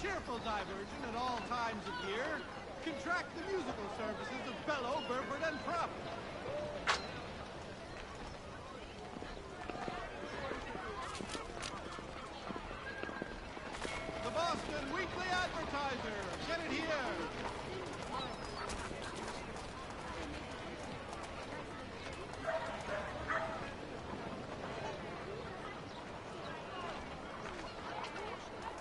cheerful diversion at all times of year. Contract the musical services of Bellow, Burford, and Prupp. The Boston Weekly Advertiser. Get it here.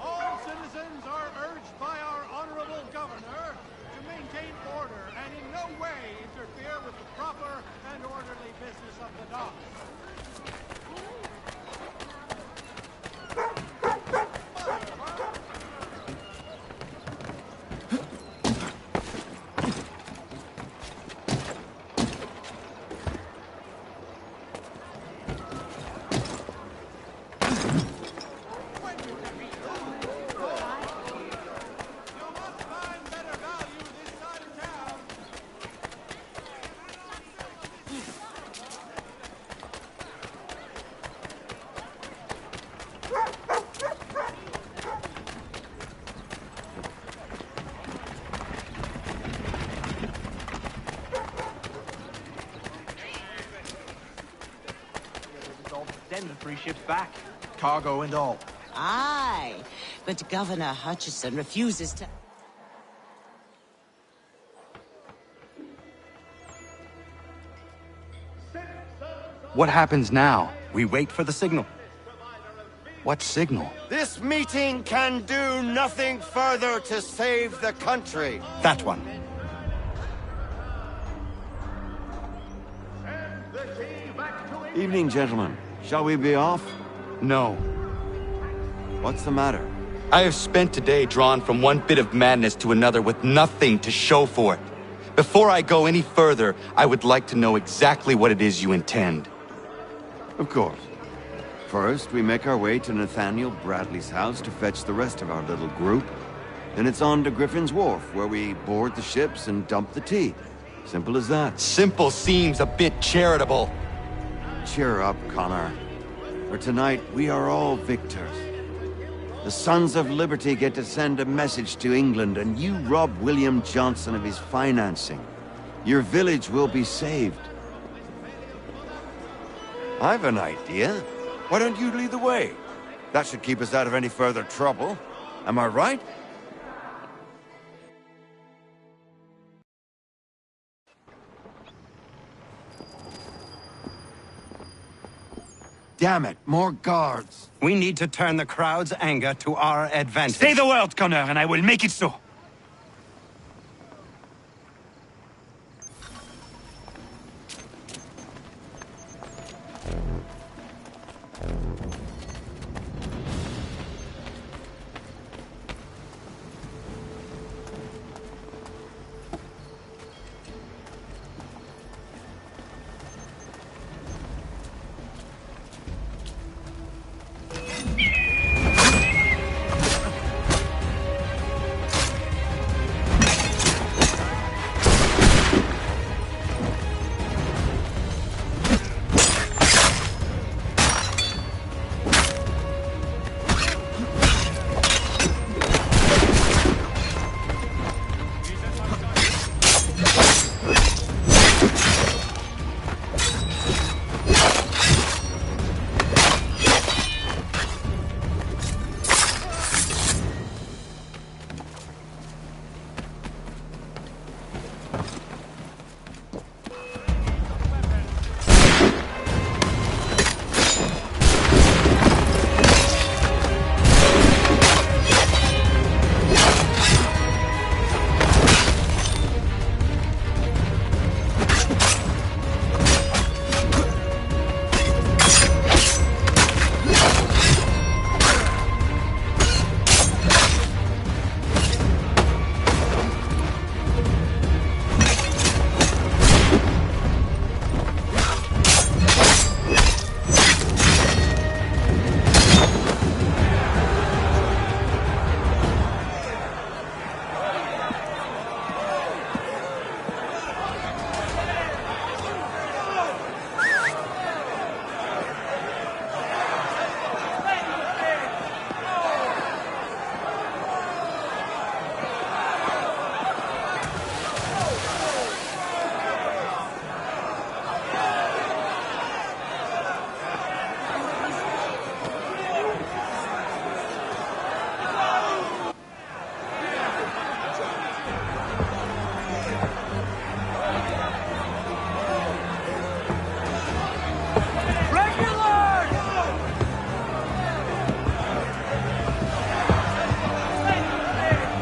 All citizens are urged by our honorable governor to maintain order and in no way interfere with the proper and orderly business of the docks. Send the 3 ships back. Cargo and all. Aye, but Governor Hutchison refuses to... What happens now? We wait for the signal. What signal? This meeting can do nothing further to save the country. That one. Evening, gentlemen. Shall we be off? No. What's the matter? I have spent today drawn from one bit of madness to another with nothing to show for it. Before I go any further, I would like to know exactly what it is you intend. Of course. First, we make our way to Nathaniel Bradley's house to fetch the rest of our little group. Then it's on to Griffin's Wharf, where we board the ships and dump the tea. Simple as that. Simple seems a bit charitable. Cheer up, Connor. For tonight, we are all victors. The Sons of Liberty get to send a message to England, and you rob William Johnson of his financing. Your village will be saved. I've an idea. Why don't you lead the way? That should keep us out of any further trouble. Am I right? Damn it, more guards. We need to turn the crowd's anger to our advantage. Say the word, Connor, and I will make it so.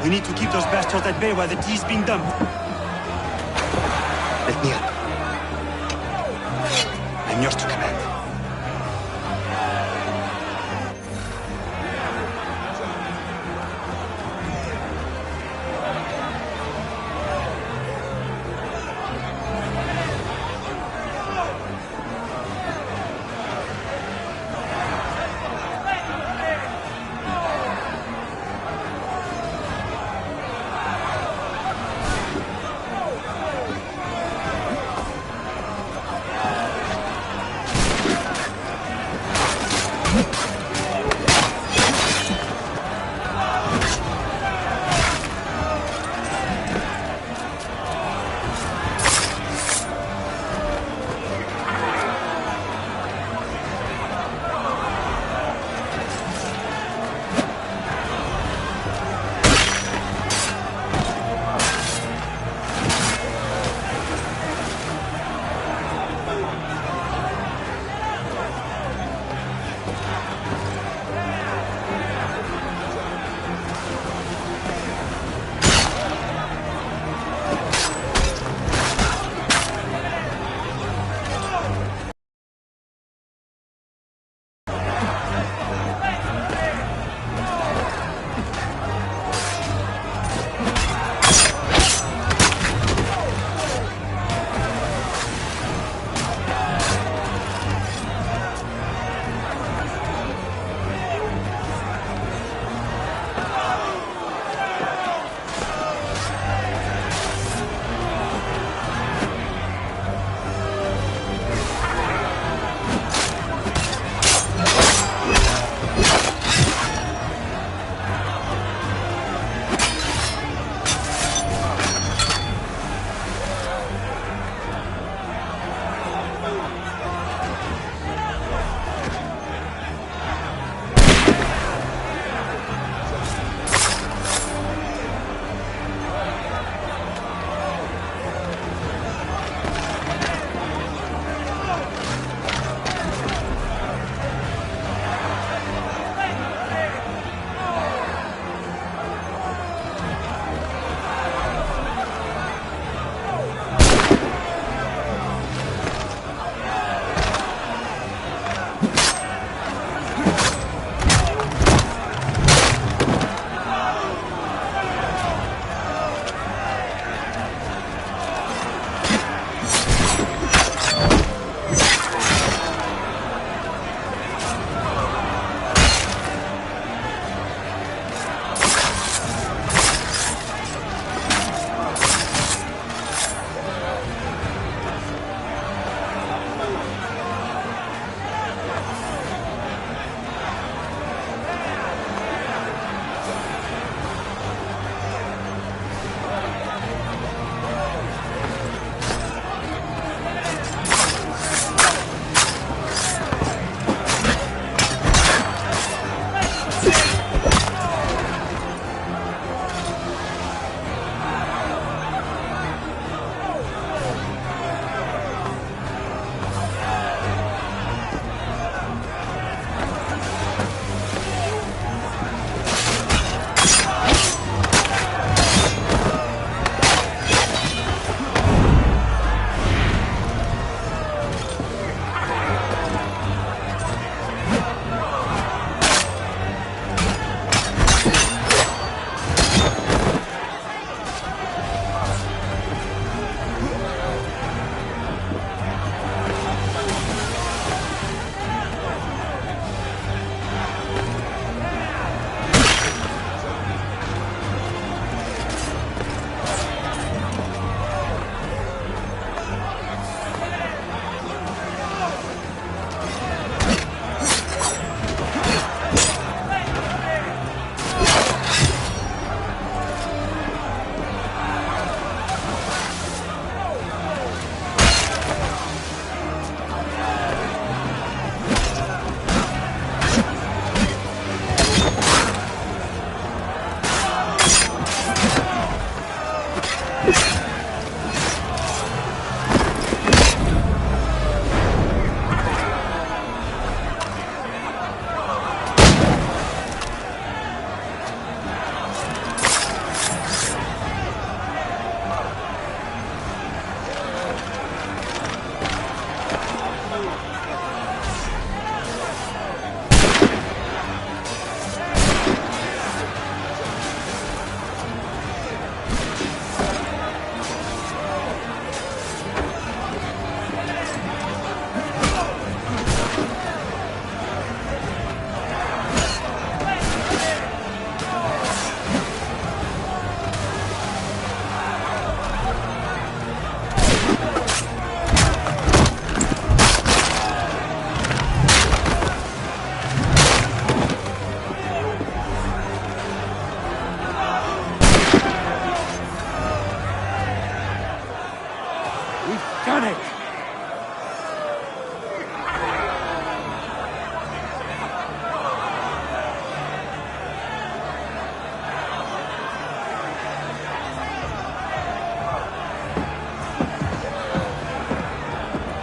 We need to keep those bastards at bay while the tea is being dumped. Let me up. I'm yours to command.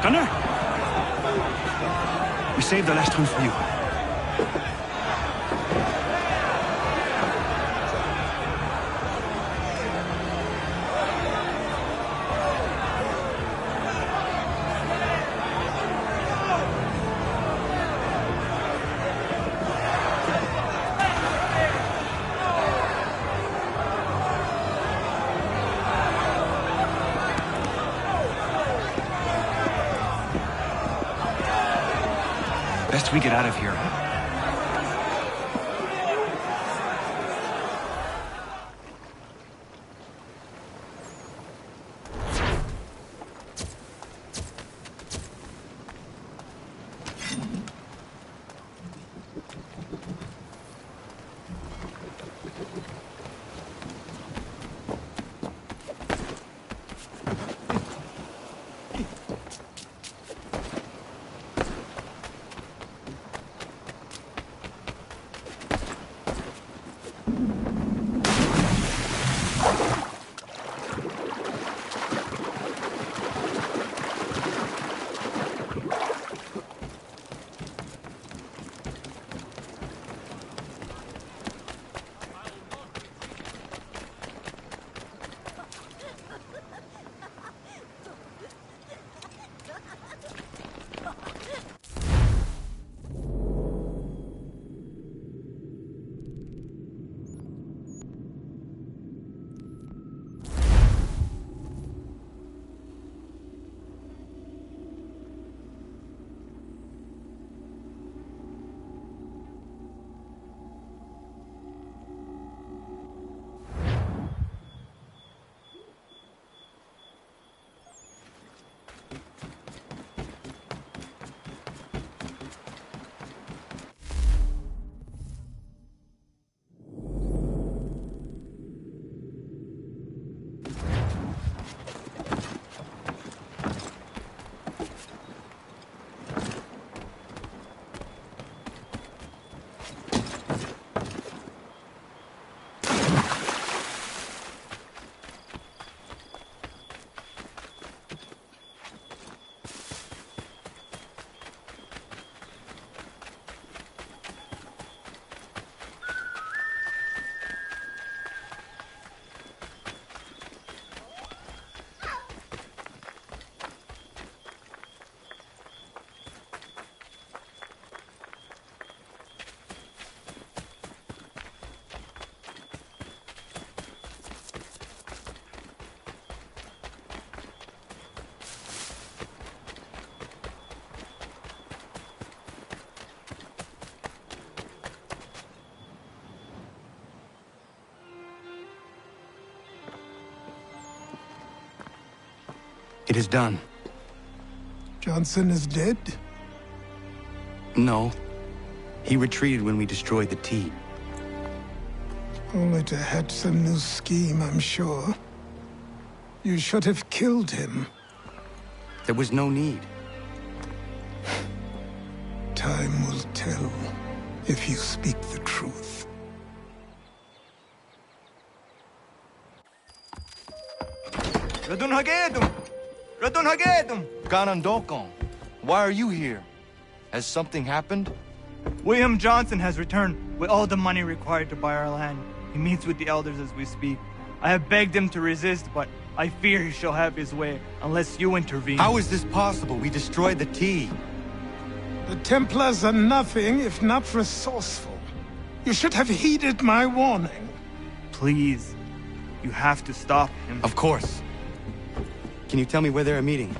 Connor? We saved the last room for you. Best we get out of here. It is done. Johnson is dead? No. He retreated when we destroyed the T. Only to hatch some new scheme, I'm sure. You should have killed him. There was no need. Time will tell if you speak the truth. Ganondokon, why are you here? Has something happened? William Johnson has returned with all the money required to buy our land. He meets with the elders as we speak. I have begged him to resist, but I fear he shall have his way unless you intervene. How is this possible? We destroyed the T. The Templars are nothing if not resourceful. You should have heeded my warning. Please, you have to stop him. Of course. Can you tell me where they're meeting?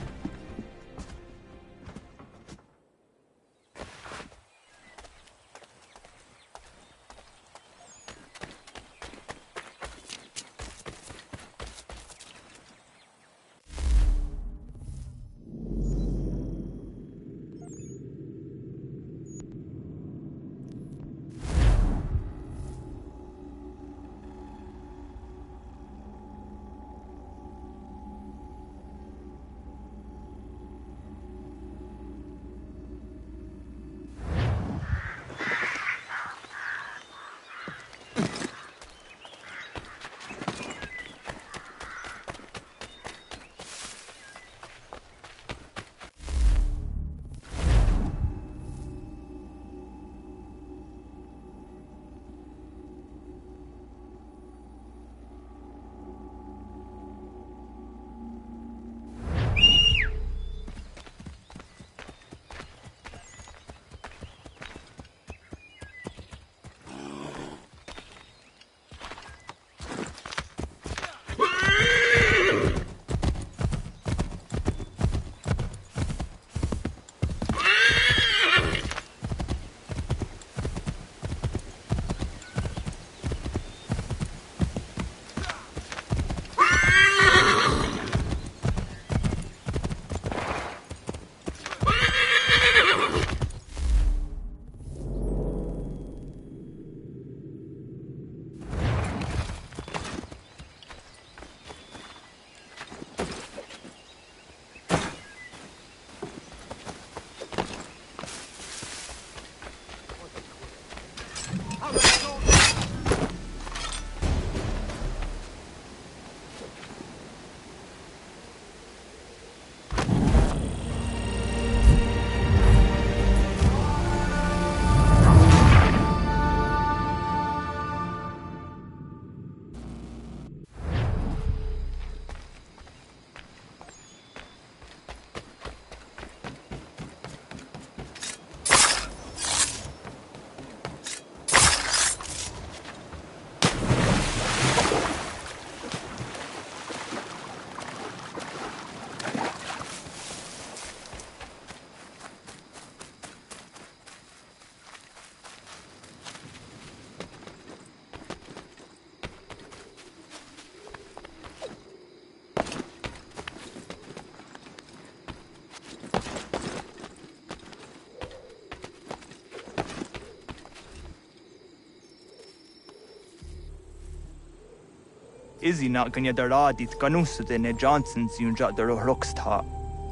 Izzy not gonna daradi tkanusa de ne Johnson's yunja daro rocksta.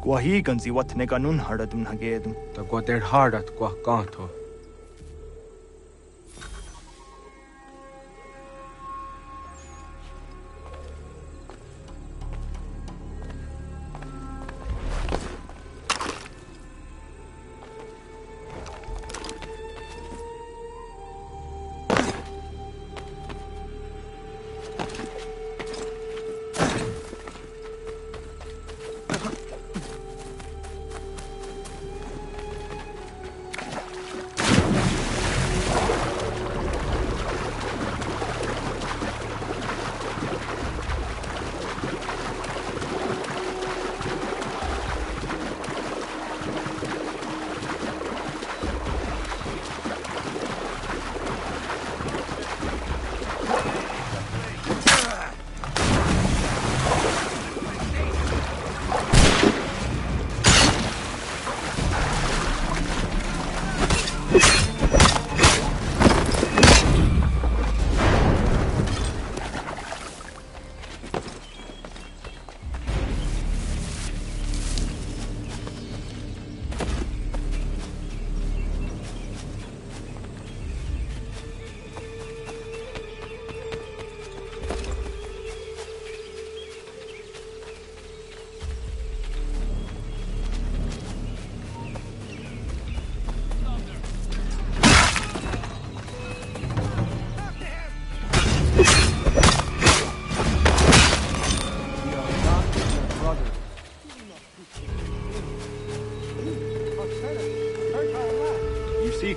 Guahiganzi what ne ganun haradum hagedum. The Guader Hardat Guacanto.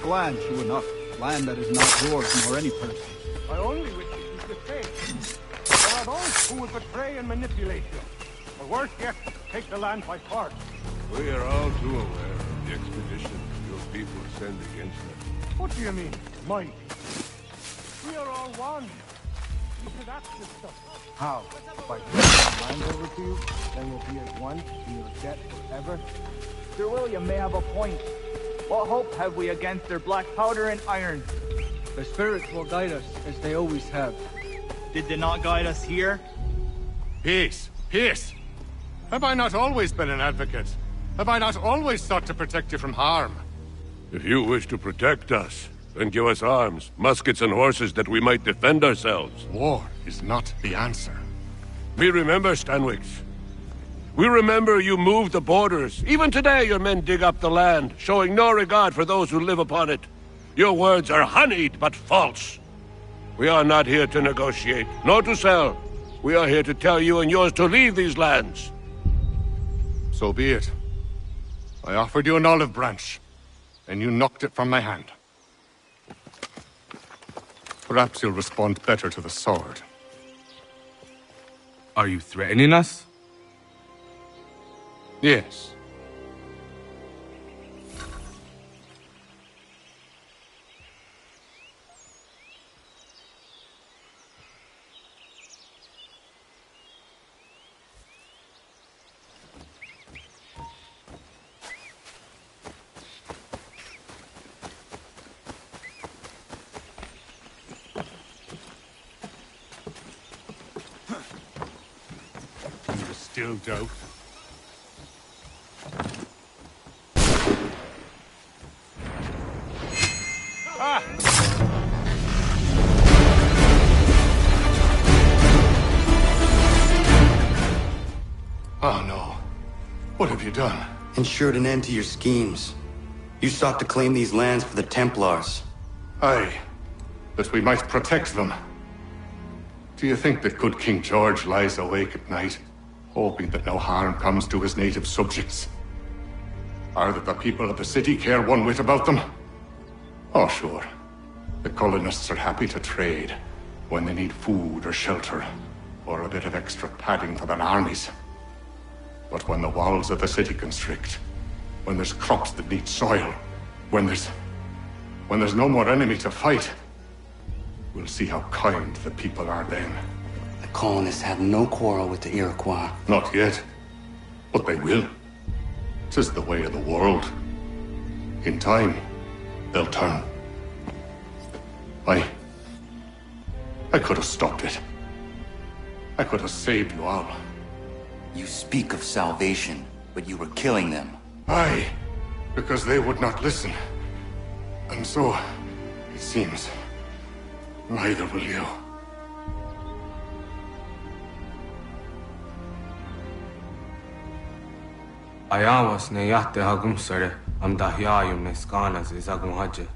Land, true enough. Land that is not yours nor any person. I only wish it was the same. There are those who would betray and manipulate you. Or worse yet, take the land by force. We are all too aware of the expedition your people send against us. What do you mean, my people? We are all one. You should act this stuff. How? By turning the land over to you, then we'll be as one in your debt forever? Sir William may have a point. What hope have we against their black powder and iron? The spirits will guide us, as they always have. Did they not guide us here? Peace! Peace! Have I not always been an advocate? Have I not always sought to protect you from harm? If you wish to protect us, then give us arms, muskets and horses that we might defend ourselves. War is not the answer. We remember, Stanwix. We remember you moved the borders. Even today your men dig up the land, showing no regard for those who live upon it. Your words are honeyed, but false. We are not here to negotiate, nor to sell. We are here to tell you and yours to leave these lands. So be it. I offered you an olive branch, and you knocked it from my hand. Perhaps you'll respond better to the sword. Are you threatening us? Yes. You still doubt? Oh no. What have you done? Ensured an end to your schemes. You sought to claim these lands for the Templars. Aye, that we might protect them. Do you think that good King George lies awake at night, hoping that no harm comes to his native subjects? Or that the people of the city care one whit about them? Oh, sure. The colonists are happy to trade when they need food or shelter, or a bit of extra padding for their armies. But when the walls of the city constrict, when there's crops that need soil, when there's no more enemy to fight, we'll see how kind the people are then. The colonists have no quarrel with the Iroquois. Not yet, but they will. 'Tis the way of the world. In time, they'll turn. I could have stopped it. I could have saved you all. You speak of salvation, but you were killing them. Aye, because they would not listen. And so, it seems, neither will you. Ayawas ne yahte hagum sare, am dahyayum ne skanas is agum haje.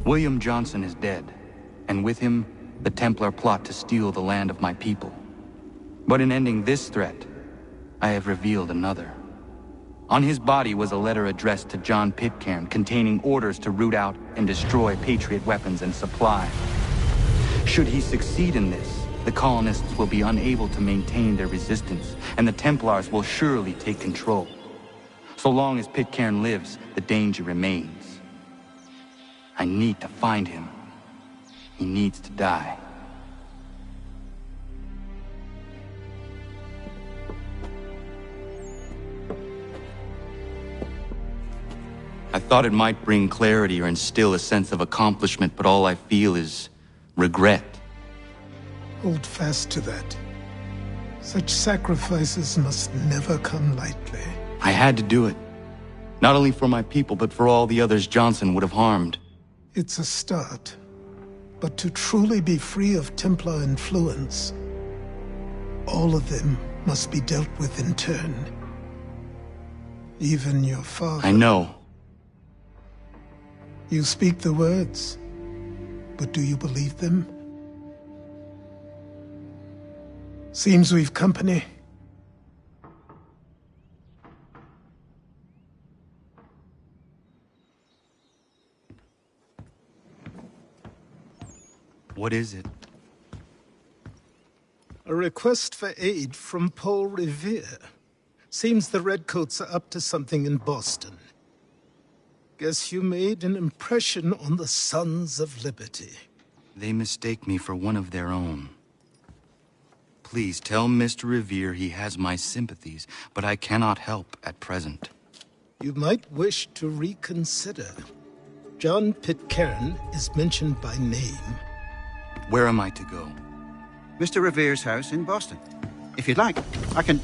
William Johnson is dead, and with him, the Templar plot to steal the land of my people. But in ending this threat, I have revealed another. On his body was a letter addressed to John Pitcairn containing orders to root out and destroy Patriot weapons and supply. Should he succeed in this, the colonists will be unable to maintain their resistance, and the Templars will surely take control. So long as Pitcairn lives, the danger remains. I need to find him. He needs to die. I thought it might bring clarity or instill a sense of accomplishment, but all I feel is regret. Hold fast to that. Such sacrifices must never come lightly. I had to do it. Not only for my people, but for all the others Johnson would have harmed. It's a start. But to truly be free of Templar influence, all of them must be dealt with in turn. Even your father. I know. You speak the words, but do you believe them? Seems we've company. What is it? A request for aid from Paul Revere. Seems the Redcoats are up to something in Boston. Guess you made an impression on the Sons of Liberty. They mistake me for one of their own. Please tell Mr. Revere he has my sympathies, but I cannot help at present. You might wish to reconsider. John Pitcairn is mentioned by name. Where am I to go? Mr. Revere's house in Boston. If you'd like, I can...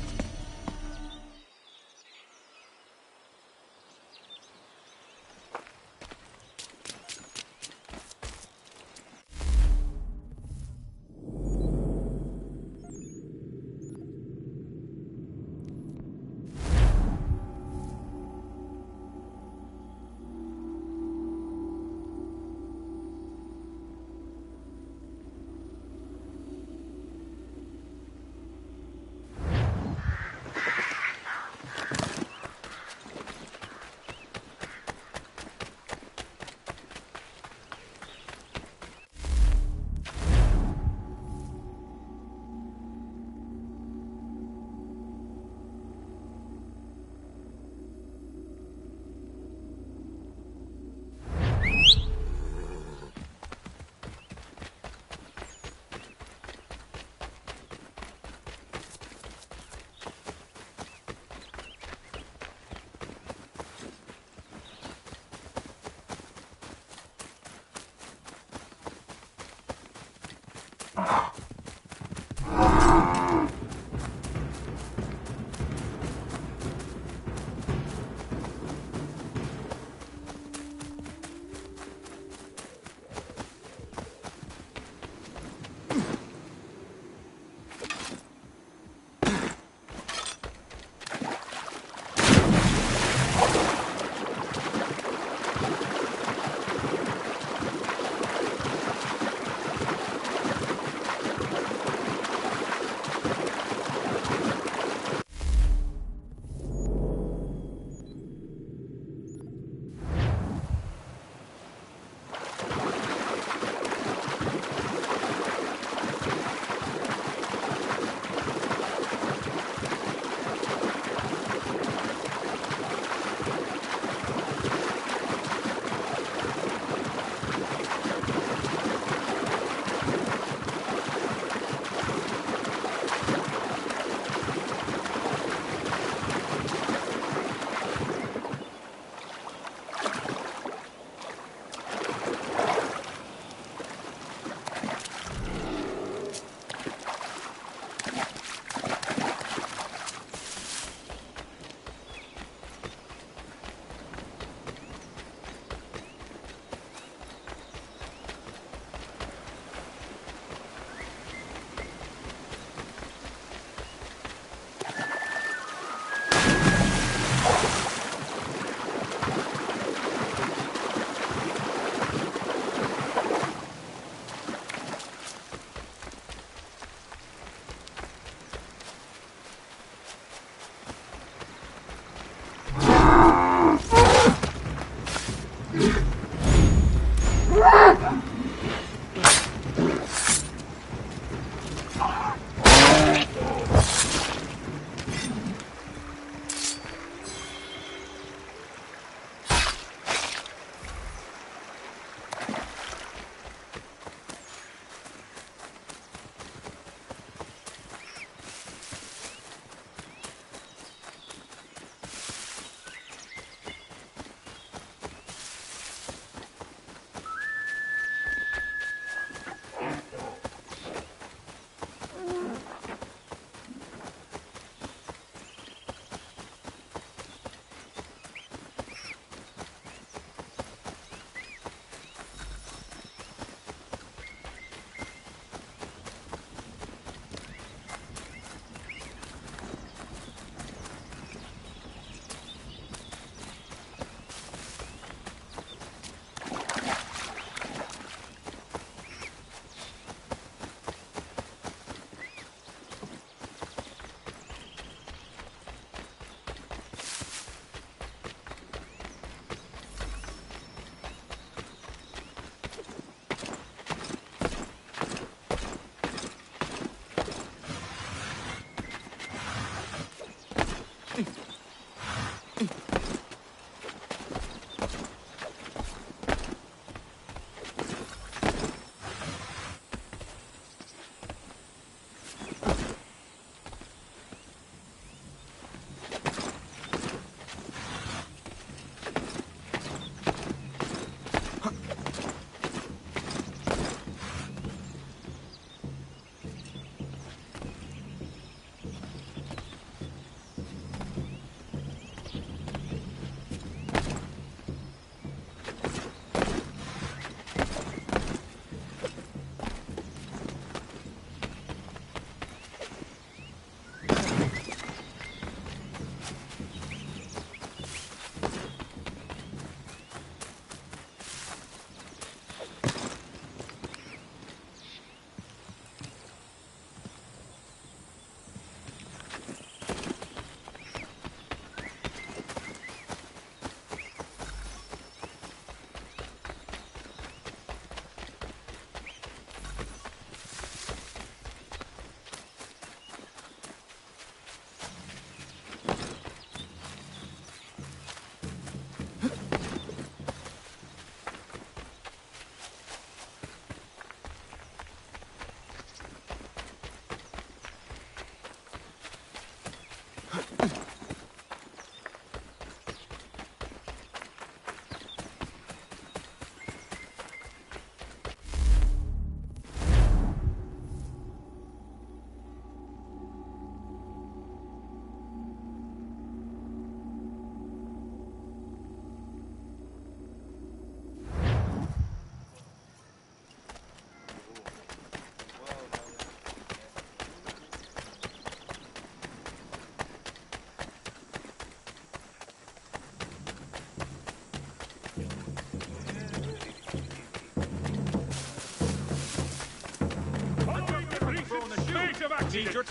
procedure,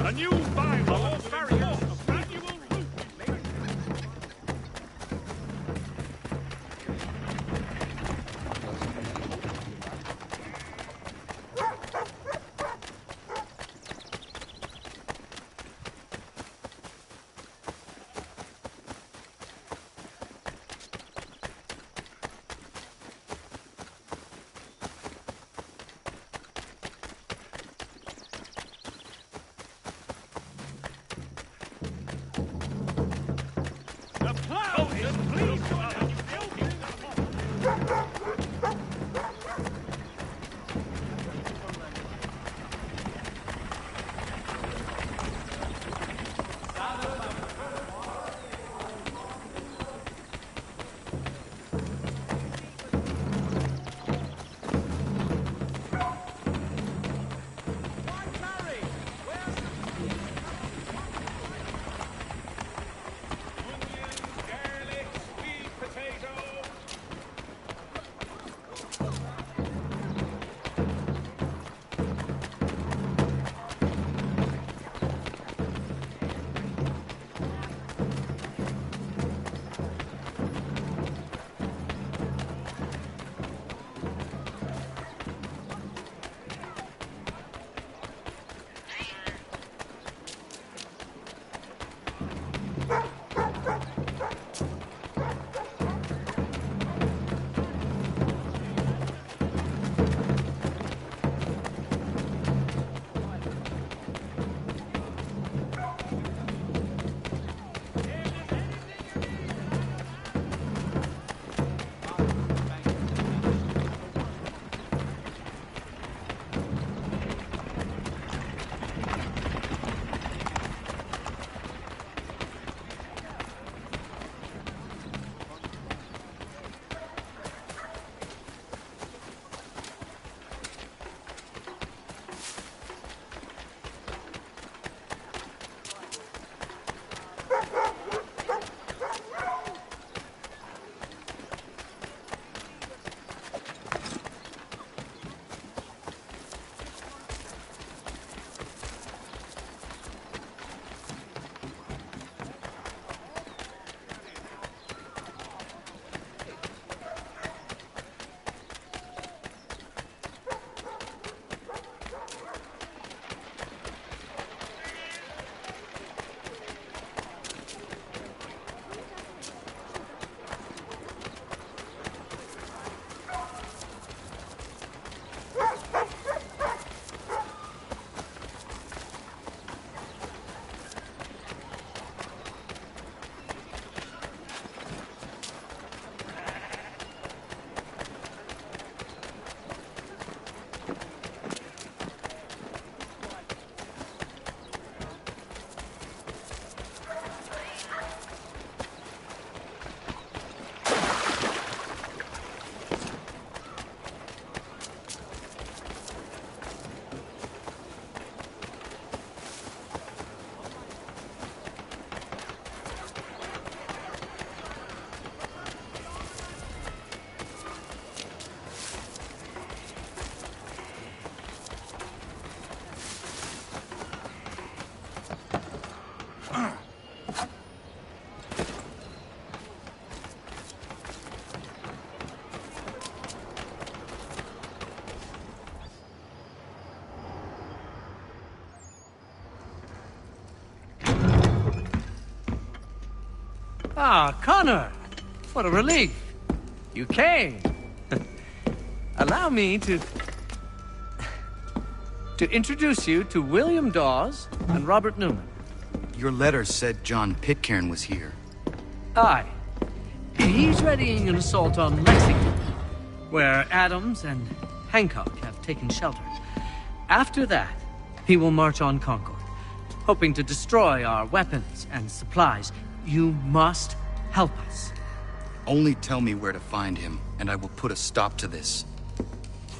a new bylaw of barriers of manual movement. Ah, Connor! What a relief. You came. Allow me to introduce you to William Dawes and Robert Newman. Your letter said John Pitcairn was here. Aye. He's readying an assault on Lexington, where Adams and Hancock have taken shelter. After that, he will march on Concord, hoping to destroy our weapons and supplies. You must help us. Only tell me where to find him, and I will put a stop to this.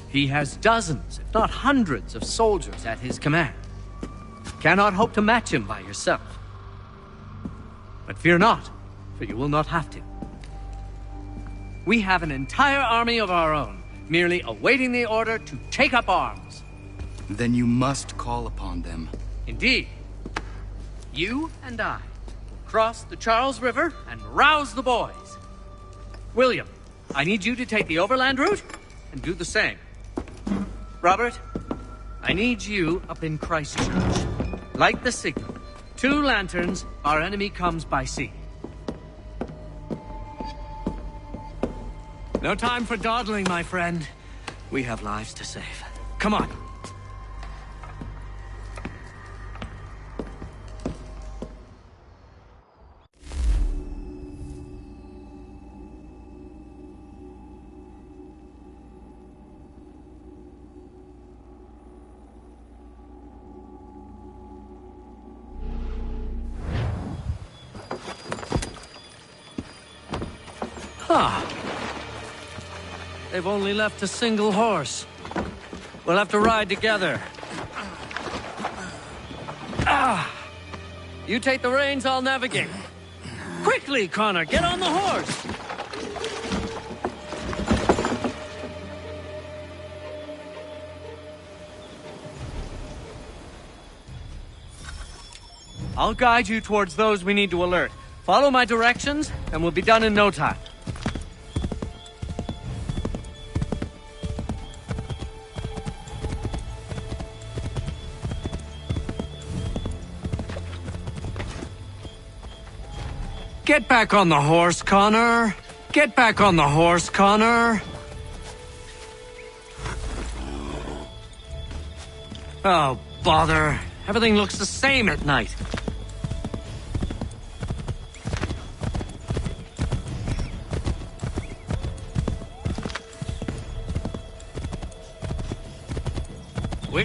He has dozens, if not hundreds, of soldiers at his command. Cannot hope to match him by yourself. But fear not, for you will not have to. We have an entire army of our own, merely awaiting the order to take up arms. Then you must call upon them. Indeed. You and I cross the Charles River and rouse the boys. William, I need you to take the overland route and do the same. Robert, I need you up in Christchurch. Light the signal. 2 lanterns, our enemy comes by sea. No time for dawdling, my friend. We have lives to save. Come on. Huh. They've only left a single horse. We'll have to ride together. You take the reins, I'll navigate. Quickly, Connor, get on the horse! I'll guide you towards those we need to alert. Follow my directions, and we'll be done in no time. Get back on the horse, Connor. Get back on the horse, Connor. Oh, bother. Everything looks the same at night.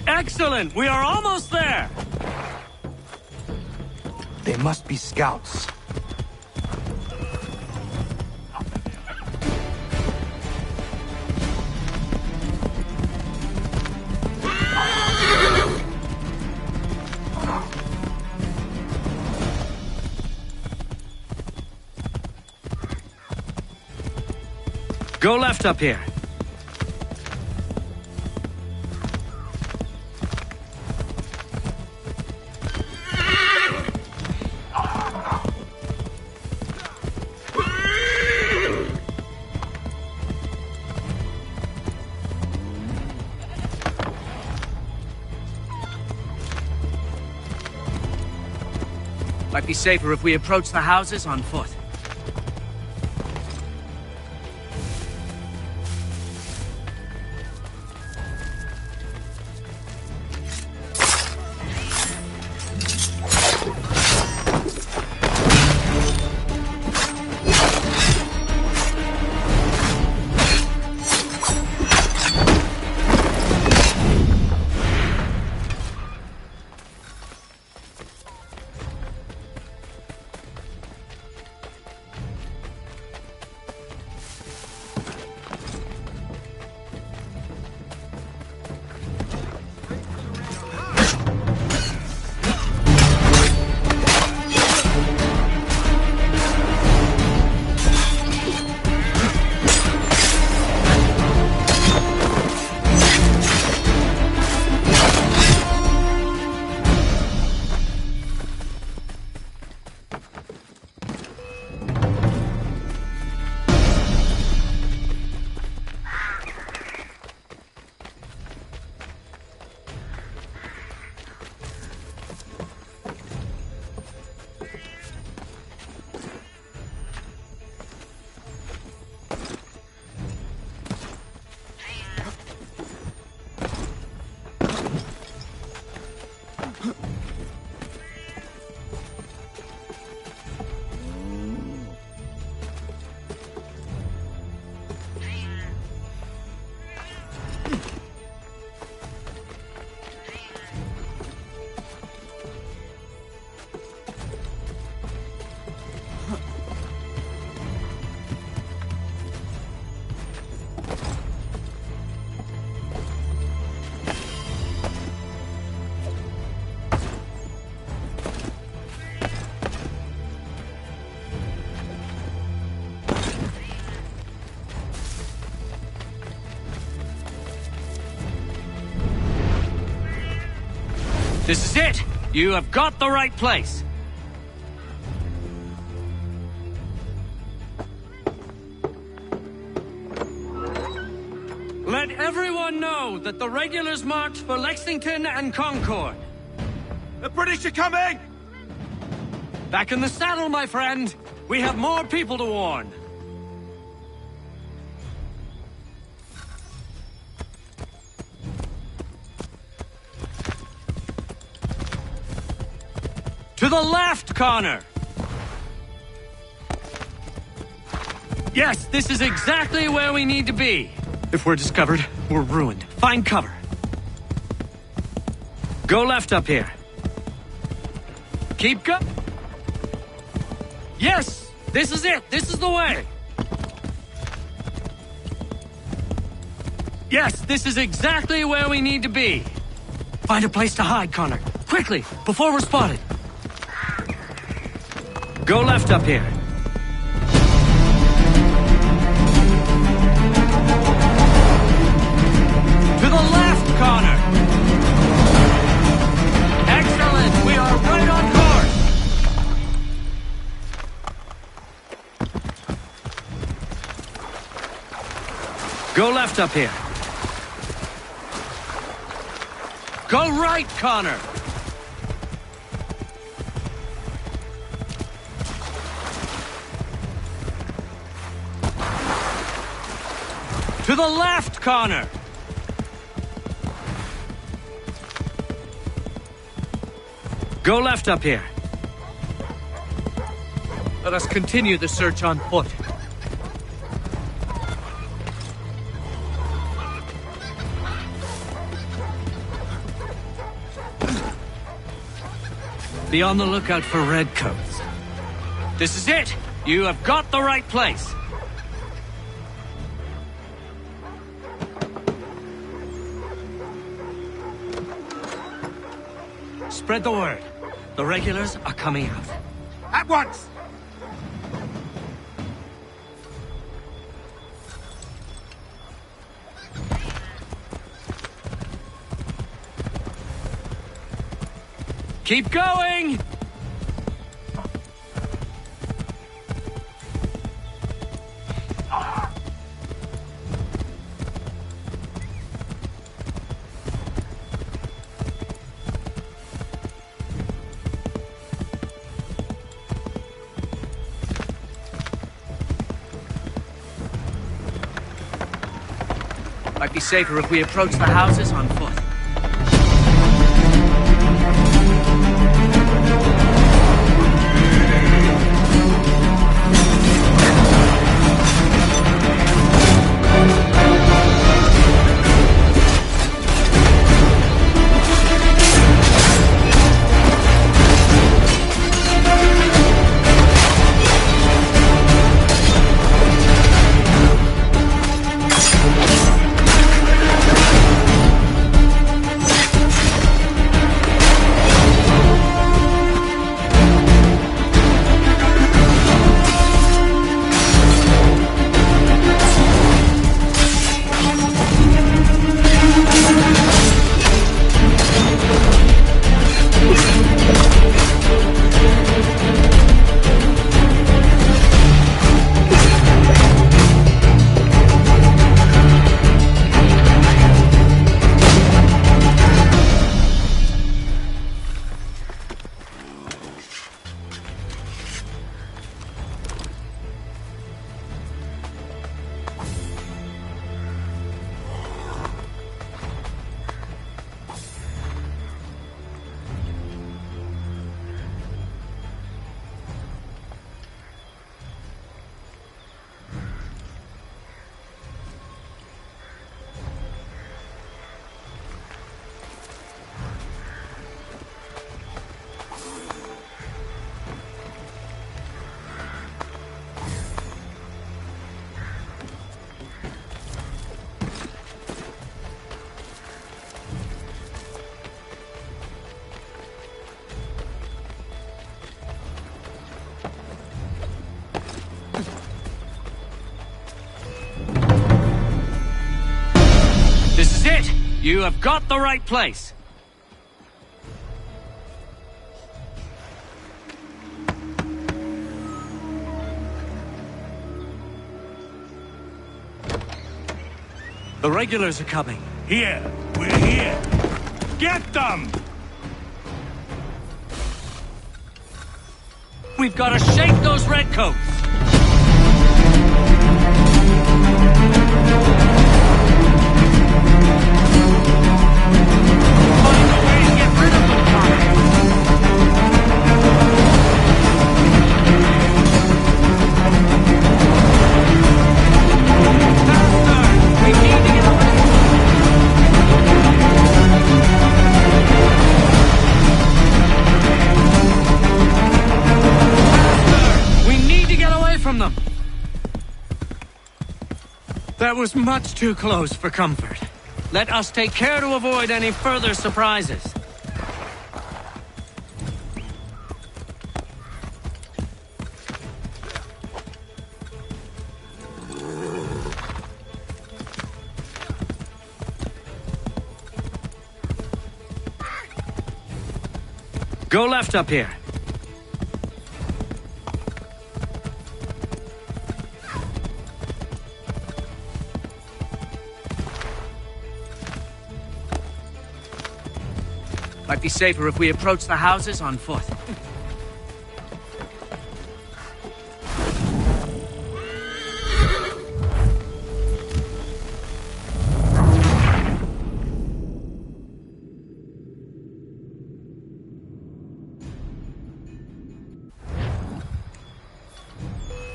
Excellent! We are almost there! They must be scouts. Go left up here. Might be safer if we approach the houses on foot. This is it! You have got the right place. Let everyone know that the regulars marched for Lexington and Concord. The British are coming! Back in the saddle, my friend. We have more people to warn. To the left, Connor! Yes, this is exactly where we need to be. If we're discovered, we're ruined. Find cover. Go left up here. Keep go. Yes! This is it! This is the way! Yes, this is exactly where we need to be. Find a place to hide, Connor. Quickly, before we're spotted. Go left up here. To the left, Connor! Excellent! We are right on course! Go left up here. Go right, Connor! To the left, Connor! Go left up here. Let us continue the search on foot. Be on the lookout for redcoats. This is it! You have got the right place! Spread the word. The regulars are coming out. At once! Keep going! Might be safer if we approach the houses on foot. This is it! You have got the right place! The regulars are coming. Here. We're here. Get them! We've got to shake those redcoats! Find a way to get rid of them, Connor! Faster! We need to get away! From them. That was much too close for comfort. Let us take care to avoid any further surprises. Go left up here. Might be safer if we approach the houses on foot.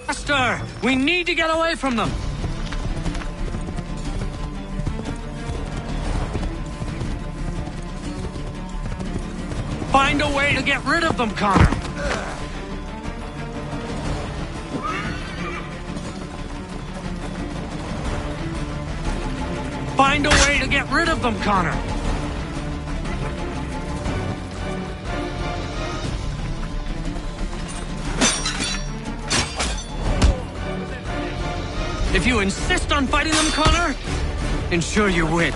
Faster! We need to get away from them! Find a way to get rid of them, Connor! Find a way to get rid of them, Connor! If you insist on fighting them, Connor, ensure you win.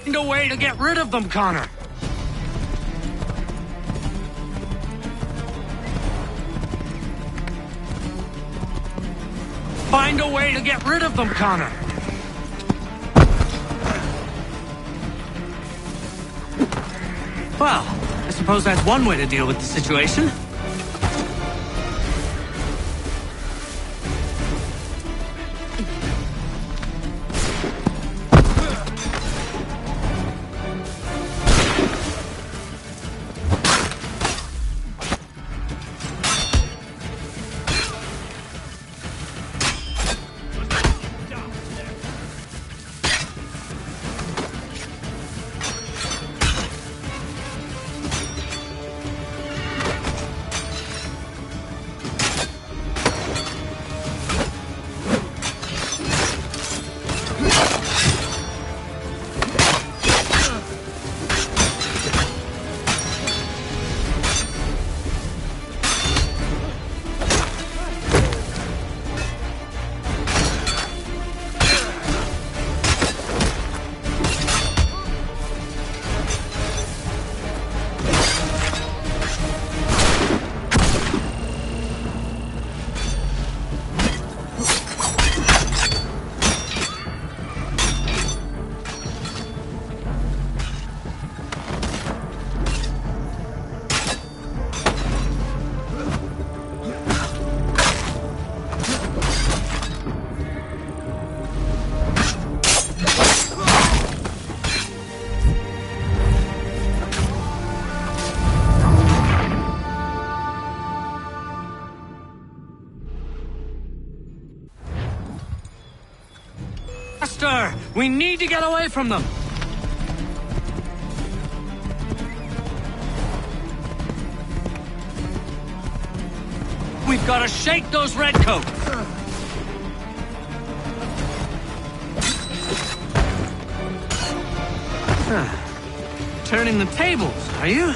Find a way to get rid of them, Connor! Find a way to get rid of them, Connor! Well, I suppose that's one way to deal with the situation. Faster! We need to get away from them! We've got to shake those redcoats! Turning the tables, are you?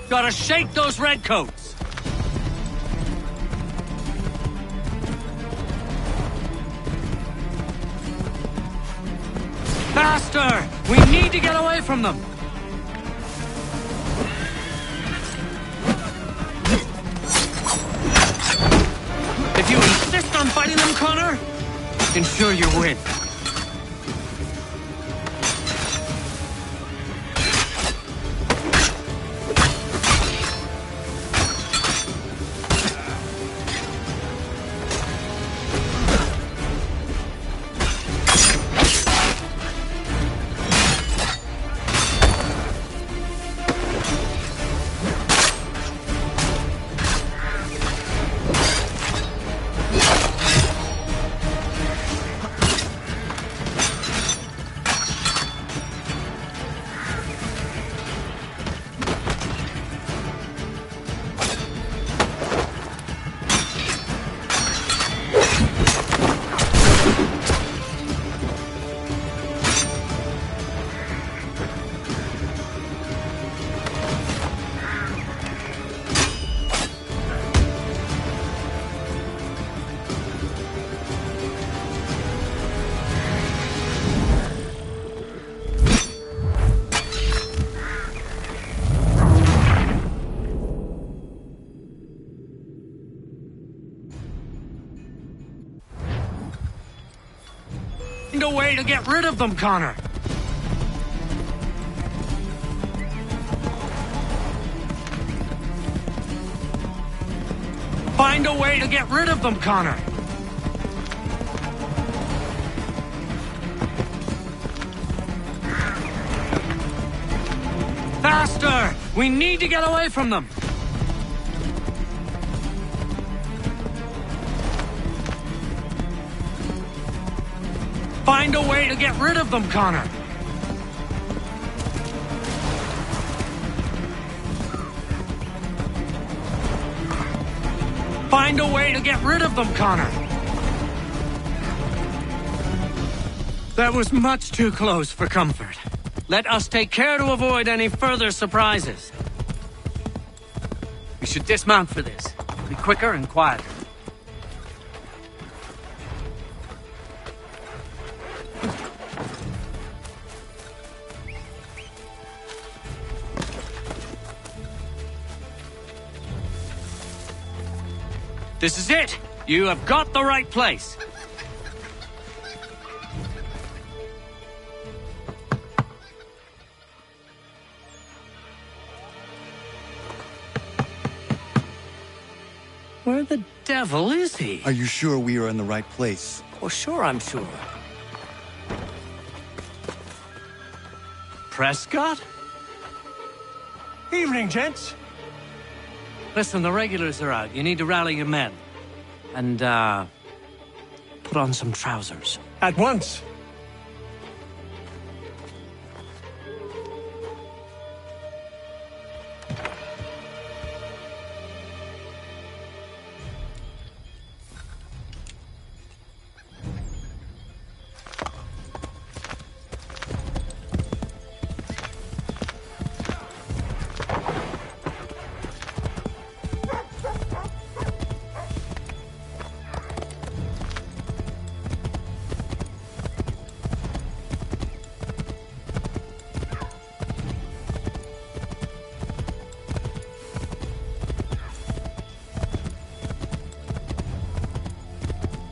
Gotta shake those redcoats! Faster! We need to get away from them! If you insist on fighting them, Connor, ensure you win. Find a way to get rid of them, Connor! Find a way to get rid of them, Connor! Faster! We need to get away from them! Find a way to get rid of them, Connor! Find a way to get rid of them, Connor! That was much too close for comfort. Let us take care to avoid any further surprises. We should dismount for this. Be quicker and quieter. This is it! You have got the right place! Where the devil is he? Are you sure we are in the right place? Oh, sure, I'm sure. Prescott? Evening, gents. Listen, the regulars are out. You need to rally your men. And, put on some trousers. At once.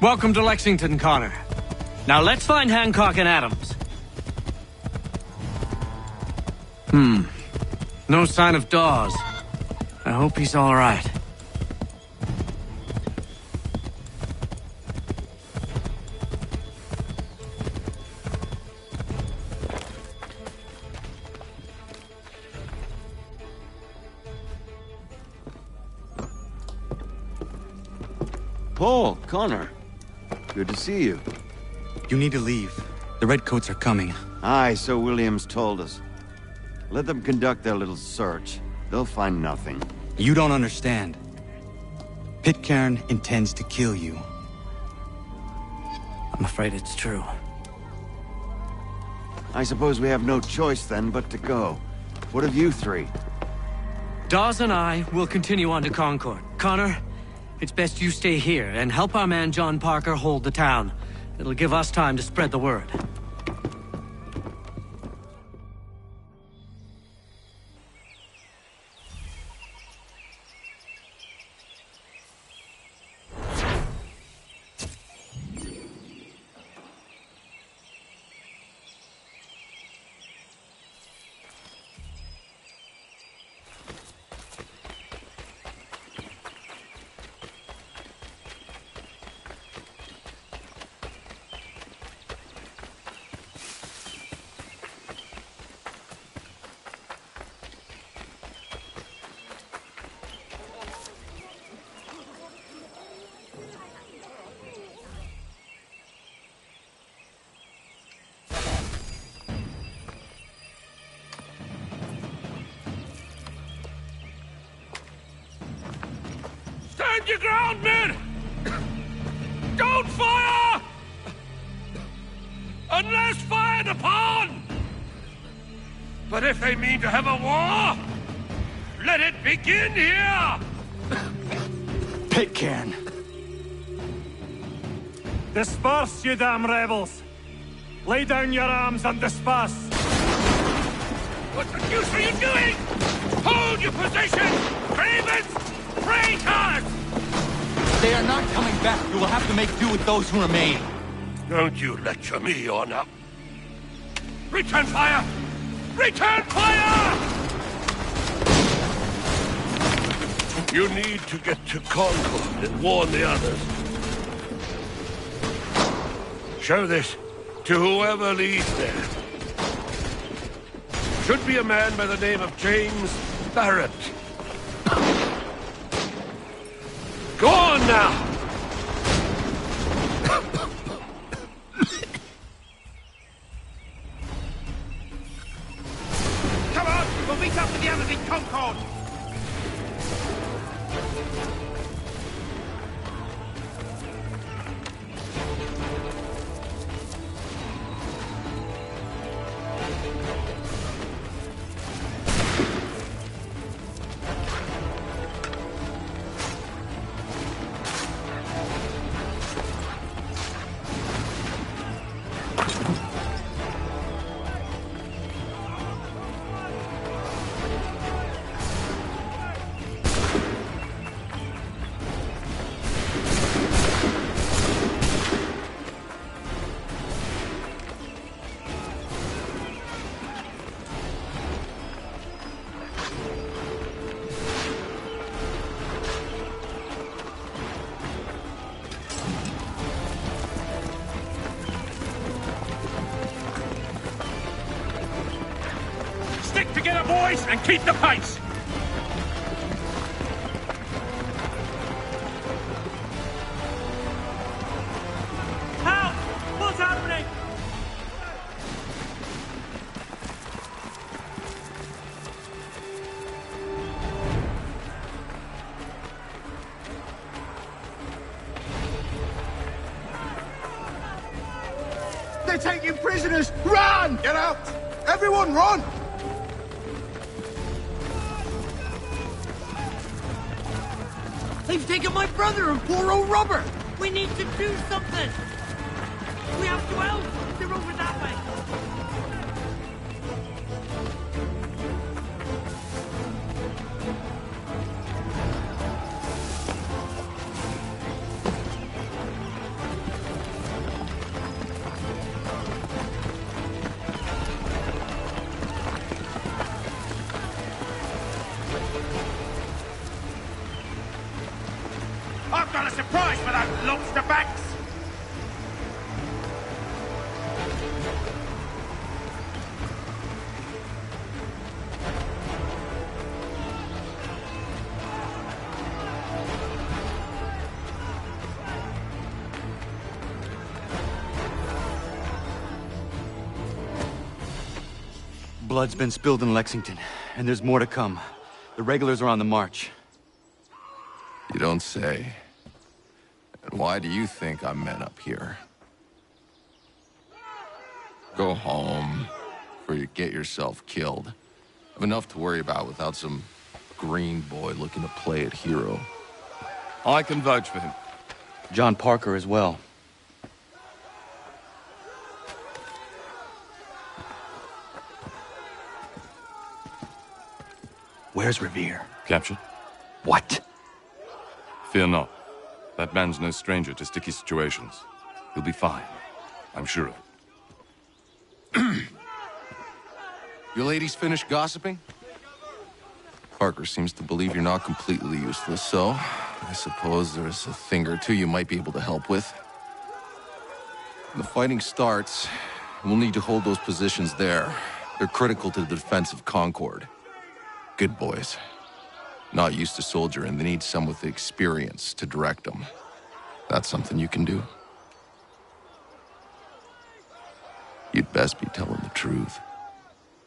Welcome to Lexington, Connor. Now let's find Hancock and Adams. No sign of Dawes. I hope he's all right. Paul, Connor. Good to see you. You need to leave. The Redcoats are coming. Aye, so Williams told us. Let them conduct their little search. They'll find nothing. You don't understand. Pitcairn intends to kill you. I'm afraid it's true. I suppose we have no choice then but to go. What of you three? Dawes and I will continue on to Concord. Connor, it's best you stay here and help our man John Parker hold the town. It'll give us time to spread the word. Stand your ground, men! Don't fire! Unless fired upon! But if they mean to have a war, let it begin here! Pitcairn! Disperse, you damn rebels! Lay down your arms and disperse! What the deuce are you doing? Hold your position! Cravens! Traitors! They are not coming back. You will have to make do with those who remain. Don't you lecture me on up. Return fire! Return fire! You need to get to Concord and warn the others. Show this to whoever leads there. Should be a man by the name of James Barrett. Go on now! Come on! We'll meet up with the others in Concord! place and keep the pace! Help! What's happening? They're taking prisoners! Run! Get out! Everyone run! They've taken my brother and poor old Robert! We need to do something! We have to help! They're over that way! I've got a surprise for that lobster backs! Blood's been spilled in Lexington, and there's more to come. The regulars are on the march. You don't say. And why do you think I'm men up here? Go home, before you get yourself killed. I've enough to worry about without some green boy looking to play it hero. I can vouch for him. John Parker as well. Where's Revere? Captured? What? Fear not. That man's no stranger to sticky situations. He'll be fine. I'm sure of it. Your ladies finished gossiping? Parker seems to believe you're not completely useless, so I suppose there's a thing or two you might be able to help with. When the fighting starts, we'll need to hold those positions there. They're critical to the defense of Concord. Good boys. Not used to soldiering, they need some with the experience to direct them. That's something you can do? You'd best be telling the truth.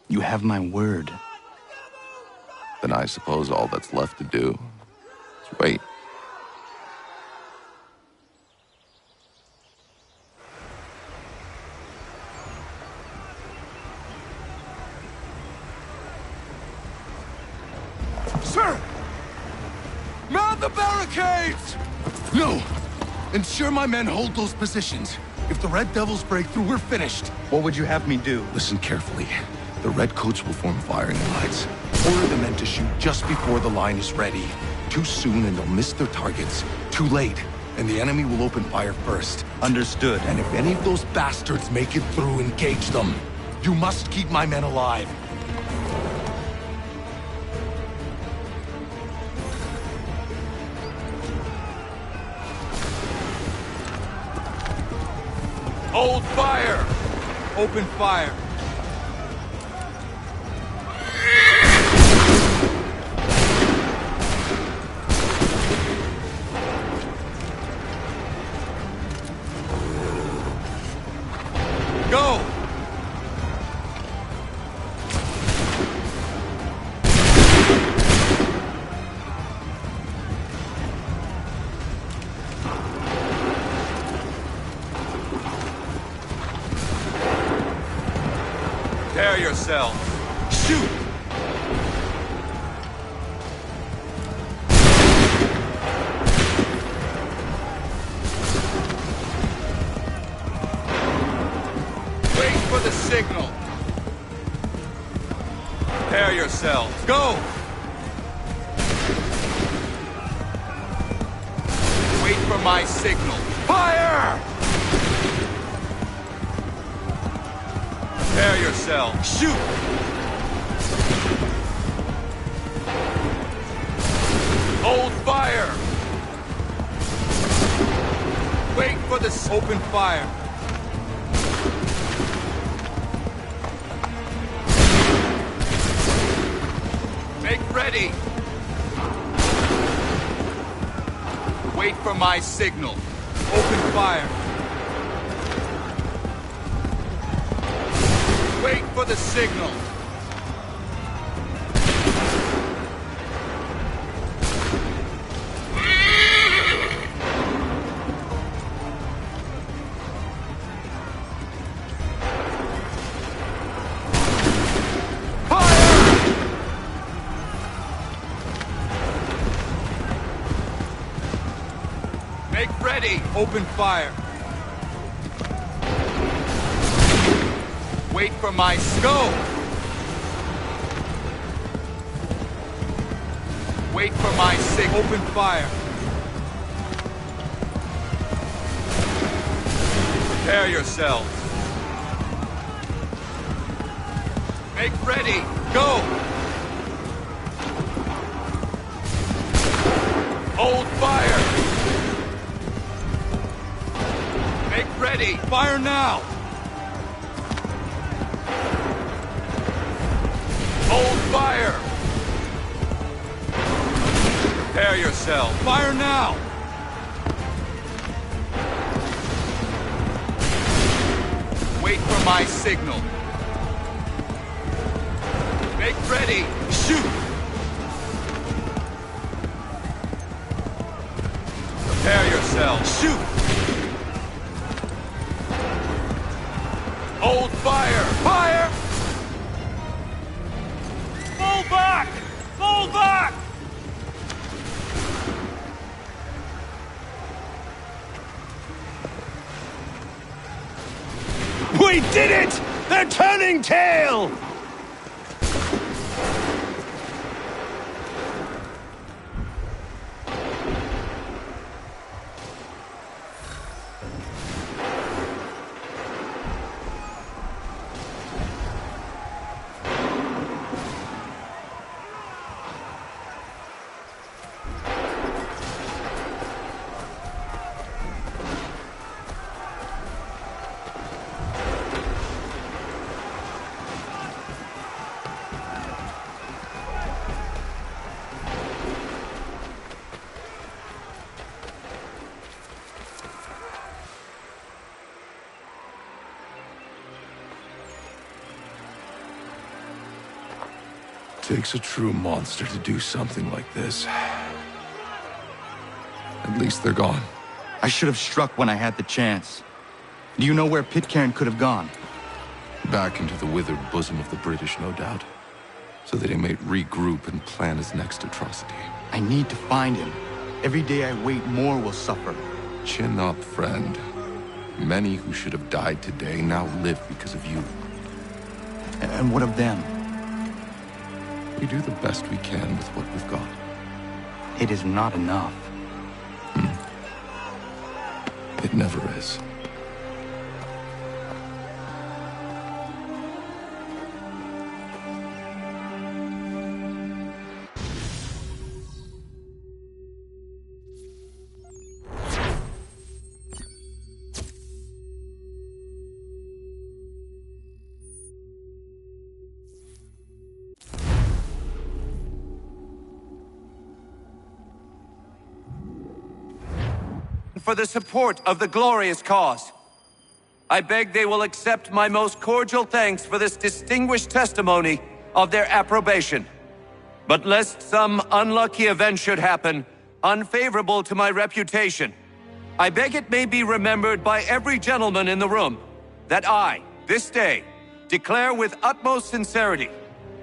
You have my word. Then I suppose all that's left to do is wait. Sir! Mount the barricades! No! Ensure my men hold those positions. If the Red Devils break through, we're finished. What would you have me do? Listen carefully. The Redcoats will form firing lines. Order the men to shoot just before the line is ready. Too soon and they'll miss their targets. Too late, and the enemy will open fire first. Understood. And if any of those bastards make it through, engage them. You must keep my men alive. Hold fire! Open fire! Go! Prepare yourself. Shoot! Wait for the signal. Prepare yourselves. Go! Wait for my signal. Fire! Prepare yourself. Shoot! Hold fire! Wait for the open fire. Make ready! Wait for my signal. Open fire. Wait for the signal. Make ready! Open fire! Wait for my scope! Wait for my signal. Open fire! Prepare yourselves! Make ready! Go! Hold fire! Make ready! Fire now! Hold fire! Prepare yourself! Fire now! Wait for my signal. Make ready! Shoot! Prepare yourself! Shoot! Hold fire! Fire! Fall back! Fall back! We did it! They're turning tail! Takes a true monster to do something like this. At least they're gone. I should have struck when I had the chance. Do you know where Pitcairn could have gone? Back into the withered bosom of the British, no doubt. So that he may regroup and plan his next atrocity. I need to find him. Every day I wait, more will suffer. Chin up, friend. Many who should have died today now live because of you. And what of them? We do the best we can with what we've got. It is not enough. It never is. For the support of the glorious cause. I beg they will accept my most cordial thanks for this distinguished testimony of their approbation. But lest some unlucky event should happen, unfavorable to my reputation, I beg it may be remembered by every gentleman in the room that I, this day, declare with utmost sincerity,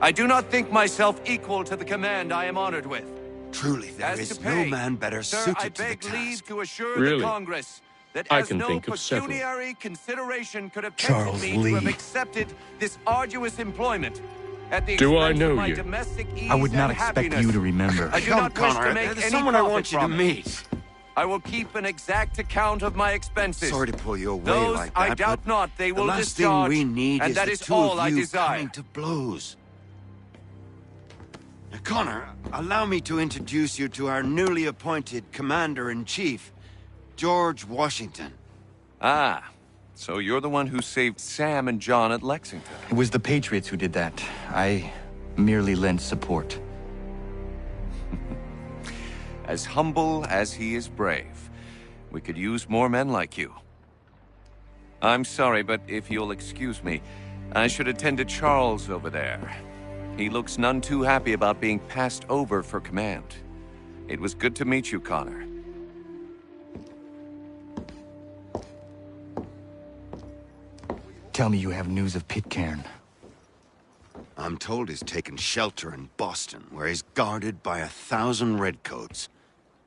I do not think myself equal to the command I am honored with. Truly, there is no man better suited to the task. Leave to assure Really? the Congress that I as can no think of several. pecuniary consideration could have Charles tempted me Lee. to have accepted this arduous employment at the Do I expense know of my you? domestic ease I would not and expect happiness. you to remember. I do Come, not wish Connor, to make there's any someone I profit want you to from it. meet. I will keep an exact account of my expenses. Sorry to pull you away Those like that, I doubt but not they will the last discharge, thing we need and is that the is two all of I you desire. coming to blows. Now, Connor, allow me to introduce you to our newly appointed Commander-in-Chief, George Washington. Ah, so you're the one who saved Sam and John at Lexington. It was the Patriots who did that. I merely lent support. as humble as he is brave. We could use more men like you. I'm sorry, but if you'll excuse me, I should attend to Charles over there. He looks none too happy about being passed over for command. It was good to meet you, Connor. Tell me you have news of Pitcairn. I'm told he's taken shelter in Boston, where he's guarded by 1,000 redcoats.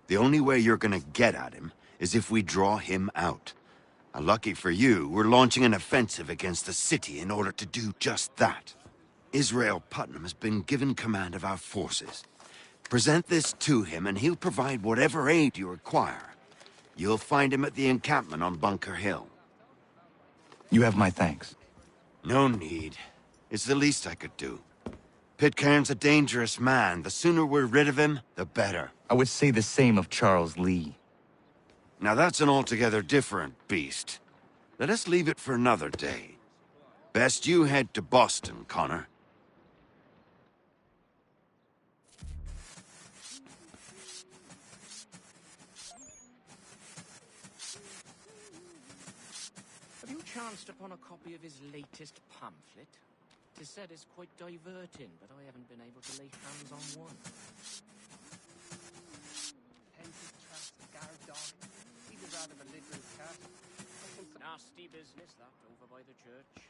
The only way you're gonna get at him is if we draw him out. Lucky for you, we're launching an offensive against the city in order to do just that. Israel Putnam has been given command of our forces. Present this to him and he'll provide whatever aid you require. You'll find him at the encampment on Bunker Hill. You have my thanks. No need. It's the least I could do. Pitcairn's a dangerous man. The sooner we're rid of him, the better. I would say the same of Charles Lee. Now that's an altogether different beast. Let us leave it for another day. Best you head to Boston, Connor. Have you chanced upon a copy of his latest pamphlet? 'Tis said it's quite diverting, but I haven't been able to lay hands on one. Nasty business, that, over by the church.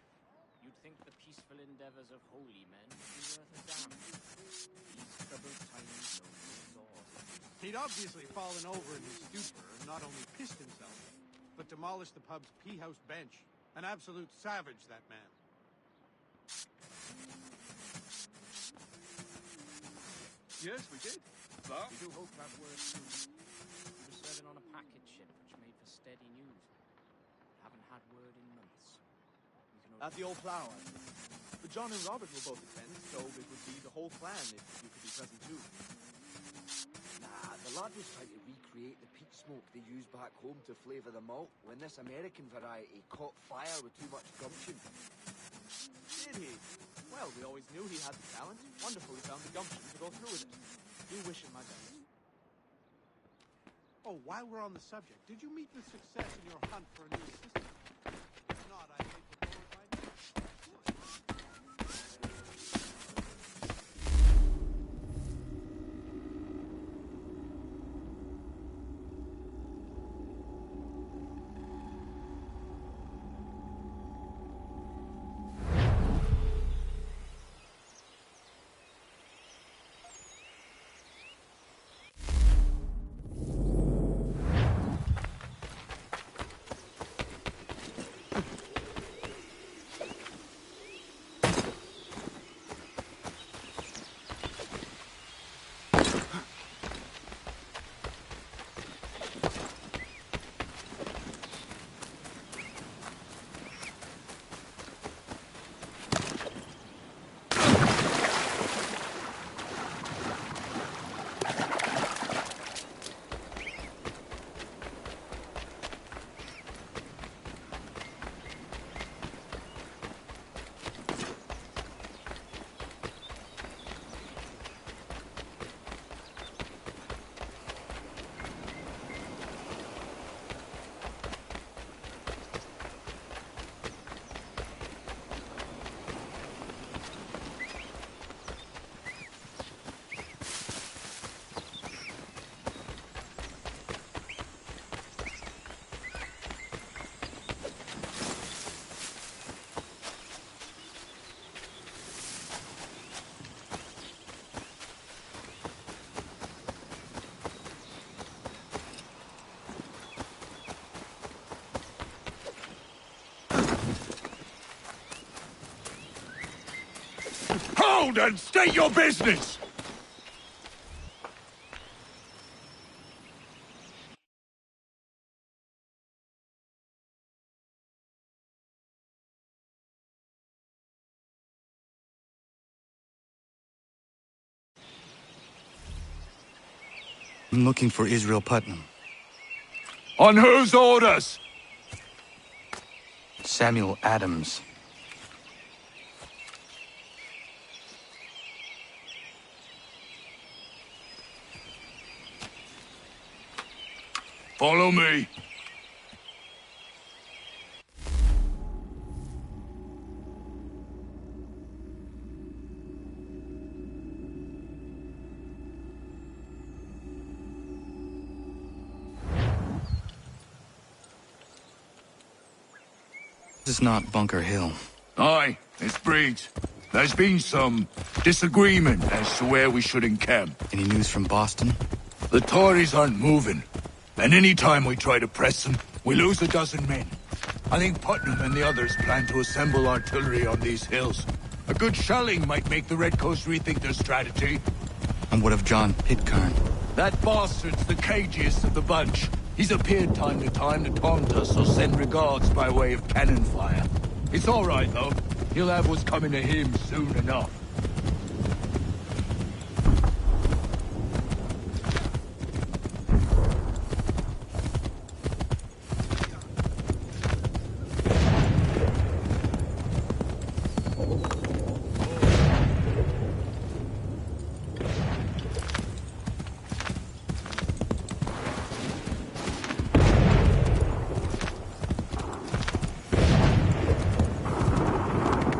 You'd think the peaceful endeavors of holy men would be worth a damn. These troubled times know no exhaust. He'd obviously fallen over in his stupor and not only pissed himself, but demolished the pub's pea-house bench. An absolute savage, that man. Yes, we did. But we do hope to have word soon. We were serving on a packet ship, which made for steady news. Haven't had word in months. At the old plough, but John and Robert will both attend, so it would be the whole clan if you could be present too. Nah, the lad was trying to recreate the peat smoke they used back home to flavour the malt when this American variety caught fire with too much gumption. Did he? Well, we always knew he had the talent. Wonderful he found the gumption to go through with it. Do wish him my best. Oh, while we're on the subject, did you meet with success in your hunt for a new assistant? If not, I may propose my Hold and state your business! I'm looking for Israel Putnam. On whose orders? Samuel Adams. Follow me. This is not Bunker Hill. Aye, it's Breeds. There's been some disagreement as to where we should encamp. Any news from Boston? The Tories aren't moving, and any time we try to press them, we lose a dozen men. I think Putnam and the others plan to assemble artillery on these hills. A good shelling might make the Redcoats rethink their strategy. And what of John Pitcairn? That bastard's the cagiest of the bunch. He's appeared time to time to taunt us or send regards by way of cannon fire. It's all right, though. He'll have what's coming to him soon enough.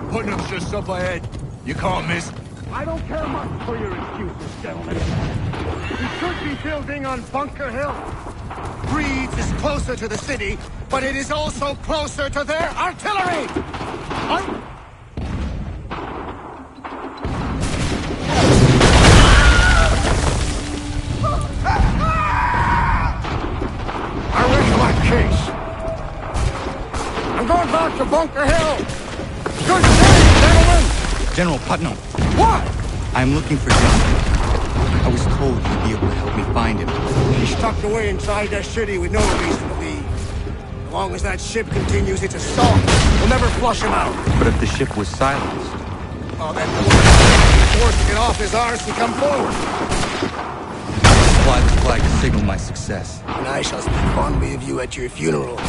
Putnam's just up ahead. You can't miss. I don't care much for your excuses, gentlemen. We should be building on Bunker Hill. Breeds is closer to the city, but it is also closer to their artillery! I rest my case. I'm going back to Bunker Hill. Good day, gentlemen! General Putnam. What? I'm looking for John. I was told you'd be able to help me find him. He's tucked away inside that city with no reason to leave. As long as that ship continues its assault, we'll never flush him out. But if the ship was silenced... Oh, then we'll forced to get off his arse and come forward. Fly the flag to signal my success. And I shall speak fondly of you at your funeral.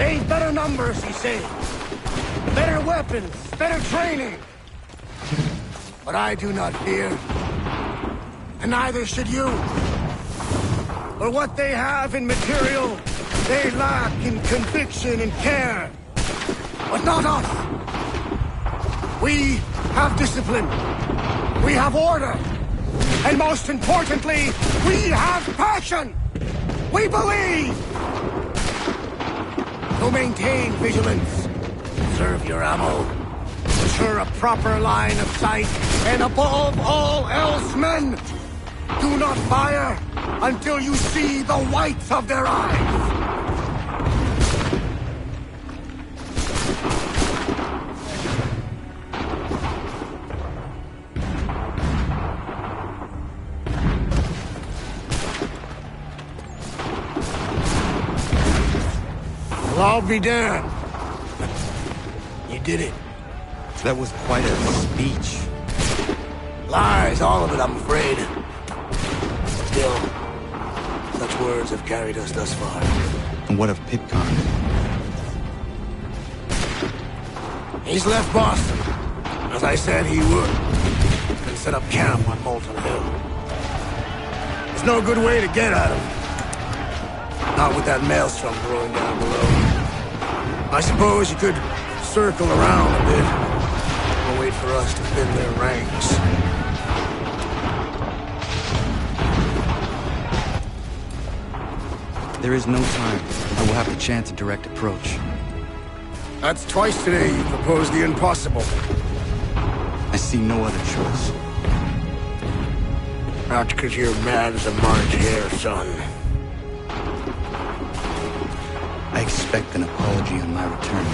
They've better numbers, he said. Better weapons, better training. But I do not fear. And neither should you. For what they have in material, they lack in conviction and care. But not us. We have discipline. We have order. And most importantly, we have passion. We believe. So maintain vigilance. Conserve your ammo. Ensure a proper line of sight. And above all else, men, do not fire until you see the whites of their eyes. Well, I'll be damned. You did it. That was quite a speech. Lies, all of it, I'm afraid. Still, such words have carried us thus far. And what of Pitcairn? He's left Boston, as I said he would, and set up camp on Molten Hill. There's no good way to get at him. Not with that maelstrom brewing down below. I suppose you could circle around a bit, and wait for us to thin their ranks. There is no time. I will have to chance a direct approach. That's twice today you proposed the impossible. I see no other choice. Not because you're mad as a March hare, son. I expect an apology on my return.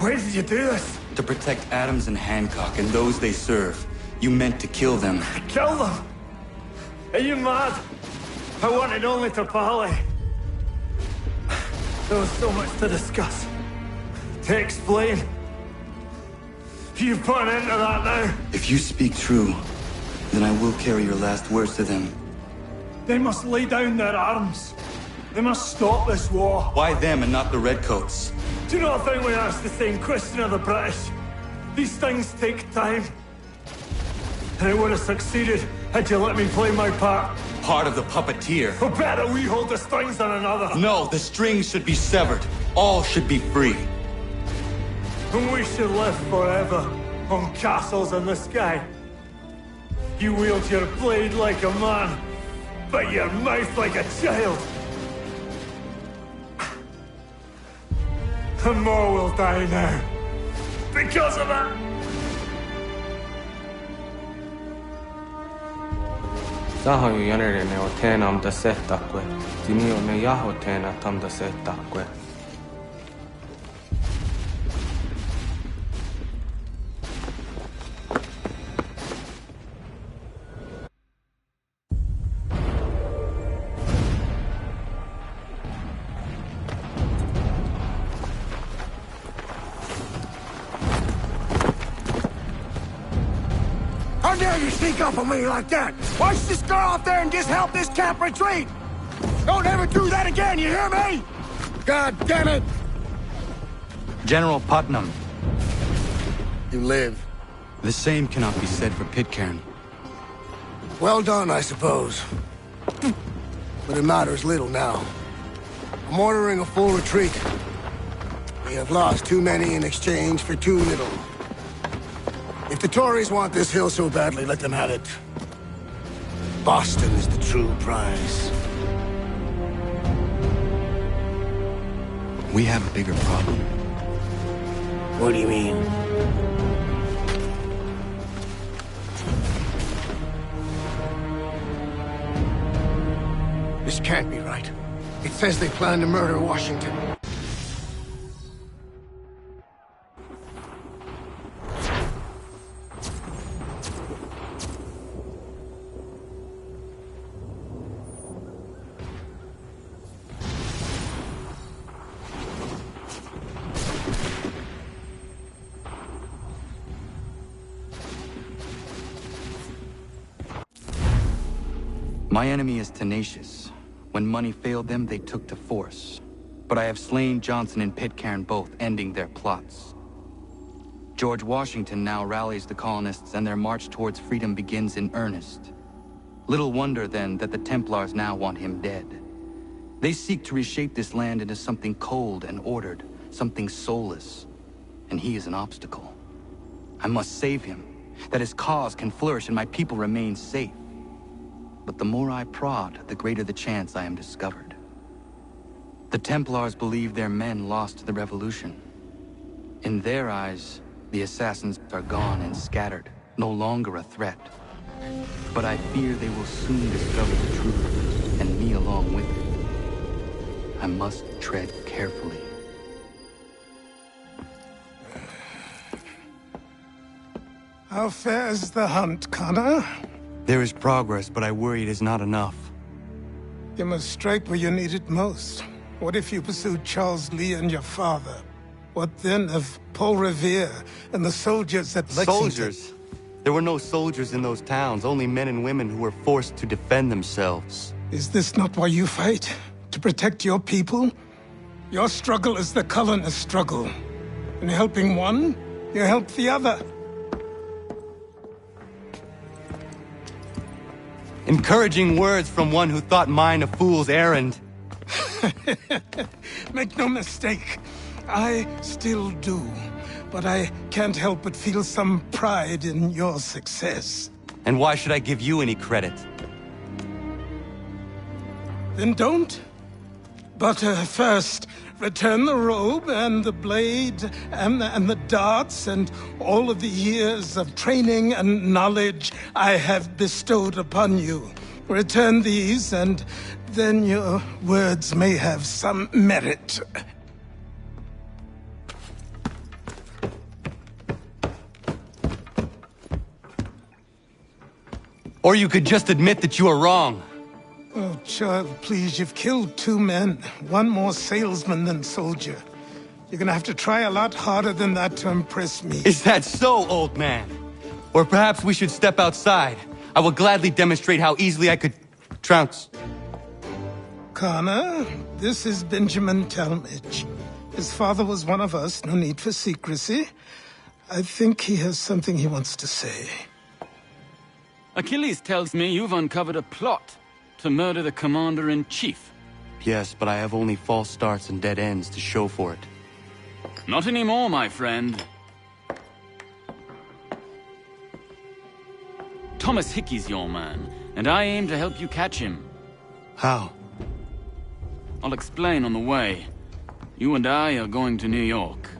Why did you do this? To protect Adams and Hancock and those they serve. You meant to kill them. Kill them? Are you mad? I wanted only to parley. There was so much to discuss, to explain. You put an end to that now? If you speak true, then I will carry your last words to them. They must lay down their arms. They must stop this war. Why them and not the Redcoats? Do you not think we asked the same question of the British? These things take time. And it would have succeeded had you let me play my part. Part of the puppeteer. Or better, we hold the strings on another. No, the strings should be severed. All should be free. And we should live forever on castles in the sky. You wield your blade like a man, but your mouth like a child. And more will die now. Because of it! Sahoju jänerene o teenam da settakwe. Dinio ne jaho teena tam da settakwe. How dare you sneak up on me like that? Why don't you just go out there and just help this camp retreat? Don't ever do that again, you hear me? God damn it! General Putnam. You live. The same cannot be said for Pitcairn. Well done, I suppose. But it matters little now. I'm ordering a full retreat. We have lost too many in exchange for too little. If the Tories want this hill so badly, let them have it. Boston is the true prize. We have a bigger problem. What do you mean? This can't be right. It says they plan to murder Washington. My enemy is tenacious. When money failed them, they took to force. But I have slain Johnson and Pitcairn both, ending their plots. George Washington now rallies the colonists, and their march towards freedom begins in earnest. Little wonder, then, that the Templars now want him dead. They seek to reshape this land into something cold and ordered, something soulless. And he is an obstacle. I must save him, that his cause can flourish and my people remain safe. But the more I prod, the greater the chance I am discovered. The Templars believe their men lost the revolution. In their eyes, the assassins are gone and scattered, no longer a threat. But I fear they will soon discover the truth, and me along with it. I must tread carefully. How fares the hunt, Connor? There is progress, but I worry it is not enough. You must strike where you need it most. What if you pursued Charles Lee and your father? What then of Paul Revere and the soldiers at Lexington? Soldiers? There were no soldiers in those towns, only men and women who were forced to defend themselves. Is this not why you fight? To protect your people? Your struggle is the colonist struggle. In helping one, you help the other. Encouraging words from one who thought mine a fool's errand. Make no mistake, I still do. But I can't help but feel some pride in your success. And why should I give you any credit? Then don't. But first, return the robe and the blade and the darts and all of the years of training and knowledge I have bestowed upon you. Return these, and then your words may have some merit. Or you could just admit that you are wrong. Oh, child, please, you've killed 2 men. One more salesman than soldier. You're gonna have to try a lot harder than that to impress me. Is that so, old man? Or perhaps we should step outside. I will gladly demonstrate how easily I could trounce. Connor, this is Benjamin Talmadge. His father was one of us, no need for secrecy. I think he has something he wants to say. Achilles tells me you've uncovered a plot to murder the commander-in-chief. Yes, but I have only false starts and dead ends to show for it. Not anymore, my friend. Thomas Hickey's your man, and I aim to help you catch him. How? I'll explain on the way. You and I are going to New York.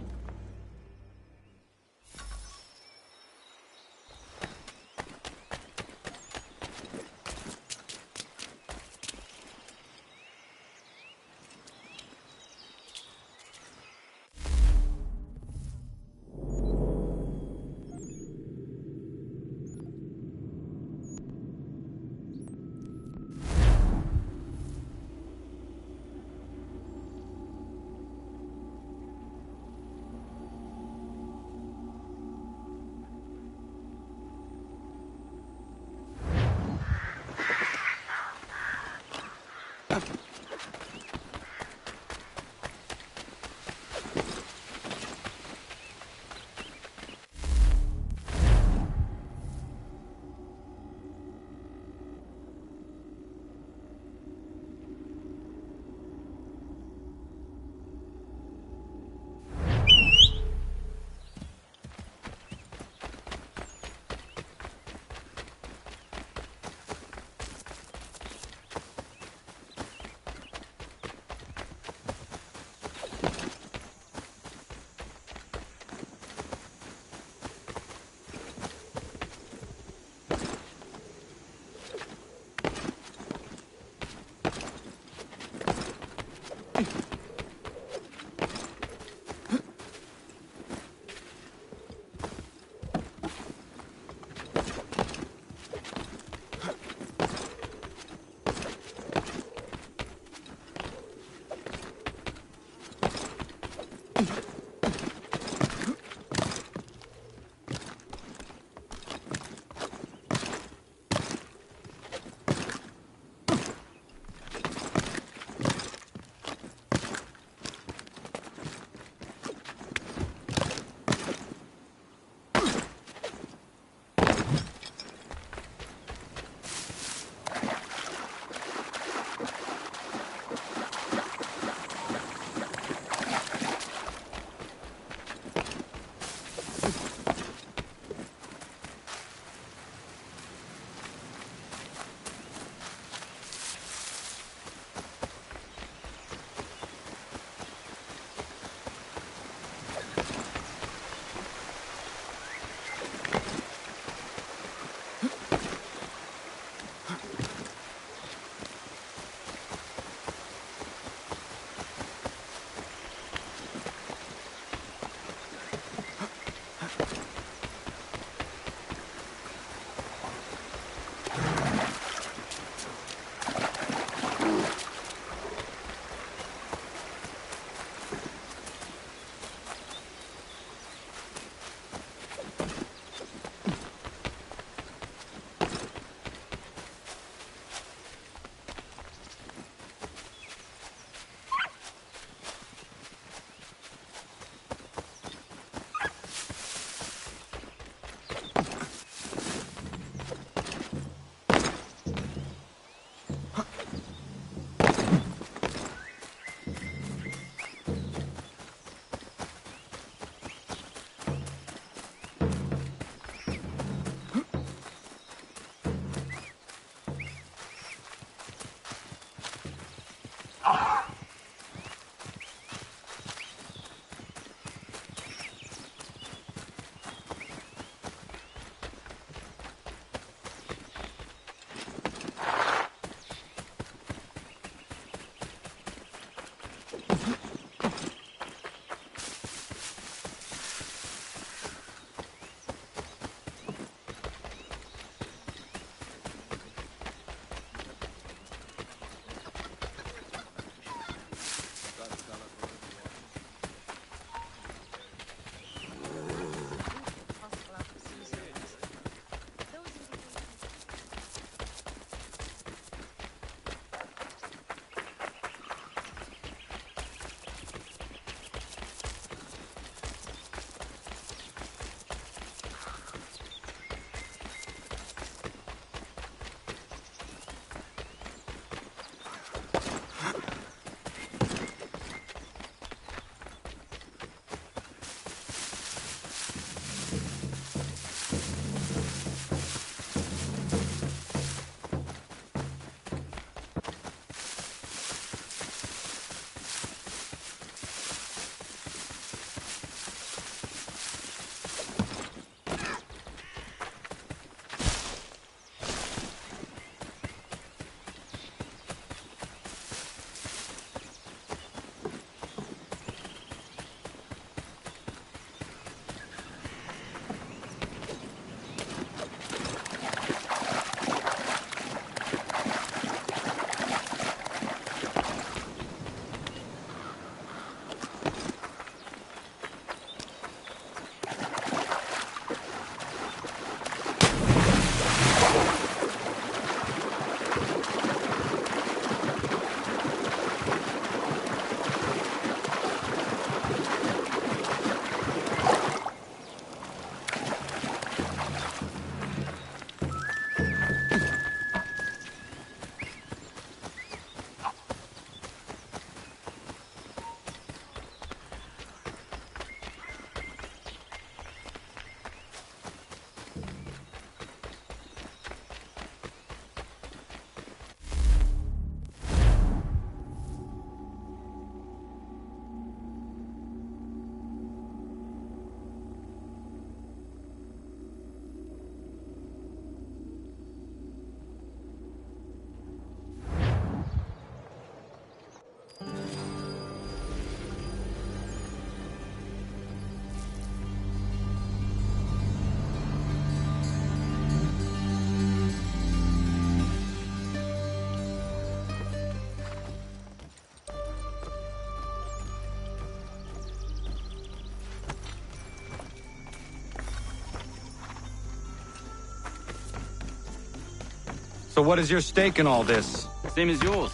So what is your stake in all this? Same as yours.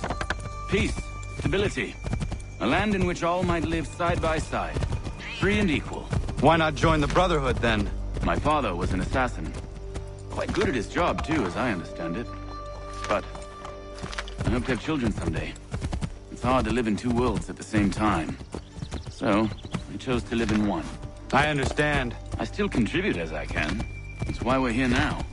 Peace, stability. A land in which all might live side by side. Free and equal. Why not join the Brotherhood, then? My father was an assassin. Quite good at his job, too, as I understand it. But I hope to have children someday. It's hard to live in two worlds at the same time. So, I chose to live in one. I understand. I still contribute as I can. That's why we're here now.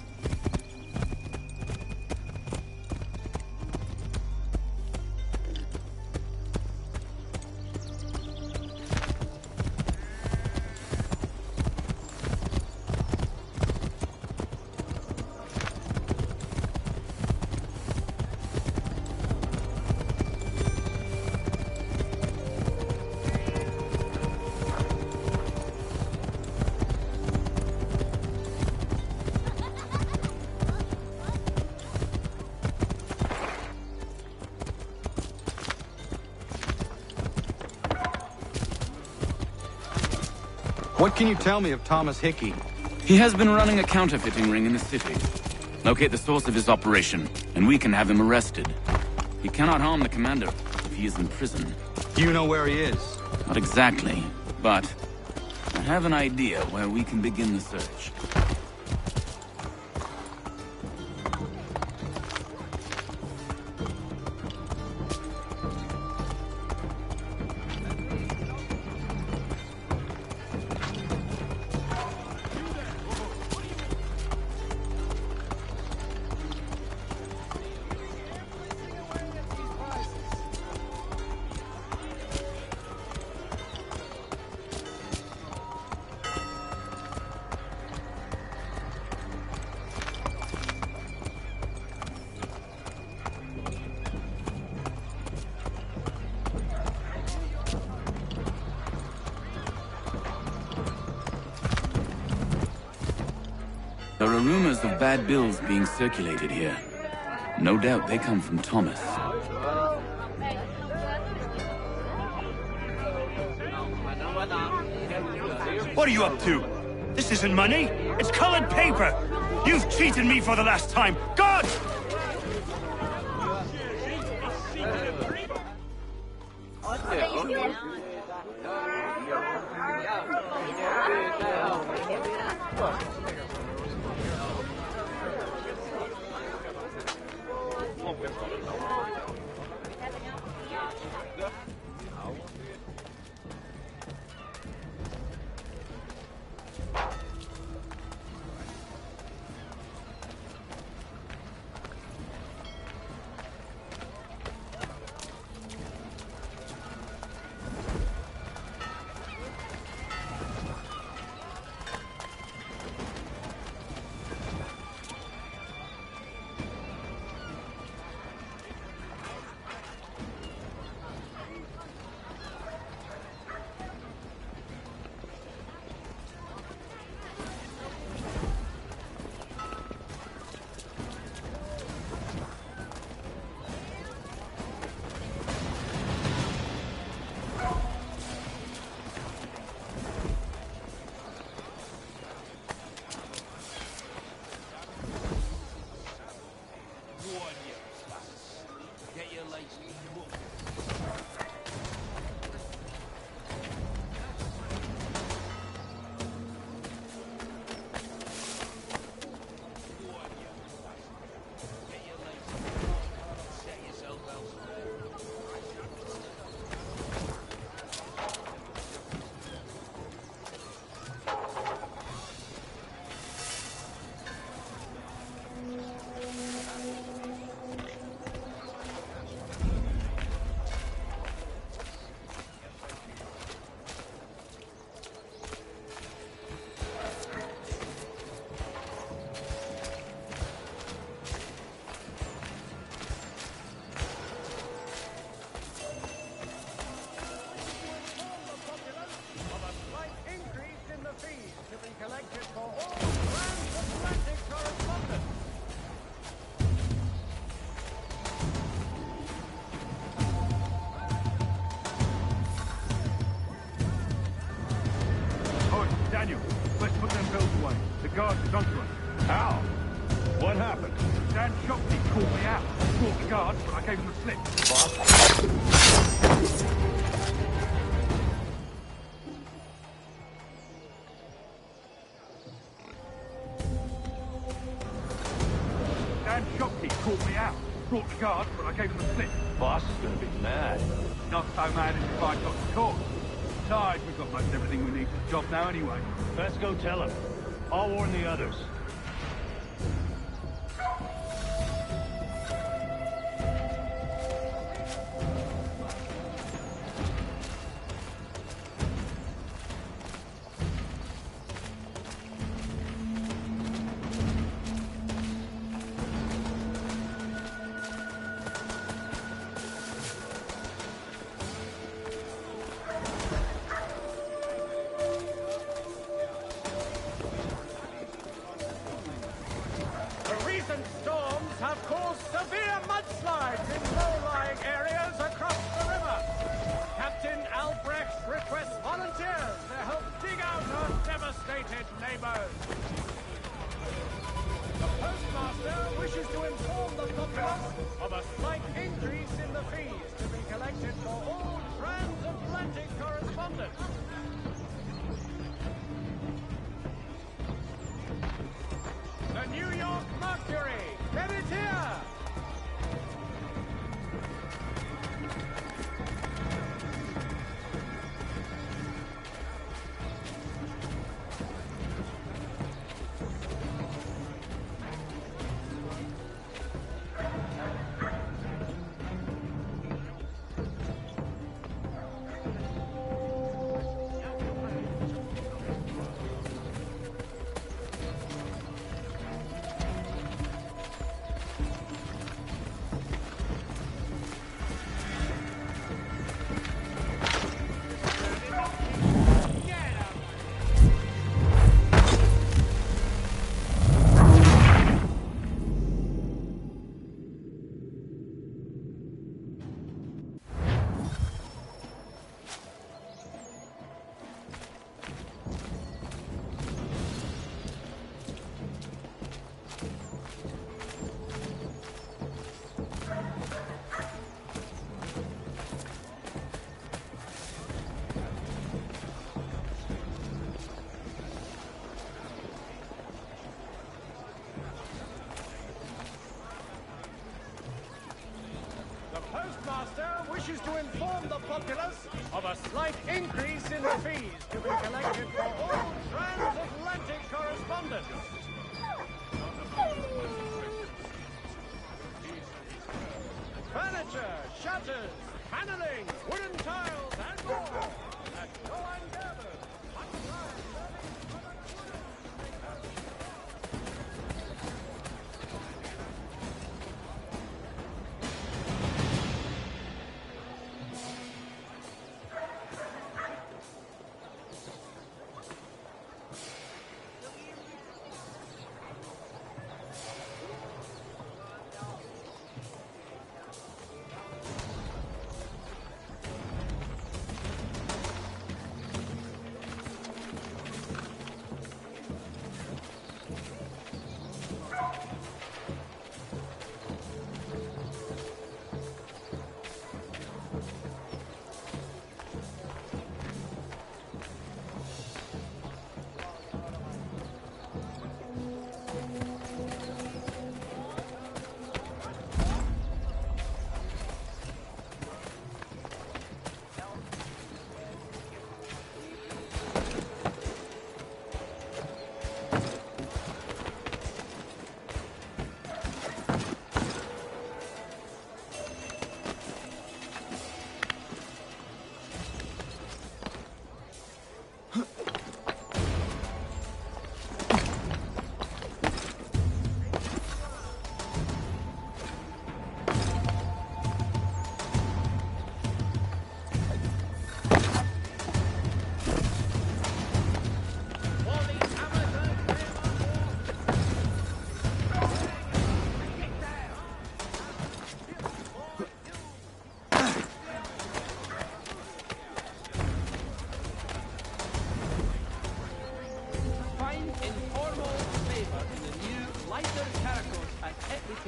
What can you tell me of Thomas Hickey? He has been running a counterfeiting ring in the city. Locate the source of his operation, and we can have him arrested. He cannot harm the commander if he is in prison. Do you know where he is? Not exactly, but I have an idea where we can begin the search. There are rumors of bad bills being circulated here. No doubt they come from Thomas. What are you up to? This isn't money. It's colored paper. You've cheated me for the last time. God! Daniel, let's put them bills away. The guards are onto us. How? What happened? Dan Shopney called me out. Brought the guards, but I gave him the slip. Boss? Dan Shopney called me out. Brought the guards, but I gave him the slip. Boss is gonna be mad. Not so mad as if I got the caught. Besides, we've got most everything we need for the job now anyway. Let's go tell him. I'll warn the others. Wishes to inform the populace of a slight increase in the fees to be collected for all transatlantic correspondence. Furniture, shutters, paneling, wooden tiles, and more. At Joanne Gerber.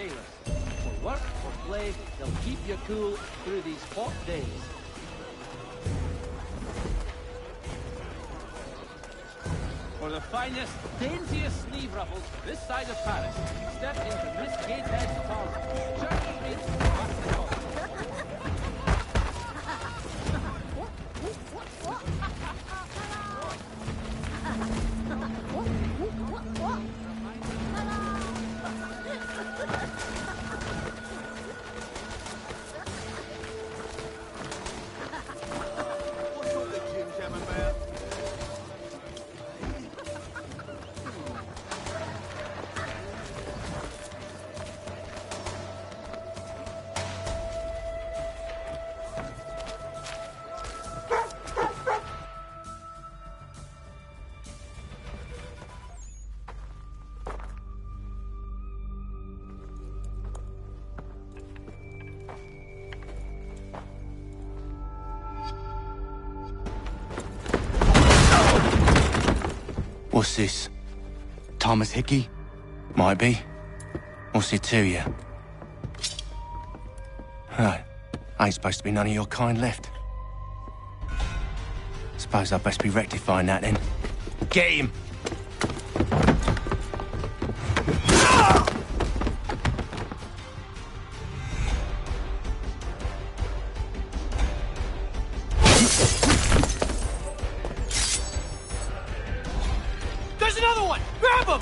tailors. For work or play, they'll keep you cool through these hot days. For the finest, daintiest sleeve ruffles this side of Paris, step into Miss Gatehead's parlor. Church Street, Barcelona. What's this? Thomas Hickey? Might be. What's it to you? Ain't supposed to be none of your kind left. Suppose I'd best be rectifying that then. Get him! There's another one! Grab him!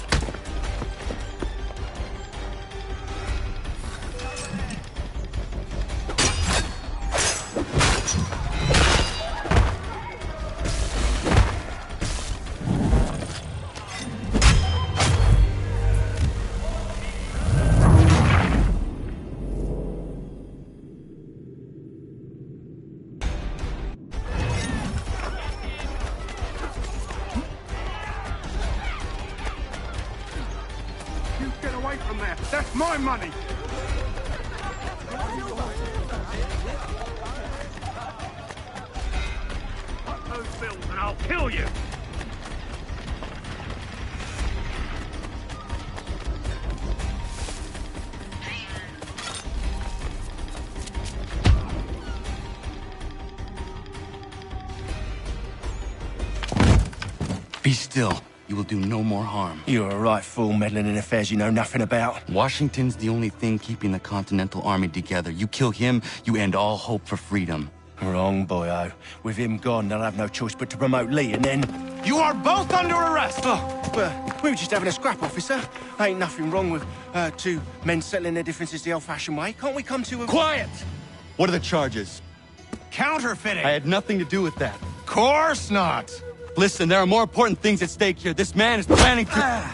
That's my money! Cut those bills and I'll kill you! Be still. You will do no more harm. You're a right fool meddling in affairs you know nothing about. Washington's the only thing keeping the Continental Army together. You kill him, you end all hope for freedom. Wrong, boyo. With him gone, they'll have no choice but to promote Lee, and then... You are both under arrest! Oh, but we were just having a scrap, officer. Ain't nothing wrong with two men settling their differences the old-fashioned way. Can't we come to a... Quiet! What are the charges? Counterfeiting! I had nothing to do with that. Course not! Listen, there are more important things at stake here. This man is planning to...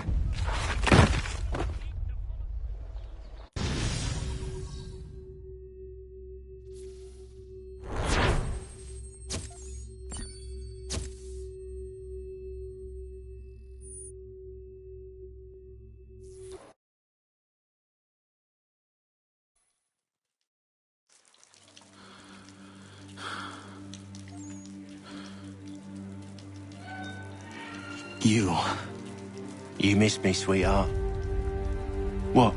You missed me, sweetheart. What?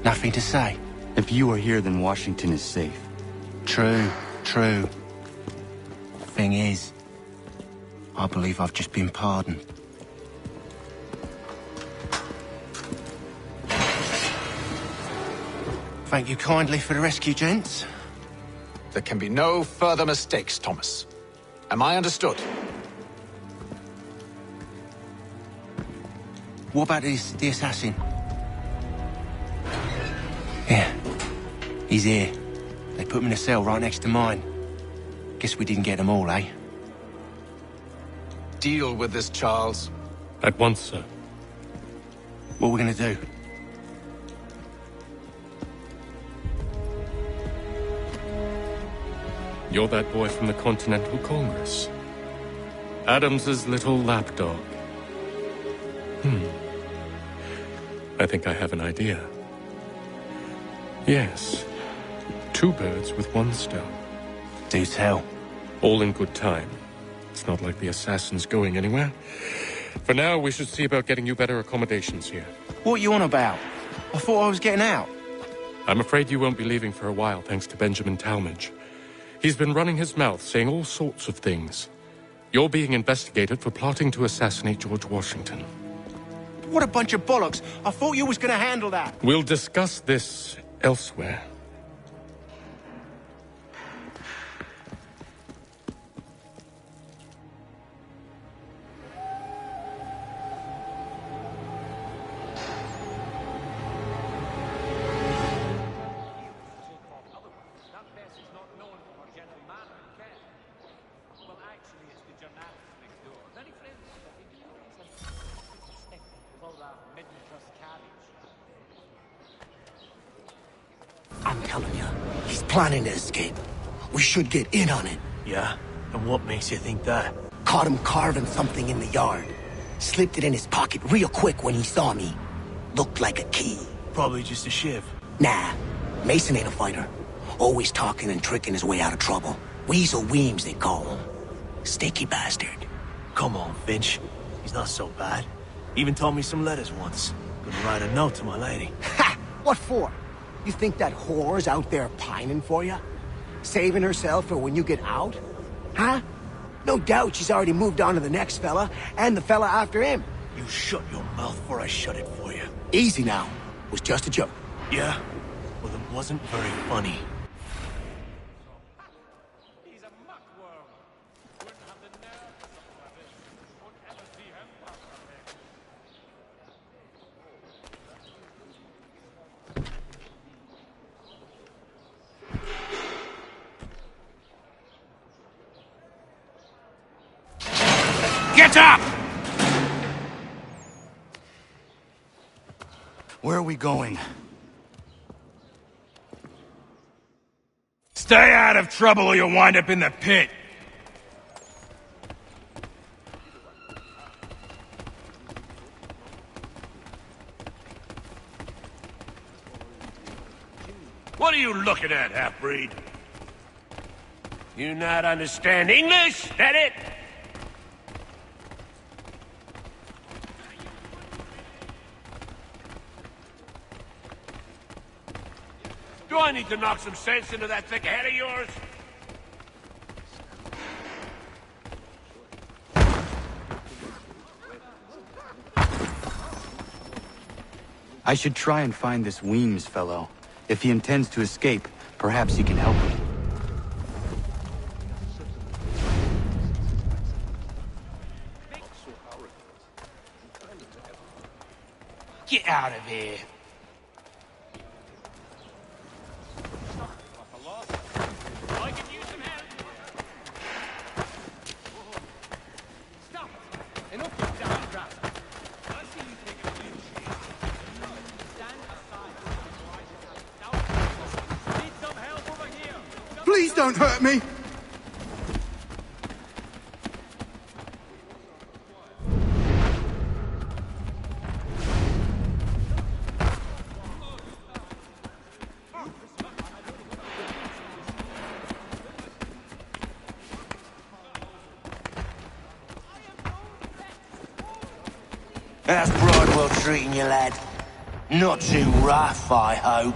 Nothing to say? If you are here, then Washington is safe. True. Thing is, I believe I've just been pardoned. Thank you kindly for the rescue, gents. There can be no further mistakes, Thomas. Am I understood? What about the assassin? Yeah, he's here. They put him in a cell right next to mine. Guess we didn't get them all, eh? Deal with this, Charles. At once, sir. What are we gonna do? You're that boy from the Continental Congress. Adams's little lapdog. I think I have an idea. Yes. 2 birds with 1 stone. Do tell. All in good time. It's not like the assassin's going anywhere. For now, we should see about getting you better accommodations here. What you on about? I thought I was getting out. I'm afraid you won't be leaving for a while, thanks to Benjamin Talmadge. He's been running his mouth, saying all sorts of things. You're being investigated for plotting to assassinate George Washington. What a bunch of bollocks. I thought you was gonna handle that. We'll discuss this elsewhere. I'm telling you, he's planning to escape. We should get in on it. Yeah? And what makes you think that? Caught him carving something in the yard. Slipped it in his pocket real quick when he saw me. Looked like a key. Probably just a shiv. Nah, Mason ain't a fighter. Always talking and tricking his way out of trouble. Weasel Weems, they call him. Sneaky bastard. Come on, Finch. He's not so bad. Even told me some letters once. Gonna write a note to my lady. Ha! What for? You think that whore's out there pining for you? Saving herself for when you get out? Huh? No doubt she's already moved on to the next fella, and the fella after him. You shut your mouth before I shut it for you. Easy now. It was just a joke. Yeah? Well, it wasn't very funny. Get up! Where are we going? Stay out of trouble or you'll wind up in the pit. What are you looking at, half-breed? You not understand English? That it? Do I need to knock some sense into that thick head of yours? I should try and find this Weems fellow. If he intends to escape, perhaps he can help me. Get out of here. Please don't hurt me! How's Bridewell treating you, lad? Not too rough, I hope.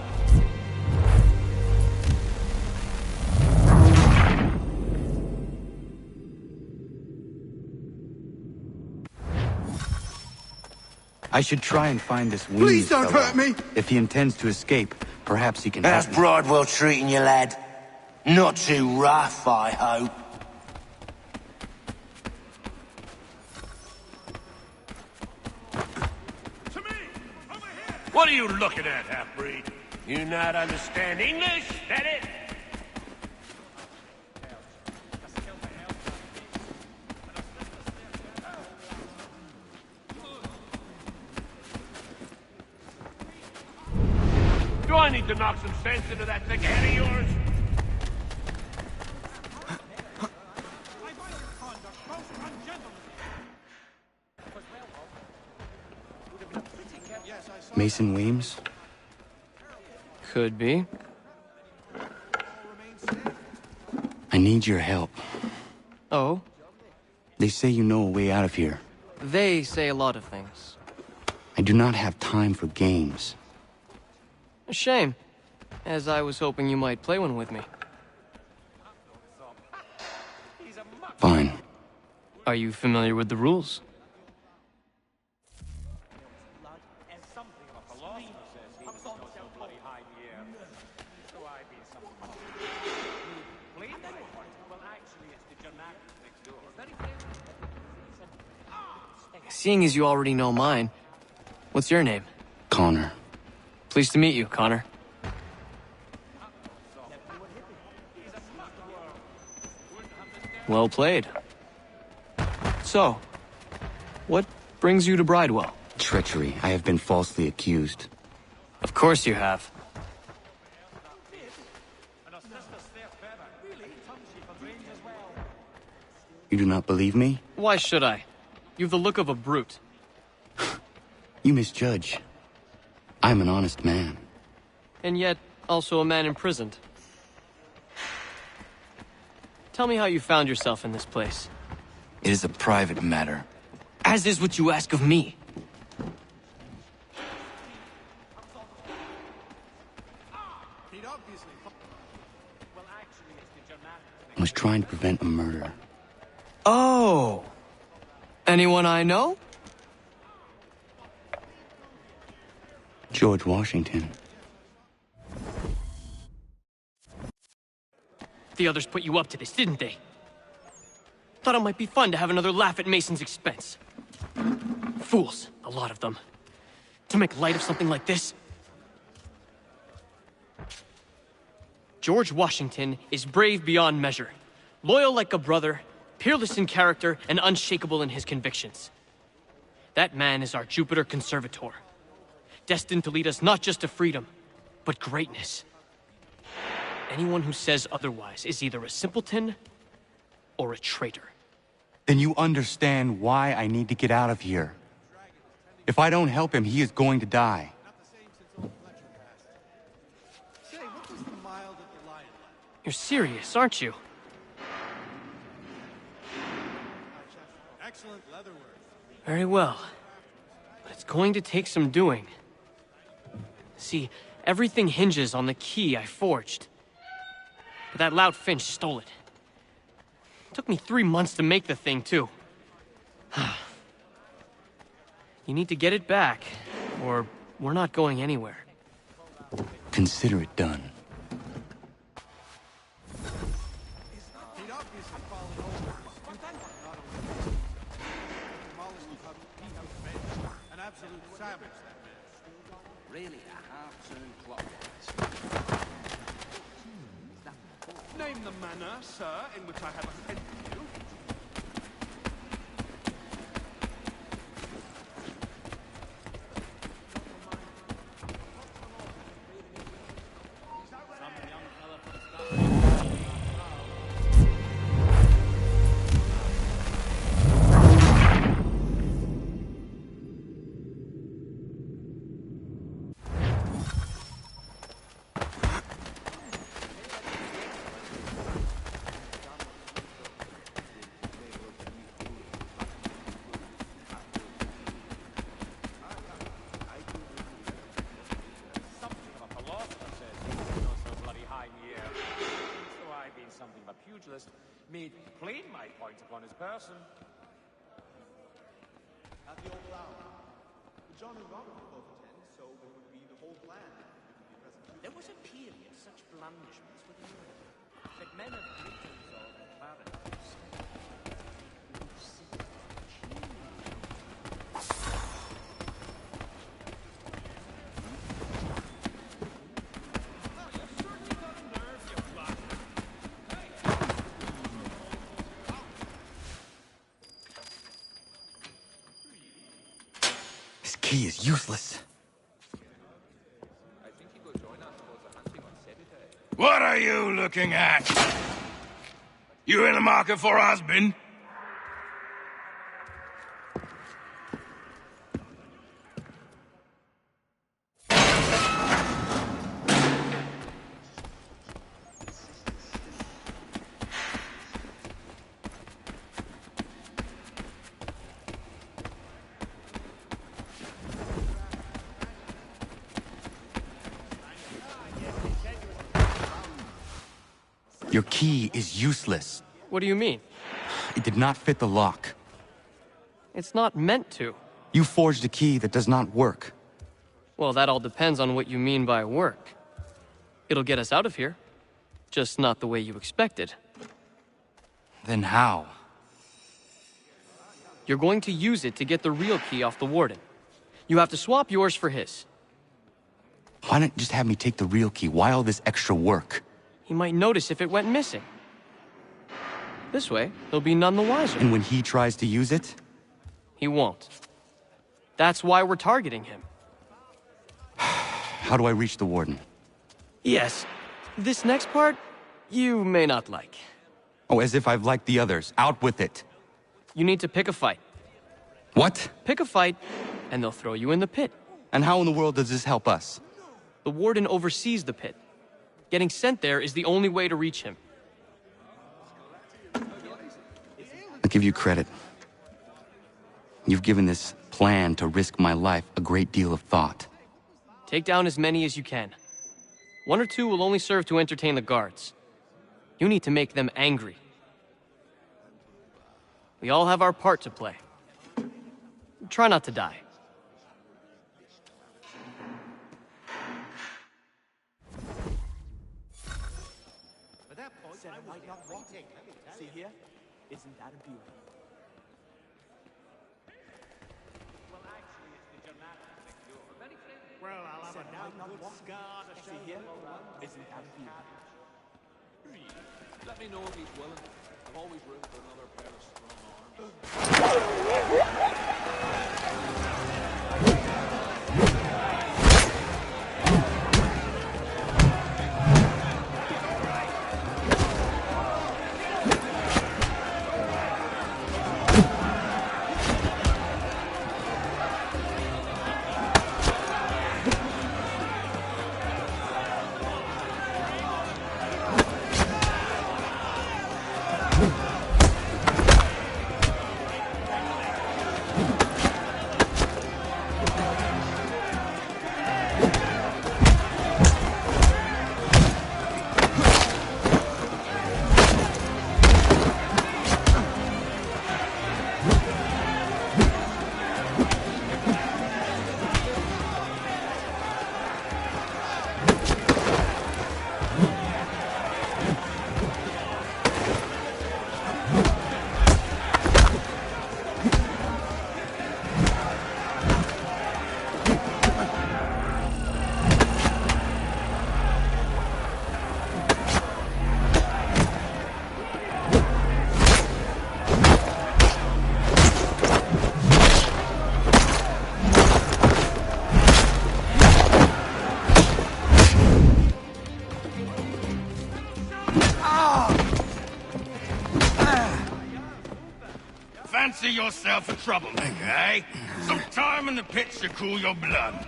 I should try and find this Weems Please don't fellow. hurt me! If he intends to escape, perhaps he can How's help me. Bridewell treating you, lad? Not too rough, I hope. What are you looking at, half-breed? You not understand English? That it? Do I need to knock some sense into that thick head of yours? Mason Weems? Could be. I need your help. Oh? They say you know a way out of here. They say a lot of things. I do not have time for games. A shame, as I was hoping you might play one with me. Fine. Are you familiar with the rules? Seeing as you already know mine, what's your name? Connor. Pleased to meet you, Connor. Well played. So, what brings you to Bridewell? Treachery. I have been falsely accused. Of course you have. You do not believe me? Why should I? You've the look of a brute. You misjudge. I'm an honest man. And yet, also a man imprisoned. Tell me how you found yourself in this place. It is a private matter. As is what you ask of me. I was trying to prevent a murder. Oh! Anyone I know? George Washington. The others put you up to this, didn't they? Thought it might be fun to have another laugh at Mason's expense. Fools, a lot of them. To make light of something like this. George Washington is brave beyond measure, loyal like a brother, peerless in character, and unshakable in his convictions. That man is our Jupiter Conservator, destined to lead us not just to freedom, but greatness. Anyone who says otherwise is either a simpleton or a traitor. Then you understand why I need to get out of here. If I don't help him, he is going to die. You're serious, aren't you? Excellent leather work. Very well. But it's going to take some doing. See, everything hinges on the key I forged. But that lout Finch stole it. Took me 3 months to make the thing, too. You need to get it back, or we're not going anywhere. Consider it done. An absolute savage, that man. Really a half-turn clockwise. Name the manner, sir, in which I have offended you. Made plain my point upon his person. At the old hour, John and Robert were both attend, so it would be the whole plan. There was a period such blandishments were known, that men of great resolve and paradise. He is useless. What are you looking at? You in the market for a husband? Your key is useless. What do you mean? It did not fit the lock. It's not meant to. You forged a key that does not work. Well, that all depends on what you mean by work. It'll get us out of here. Just not the way you expected. Then how? You're going to use it to get the real key off the warden. You have to swap yours for his. Why not just have me take the real key? Why all this extra work? He might notice if it went missing. This way, he'll be none the wiser. And when he tries to use it? He won't. That's why we're targeting him. How do I reach the warden? Yes. This next part, you may not like. Oh, as if I've liked the others. Out with it. You need to pick a fight. What? Pick a fight, and they'll throw you in the pit. And how in the world does this help us? The warden oversees the pit. Getting sent there is the only way to reach him. I'll give you credit. You've given this plan to risk my life a great deal of thought. Take down as many as you can. 1 or 2 will only serve to entertain the guards. You need to make them angry. We all have our part to play. Try not to die. See here? Isn't that a beauty? Well, I'll have a good scar to show here. Isn't that a beauty? Let me know if he's willing. I've always room for another pair of strong arms. Fancy yourself a troublemaker, eh? Some time in the pits to cool your blood.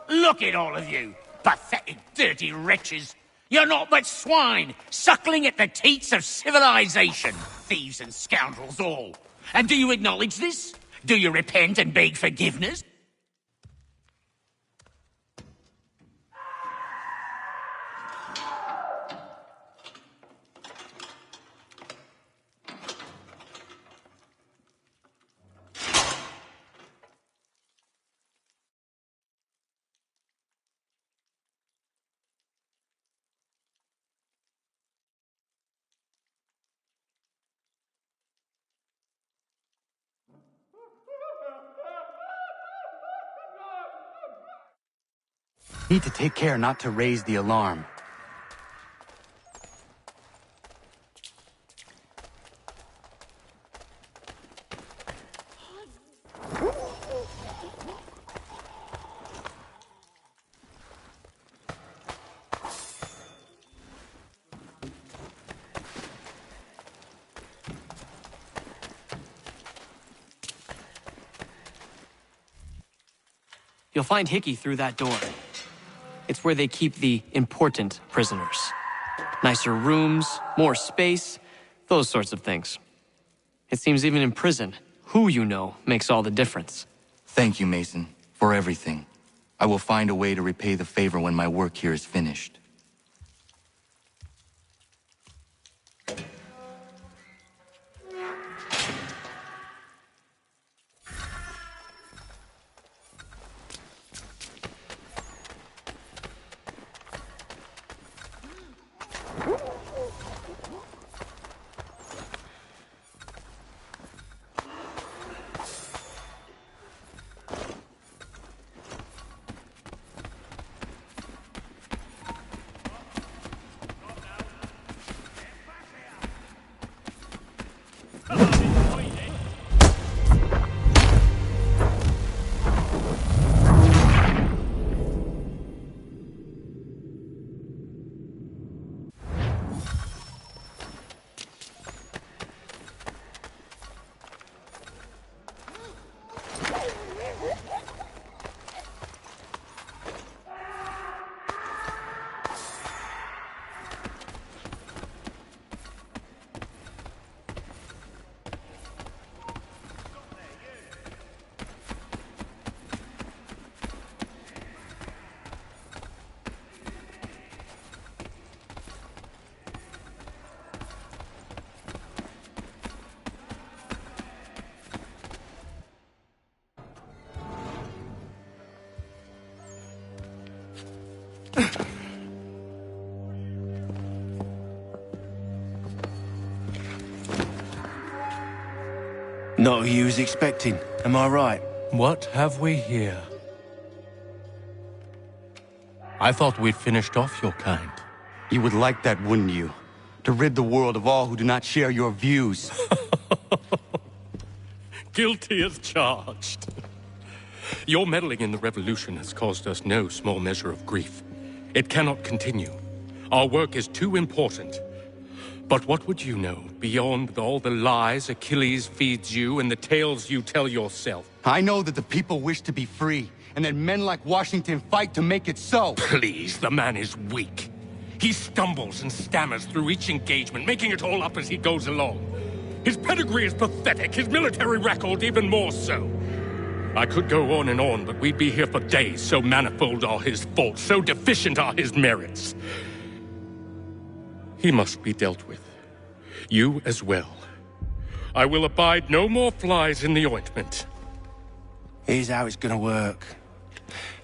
Look at all of you, pathetic, dirty wretches. You're not but swine, suckling at the teats of civilization. Thieves and scoundrels all. And do you acknowledge this? Do you repent and beg forgiveness? Need to take care not to raise the alarm. You'll find Hickey through that door. It's where they keep the important prisoners. Nicer rooms, more space, those sorts of things. It seems even in prison, who you know makes all the difference. Thank you, Mason, For everything. I will find a way to repay the favor when my work here is finished. Not who you was expecting, am I right? What have we here? I thought we'd finished off your kind. You would like that, wouldn't you? To rid the world of all who do not share your views. Guilty as charged. Your meddling in the revolution has caused us no small measure of grief. It cannot continue. Our work is too important. But what would you know beyond all the lies Achilles feeds you and the tales you tell yourself? I know that the people wish to be free, and that men like Washington fight to make it so. Please, the man is weak. He stumbles and stammers through each engagement, making it all up as he goes along. His pedigree is pathetic, his military record even more so. I could go on, but we'd be here for days, so manifold are his faults, so deficient are his merits. He must be dealt with. You as well. I will abide no more flies in the ointment. Here's how it's gonna work.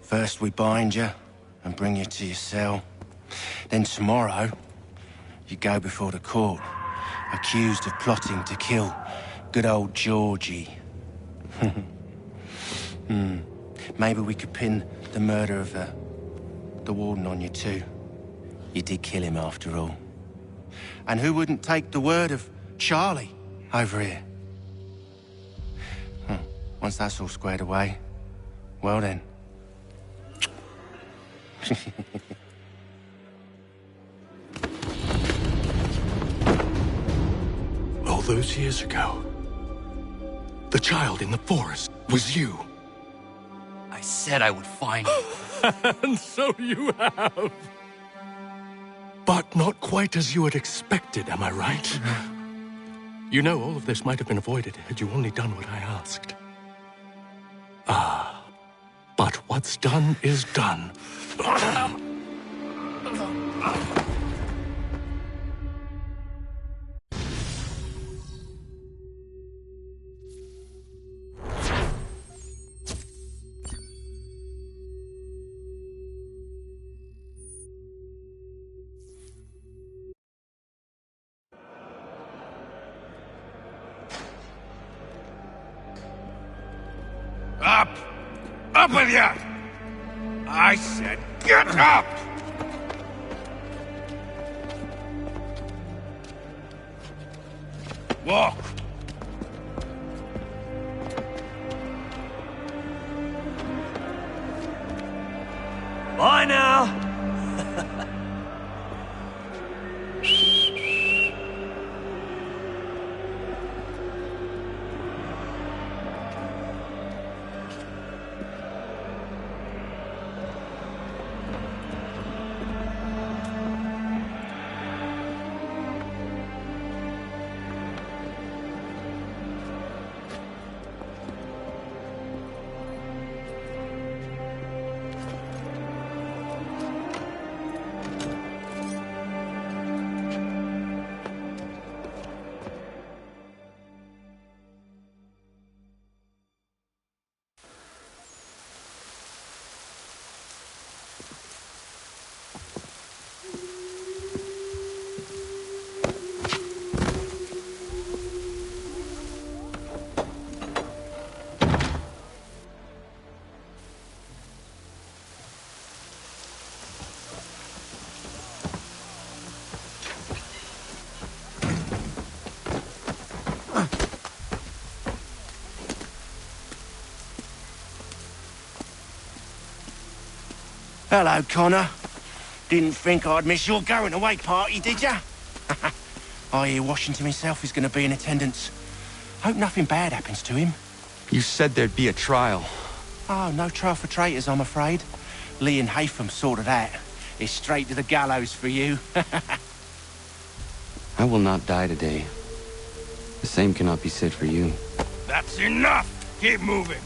First we bind you and bring you to your cell. Then tomorrow, you go before the court, accused of plotting to kill good old Georgie. Maybe we could pin the murder of the warden on you too. You did kill him after all. And who wouldn't take the word of Charlie over here? Once that's all squared away, well then. All those years ago, the child in the forest was you. I said I would find you. And so you have. But not quite as you had expected, am I right? You know, all of this might have been avoided had you only done what I asked. Ah, but what's done is done. Up! Up with you! I said get up! Walk! Bye now! Hello, Connor. Didn't think I'd miss your going away party, did ya? I hear Washington himself is going to be in attendance. Hope nothing bad happens to him. You said there'd be a trial. Oh, no trial for traitors, I'm afraid. Lee and Haytham sorted that. It's straight to the gallows for you. I will not die today. The same cannot be said for you. That's enough! Keep moving!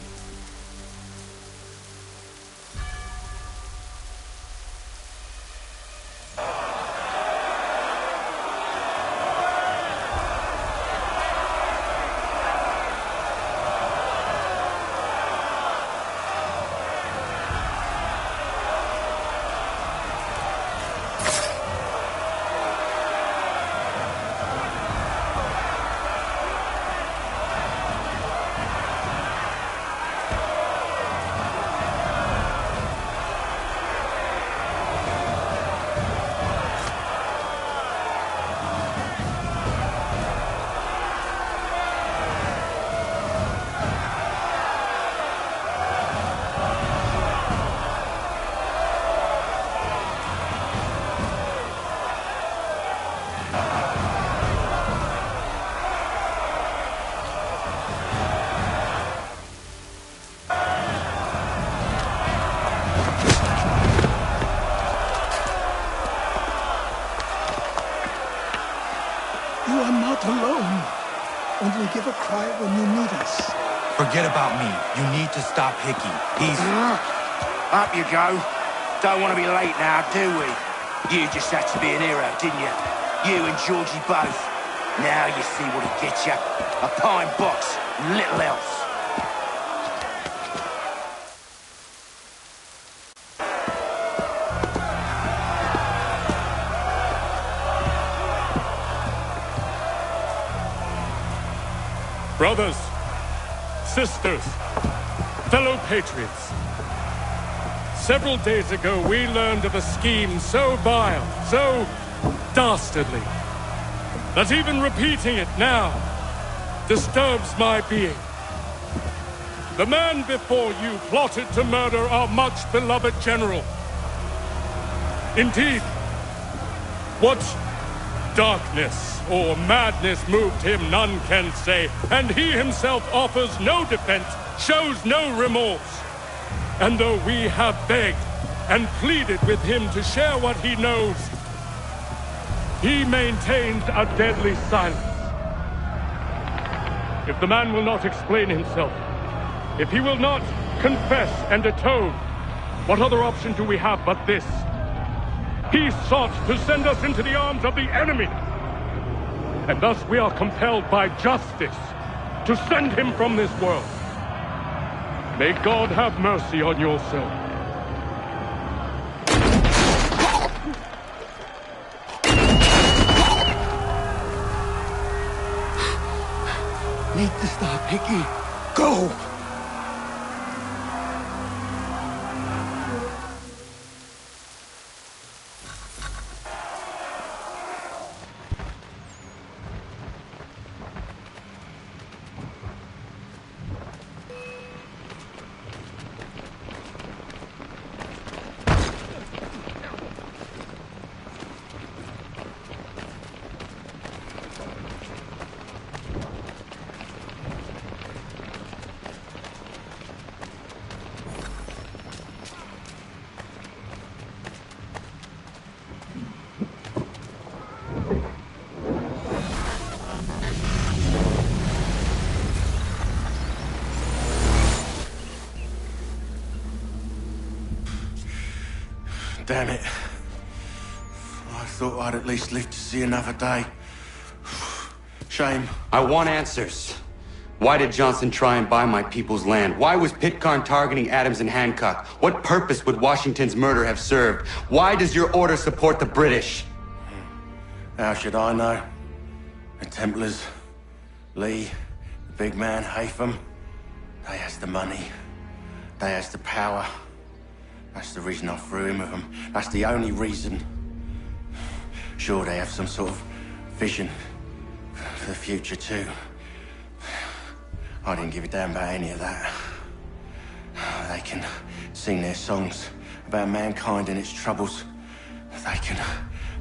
You are not alone. Only give a cry when you need us. Forget about me. You need to stop Hickey. He's... Up you go. Don't want to be late now, do we? You just had to be an hero, didn't you? You and Georgie both. Now you see what he gets you. A pine box, little else. Brothers, sisters, fellow patriots. Several days ago, we learned of a scheme so vile, so dastardly, that even repeating it now disturbs my being. The man before you plotted to murder our much-beloved general. Indeed, what darkness or madness moved him, none can say, and he himself offers no defense, shows no remorse. And though we have begged and pleaded with him to share what he knows, he maintains a deadly silence. If the man will not explain himself, if he will not confess and atone, what other option do we have but this? He sought to send us into the arms of the enemy. And thus we are compelled by justice to send him from this world. May God have mercy on your soul. Need to stop, Hickey. Go! Damn it. I thought I'd at least live to see another day. Shame. I want answers. Why did Johnson try and buy my people's land? Why was Pitcairn targeting Adams and Hancock? What purpose would Washington's murder have served? Why does your order support the British? How should I know? The Templars, Lee, the big man, Haytham, they has the money. They has the power. That's the reason I threw in with them. That's the only reason. Sure, they have some sort of vision for the future too. I didn't give a damn about any of that. They can sing their songs about mankind and its troubles. They can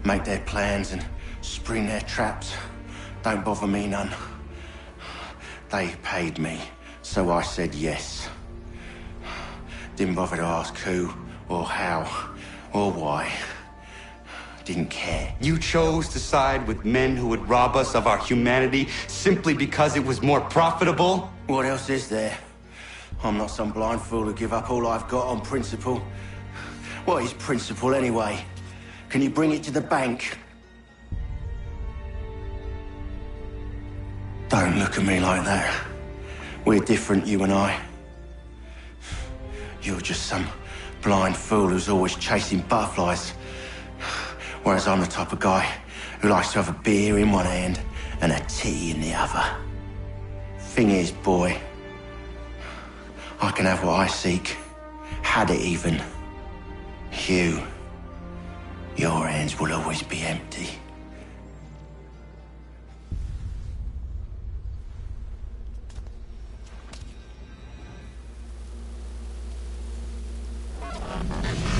make their plans and spring their traps. Don't bother me none. They paid me, so I said yes. Didn't bother to ask who, or how, or why. Didn't care. You chose to side with men who would rob us of our humanity simply because it was more profitable? What else is there? I'm not some blind fool who give up all I've got on principle. What is principle anyway? Can you bring it to the bank? Don't look at me like that. We're different, you and I. You're just some blind fool who's always chasing butterflies. Whereas I'm the type of guy who likes to have a beer in one hand and a tea in the other. Thing is, boy, I can have what I seek. Had it even. Your hands will always be empty.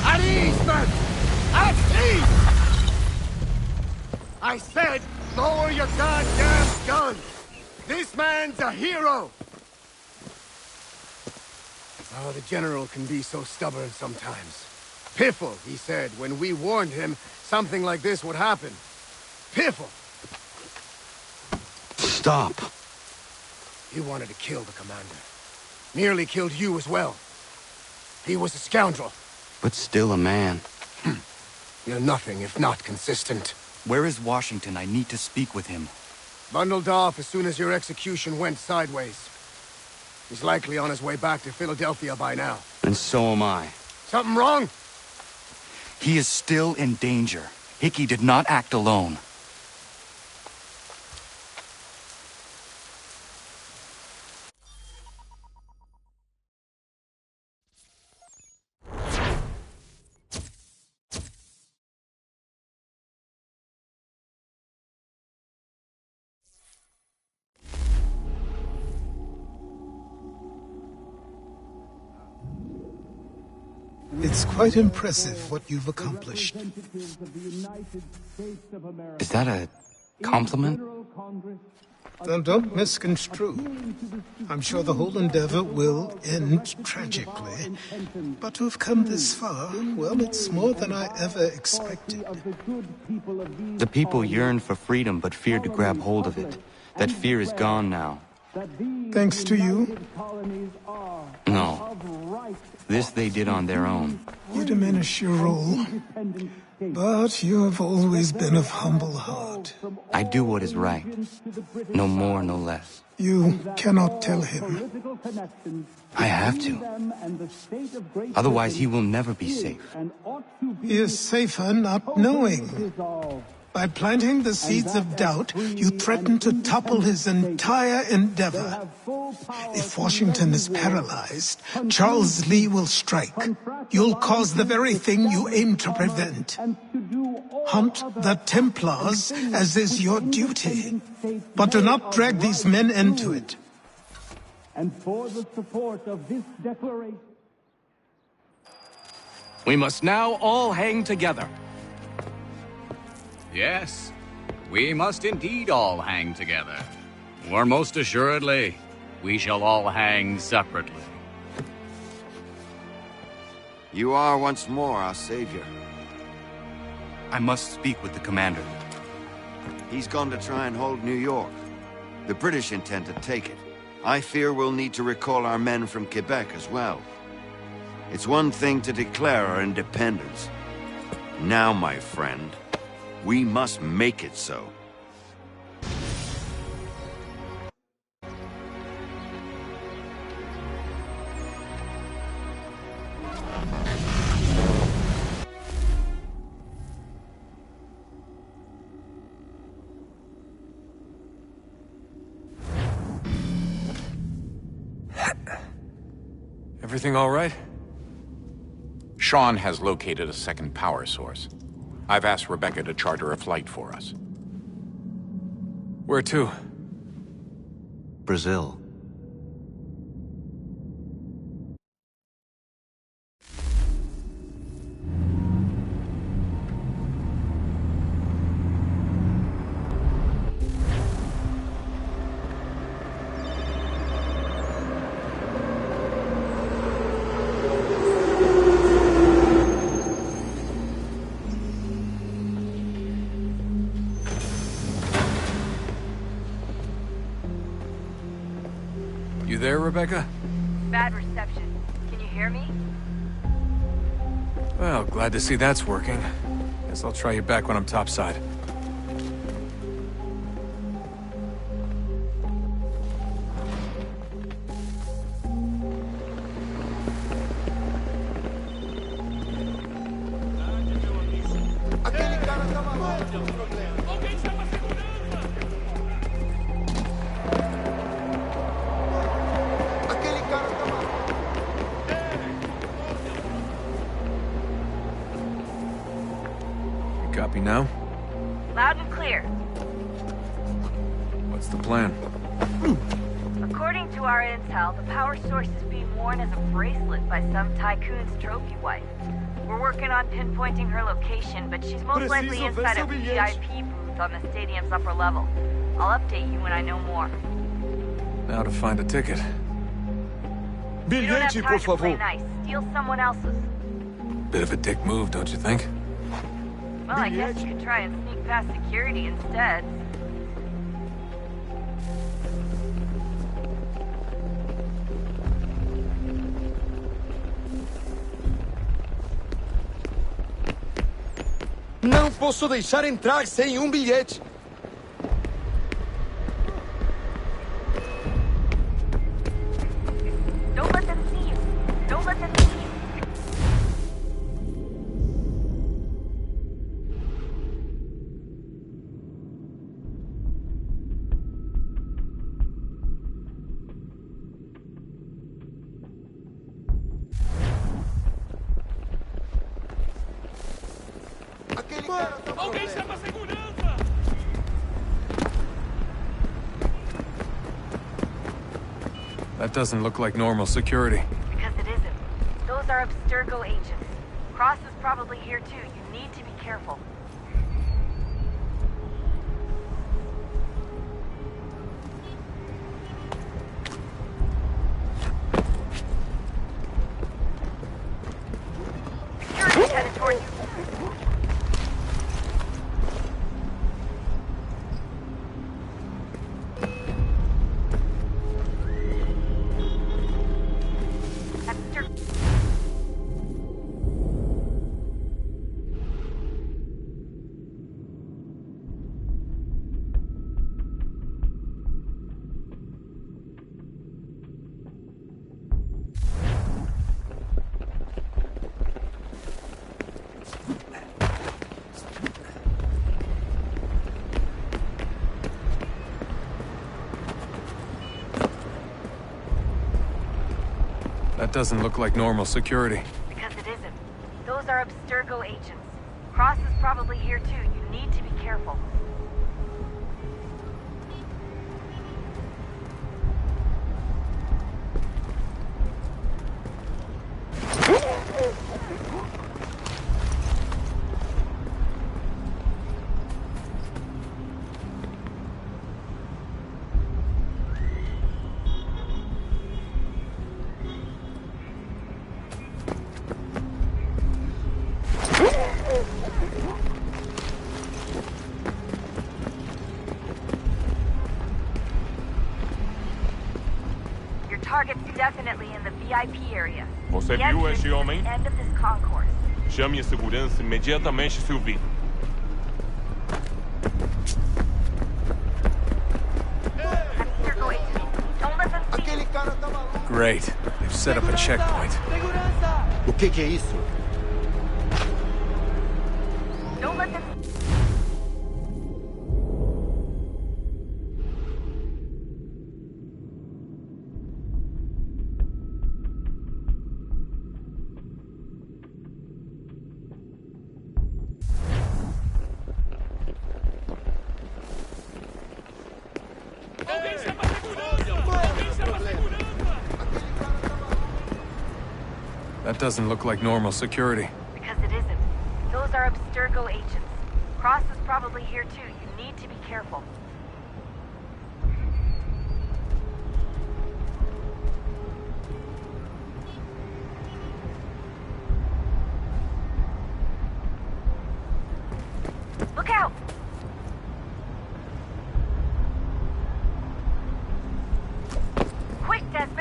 At ease, men! At ease! I said, lower your goddamn gun! This man's a hero! Oh, the General can be so stubborn sometimes. Piffle, he said, when we warned him something like this would happen. Piffle! Stop. He wanted to kill the commander. Nearly killed you as well. He was a scoundrel. But still a man. You're nothing if not consistent. Where is Washington? I need to speak with him. Bundled off as soon as your execution went sideways. He's likely on his way back to Philadelphia by now. And so am I. Something wrong? He is still in danger. Hickey did not act alone. It's quite impressive what you've accomplished. Is that a compliment? Don't misconstrue. I'm sure the whole endeavor will end tragically. But to have come this far, well, it's more than I ever expected. The people yearn for freedom but feared to grab hold of it. That fear is gone now. Thanks to you? No. This they did on their own. You diminish your role. But you have always been of humble heart. I do what is right. No more, no less. You cannot tell him. I have to. Otherwise, he will never be safe. He is safer not knowing. By planting the seeds of doubt, you threaten to topple his entire endeavor. If Washington is paralyzed, Charles Lee will strike. You'll cause the very thing you aim to prevent. Hunt the Templars, as is your duty. But do not drag these men into it. And for the support of this declaration... We must now all hang together. Yes, we must indeed all hang together. Or most assuredly, we shall all hang separately. You are once more our savior. I must speak with the commander. He's gone to try and hold New York. The British intend to take it. I fear we'll need to recall our men from Quebec as well. It's one thing to declare our independence. Now, my friend, we must make it so. Everything all right? Sean has located a second power source. I've asked Rebecca to charter a flight for us. Where to? Brazil. You there, Rebecca? Bad reception. Can you hear me? Well, glad to see that's working. Guess I'll try you back when I'm topside. Copy now? Loud and clear. What's the plan? According to our intel, the power source is being worn as a bracelet by some tycoon's trophy wife. We're working on pinpointing her location, but she's most likely inside a VIP booth on the stadium's upper level. I'll update you when I know more. Now to find a ticket. You don't have time to play nice. Steal someone else's. Bit of a dick move, don't you think? Well, I guess you could try and sneak past security instead. Não posso deixar entrar sem bilhete. Don't let them see you. Don't let them see you. Alguém chama a segurança! That doesn't look like normal security. Because it isn't. Those are Abstergo agents. Cross is probably here too. You need to be careful. Security's headed toward you. That doesn't look like normal security. Because it isn't. Those are Abstergo agents. Cross is probably here too. You need to be careful. Target's definitely in the VIP area. Você The viu entrance esse is homem? the end of this concourse. Chame a segurança imediatamente se o vir. Abstergo agents. Don't let them see you. Great. They've set up a checkpoint. O que é isso? Don't let them. That doesn't look like normal security. Because it isn't. Those are Abstergo agents. Cross is probably here too. You need to be careful. Look out! Quick, Desmond!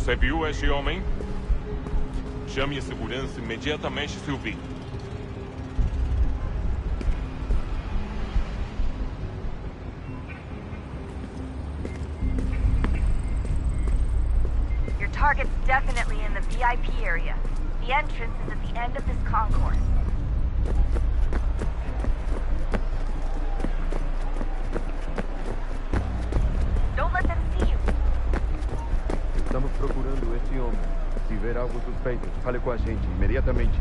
Você viu este homem? Chame a segurança imediatamente, Sylvie. Your target's definitely in the VIP area. The entrance is at the end of this concourse. Don't let them see you. Estamos procurando esse homem. Se ver algo suspeito, fale com a gente imediatamente.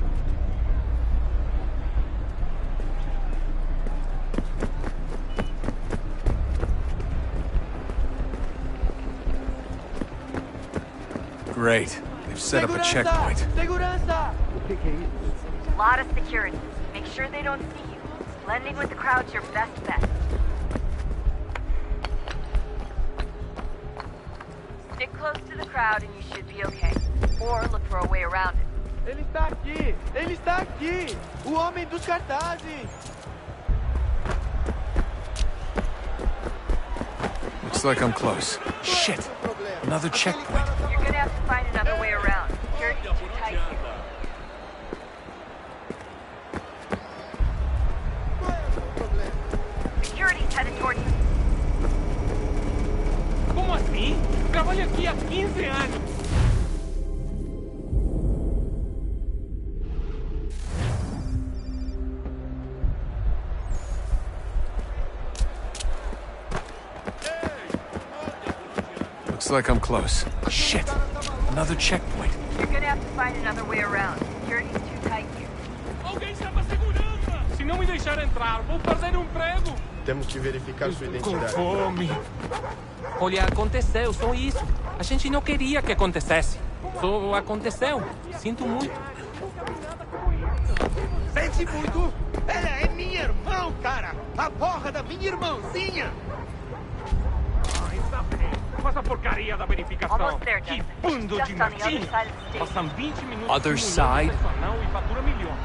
Great. They've set up a checkpoint. Segurança! O que é isso? Lot of security. Make sure they don't see you. Blending with the crowd's your best bet. Stick close to the crowd and you should be okay. Or look for a way around it. Ele está aqui! Ele está aqui! O homem dos cartazes! Looks like I'm close. Shit. Another checkpoint. You're gonna have to find another way around. Security's too tight here. Security's headed toward you. Como assim? Trabalho aqui há 15 anos. Looks like I'm close. Shit. Another checkpoint. You're gonna have to find another way around. Security's too tight here. Alguém chama a segurança! Se não me deixar entrar, vou perder o emprego. Temos que verificar sua identidade. Fome. Olha, aconteceu, só isso. A gente não queria que acontecesse. Só aconteceu. Sinto muito. Sente muito? Ela é minha irmã, cara! A porra da minha irmãzinha! Ainda bem. Faz a porcaria da verificação. Almost there, Que Justin. bando Just de on the other natinha. side of the stage. Passam 20 minutos Other simulando side? personal e fatura milhões.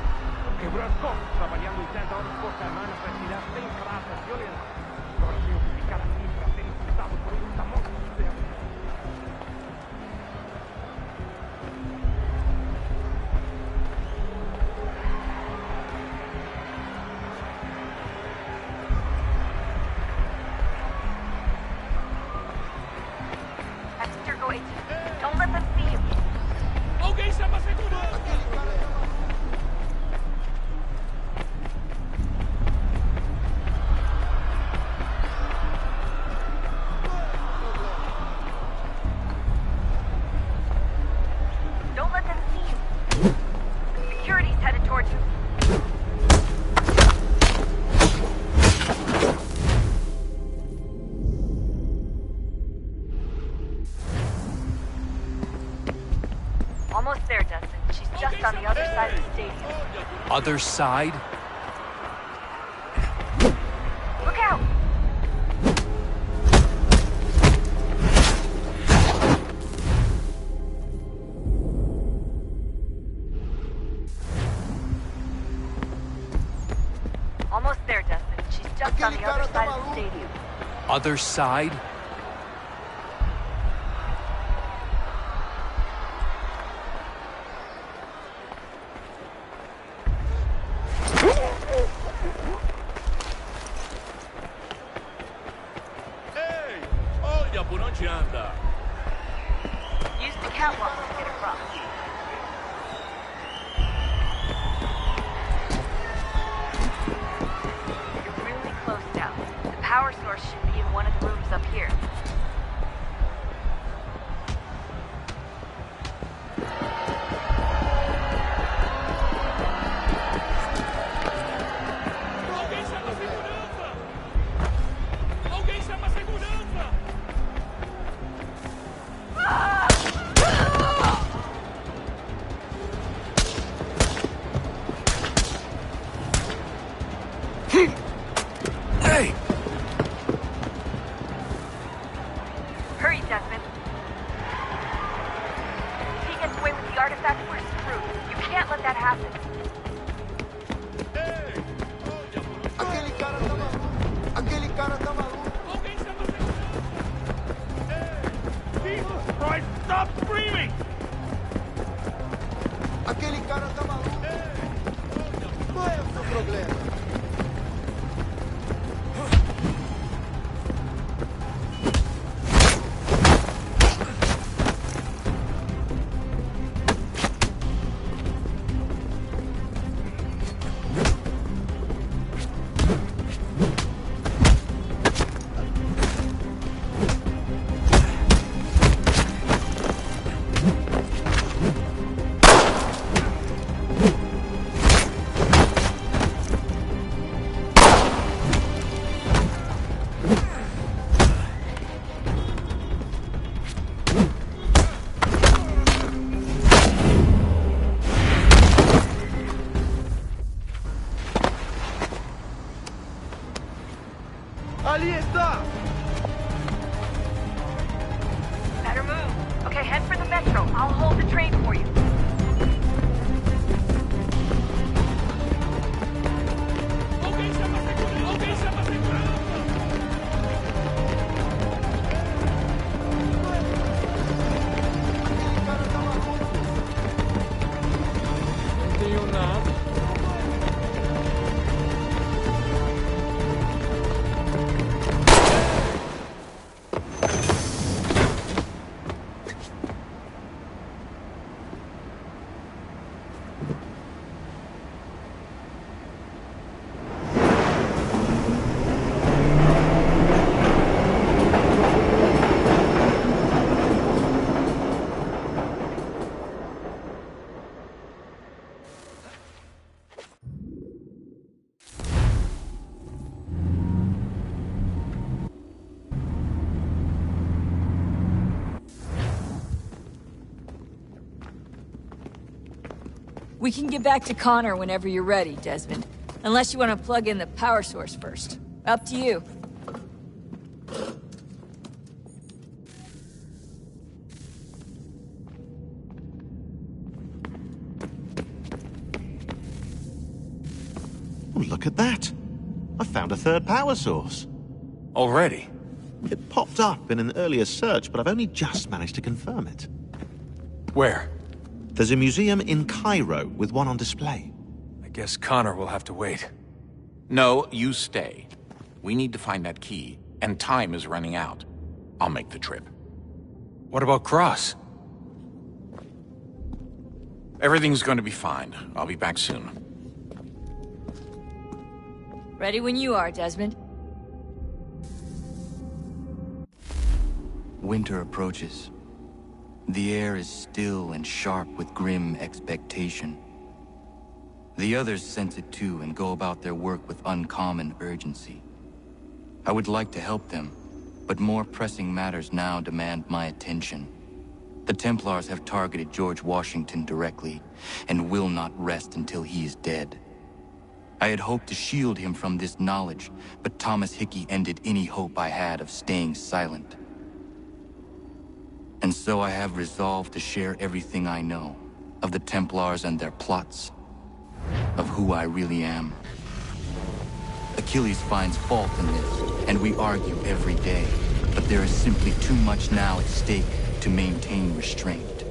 Quebrou as costas, trabalhando 80 horas por semana para tirar 100 pratas violentas. Agora tenho que ficar aqui para ser insultado por um tamanho de céu. Exeter, go 18. Don't let them see you. Alguém chama a segurança! Don't let them see you. Security's headed towards you. Almost there, Dustin. She's just on the other side of the stadium. Other side? Look out! Almost there, Dustin. She's just on the other side of the stadium. Other side? Ei, olha por onde anda. Use the catwalk to get across. You're really close now. The power source should be in one of the rooms up here. Alguém chama a segurança! Alguém chama a segurança! Hey! Hurry, Desmond. If he gets away with the artifact, we're screwed. You can't let that happen. Aquele cara tá maluco! Aquele cara tá maluco! Alguém chama a segurança! Jesus Christ, stop screaming! Better move. Okay, head for the metro. I'll hold the train for you. We can get back to Connor whenever you're ready, Desmond. Unless you want to plug in the power source first. Up to you. Oh, look at that. I found a third power source. Already? It popped up in an earlier search, but I've only just managed to confirm it. Where? There's a museum in Cairo with one on display. I guess Connor will have to wait. No, you stay. We need to find that key, and time is running out. I'll make the trip. What about Cross? Everything's going to be fine. I'll be back soon. Ready when you are, Desmond. Winter approaches. The air is still and sharp with grim expectation. The others sense it too and go about their work with uncommon urgency. I would like to help them, but more pressing matters now demand my attention. The Templars have targeted George Washington directly, and will not rest until he is dead. I had hoped to shield him from this knowledge, but Thomas Hickey ended any hope I had of staying silent. And so I have resolved to share everything I know of the Templars and their plots, of who I really am. Achilles finds fault in this, and we argue every day, but there is simply too much now at stake to maintain restraint.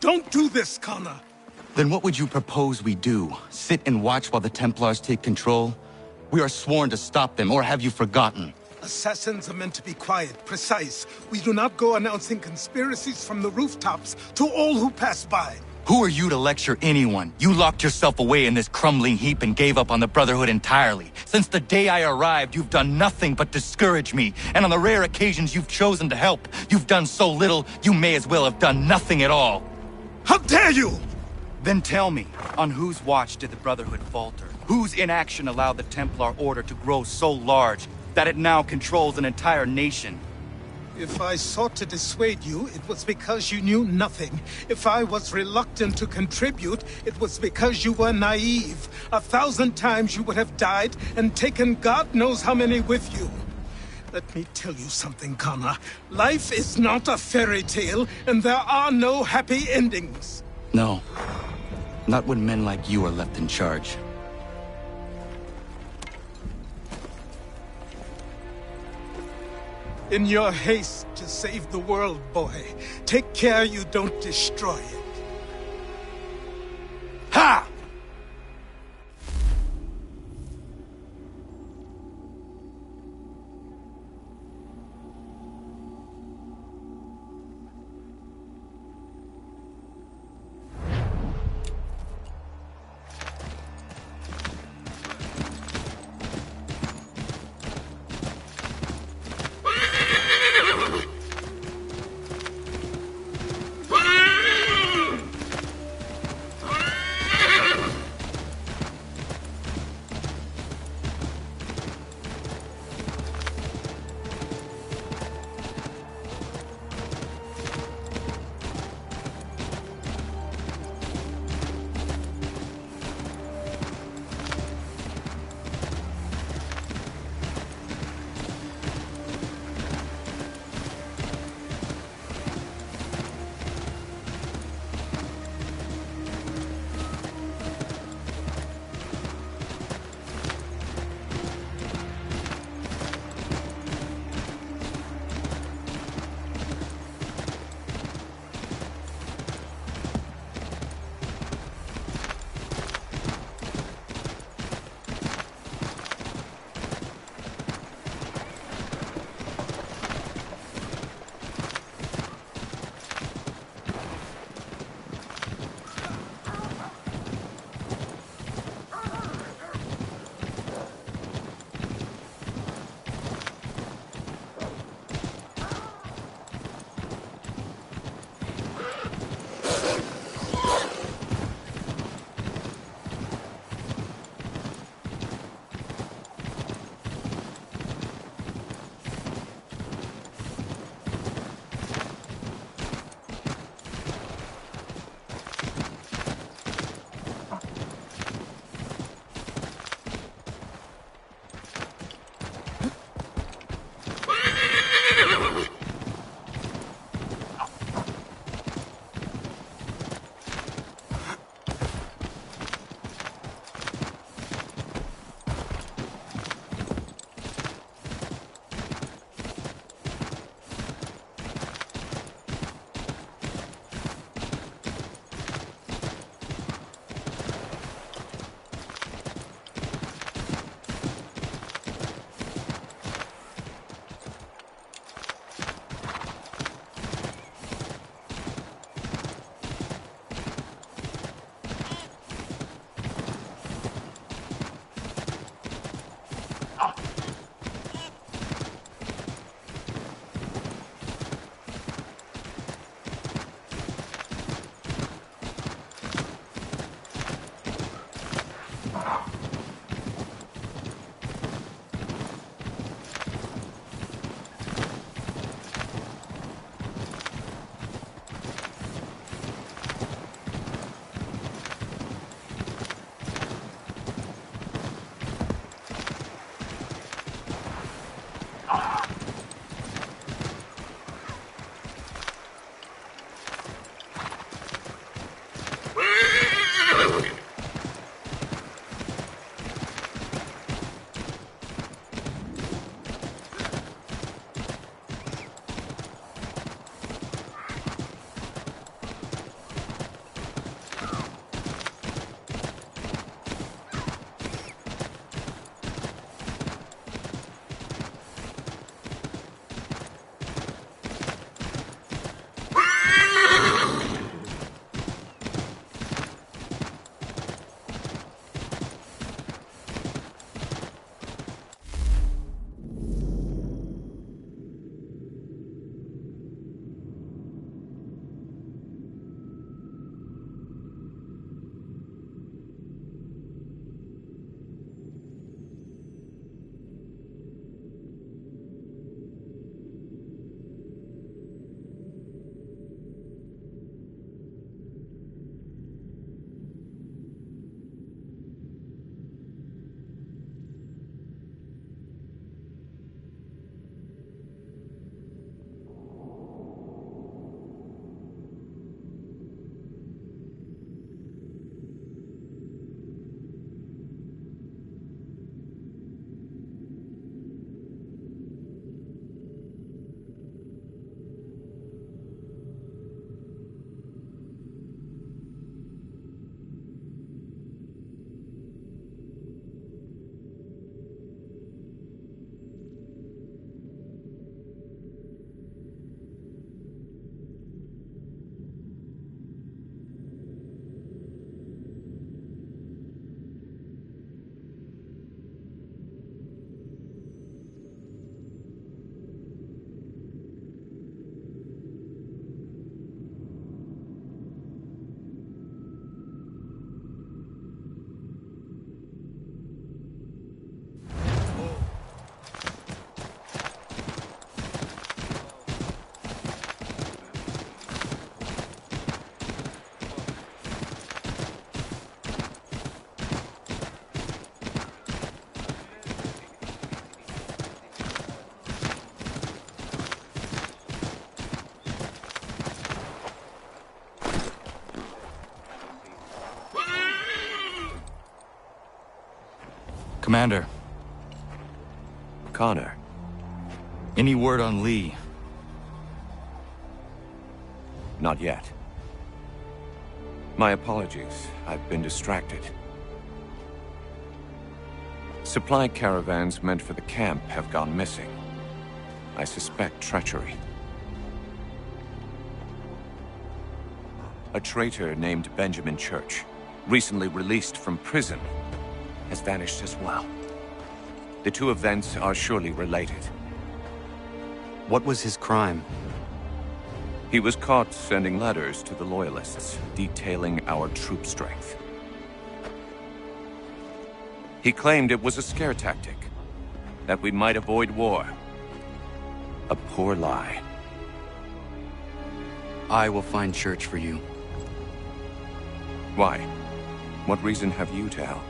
Don't do this, Connor! Then what would you propose we do? Sit and watch while the Templars take control? We are sworn to stop them, or have you forgotten? Assassins are meant to be quiet, precise. We do not go announcing conspiracies from the rooftops to all who pass by. Who are you to lecture anyone? You locked yourself away in this crumbling heap and gave up on the Brotherhood entirely. Since the day I arrived, you've done nothing but discourage me. And on the rare occasions you've chosen to help, you've done so little, you may as well have done nothing at all. How dare you! Then tell me, on whose watch did the Brotherhood falter? Whose inaction allowed the Templar Order to grow so large that it now controls an entire nation? If I sought to dissuade you, it was because you knew nothing. If I was reluctant to contribute, it was because you were naive. 1,000 times you would have died and taken God knows how many with you. Let me tell you something, Connor. Life is not a fairy tale, and there are no happy endings. No. Not when men like you are left in charge. In your haste to save the world, boy, take care you don't destroy it. Ha! Commander. Connor. Any word on Lee? Not yet. My apologies. I've been distracted. Supply caravans meant for the camp have gone missing. I suspect treachery. A traitor named Benjamin Church, recently released from prison, has vanished as well. The two events are surely related. What was his crime? He was caught sending letters to the Loyalists, detailing our troop strength. He claimed it was a scare tactic, that we might avoid war. A poor lie. I will find Church for you. Why? What reason have you to help?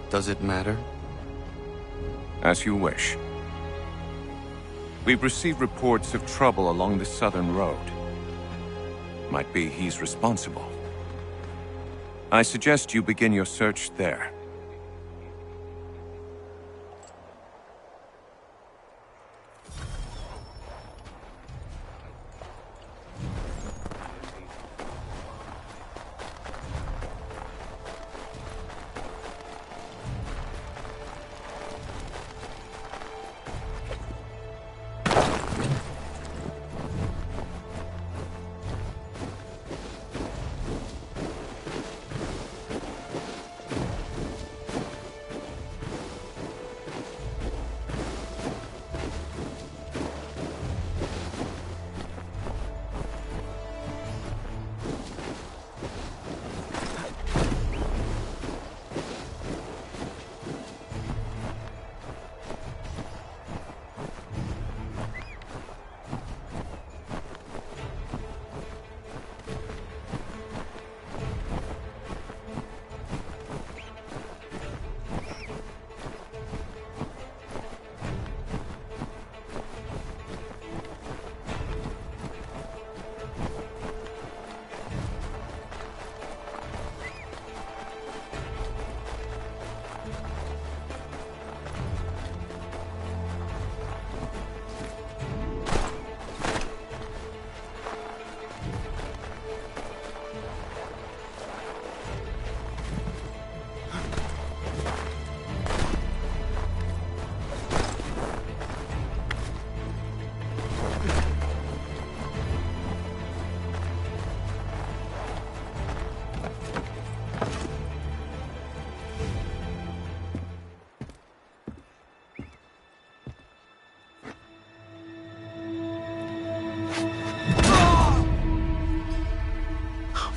Does it matter? As you wish. We've received reports of trouble along the southern road. Might be he's responsible. I suggest you begin your search there.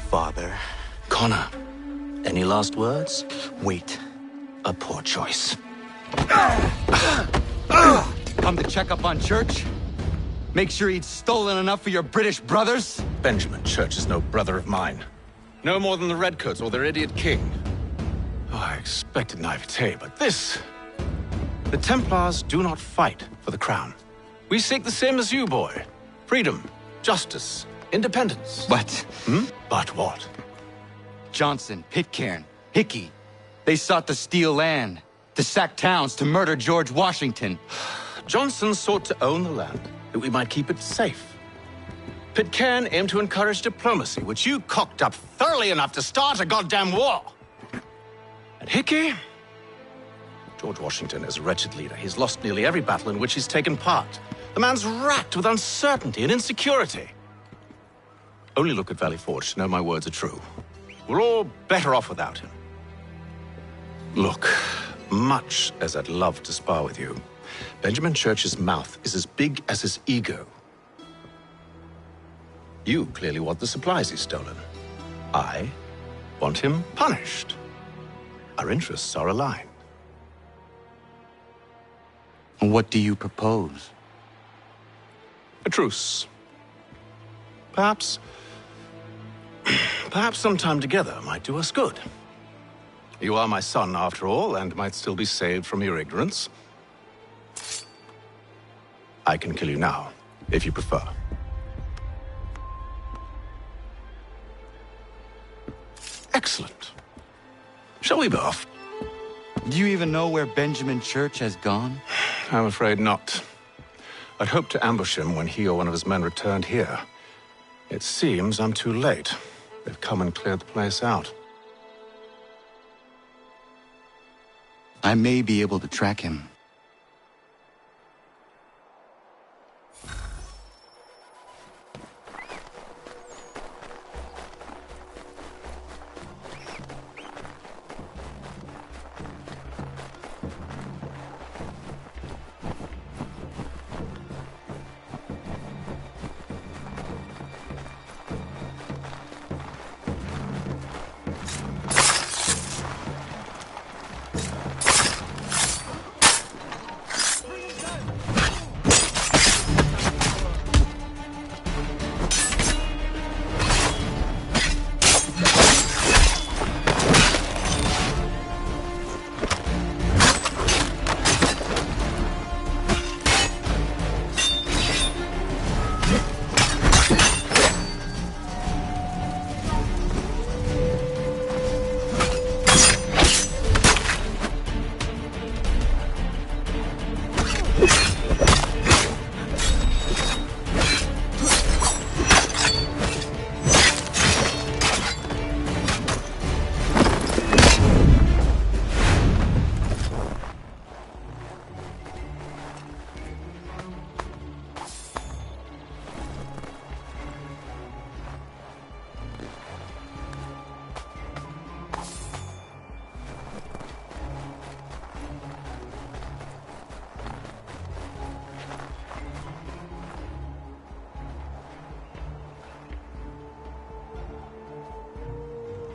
Father. Connor, any last words? Wait. A poor choice. Come to check up on Church? Make sure he'd stolen enough for your British brothers? Benjamin Church is no brother of mine. No more than the Redcoats or their idiot king. Oh, I expected naivete, but this... The Templars do not fight for the crown. We seek the same as you, boy. Freedom, justice, independence. But... But what? Johnson, Pitcairn, Hickey. They sought to steal land, to sack towns, to murder George Washington. Johnson sought to own the land, that we might keep it safe. Pitcairn aimed to encourage diplomacy, which you cocked up thoroughly enough to start a goddamn war. And Hickey? George Washington is a wretched leader. He's lost nearly every battle in which he's taken part. The man's racked with uncertainty and insecurity. Only look at Valley Forge to know my words are true. We're all better off without him. Look, much as I'd love to spar with you, Benjamin Church's mouth is as big as his ego. You clearly want the supplies he's stolen. I want him punished. Our interests are aligned. What do you propose? A truce. Perhaps some time together might do us good. You are my son, after all, and might still be saved from your ignorance. I can kill you now, if you prefer. Excellent. Shall we be off? Do you even know where Benjamin Church has gone? I'm afraid not. I'd hoped to ambush him when he or one of his men returned here. It seems I'm too late. They've come and cleared the place out. I may be able to track him.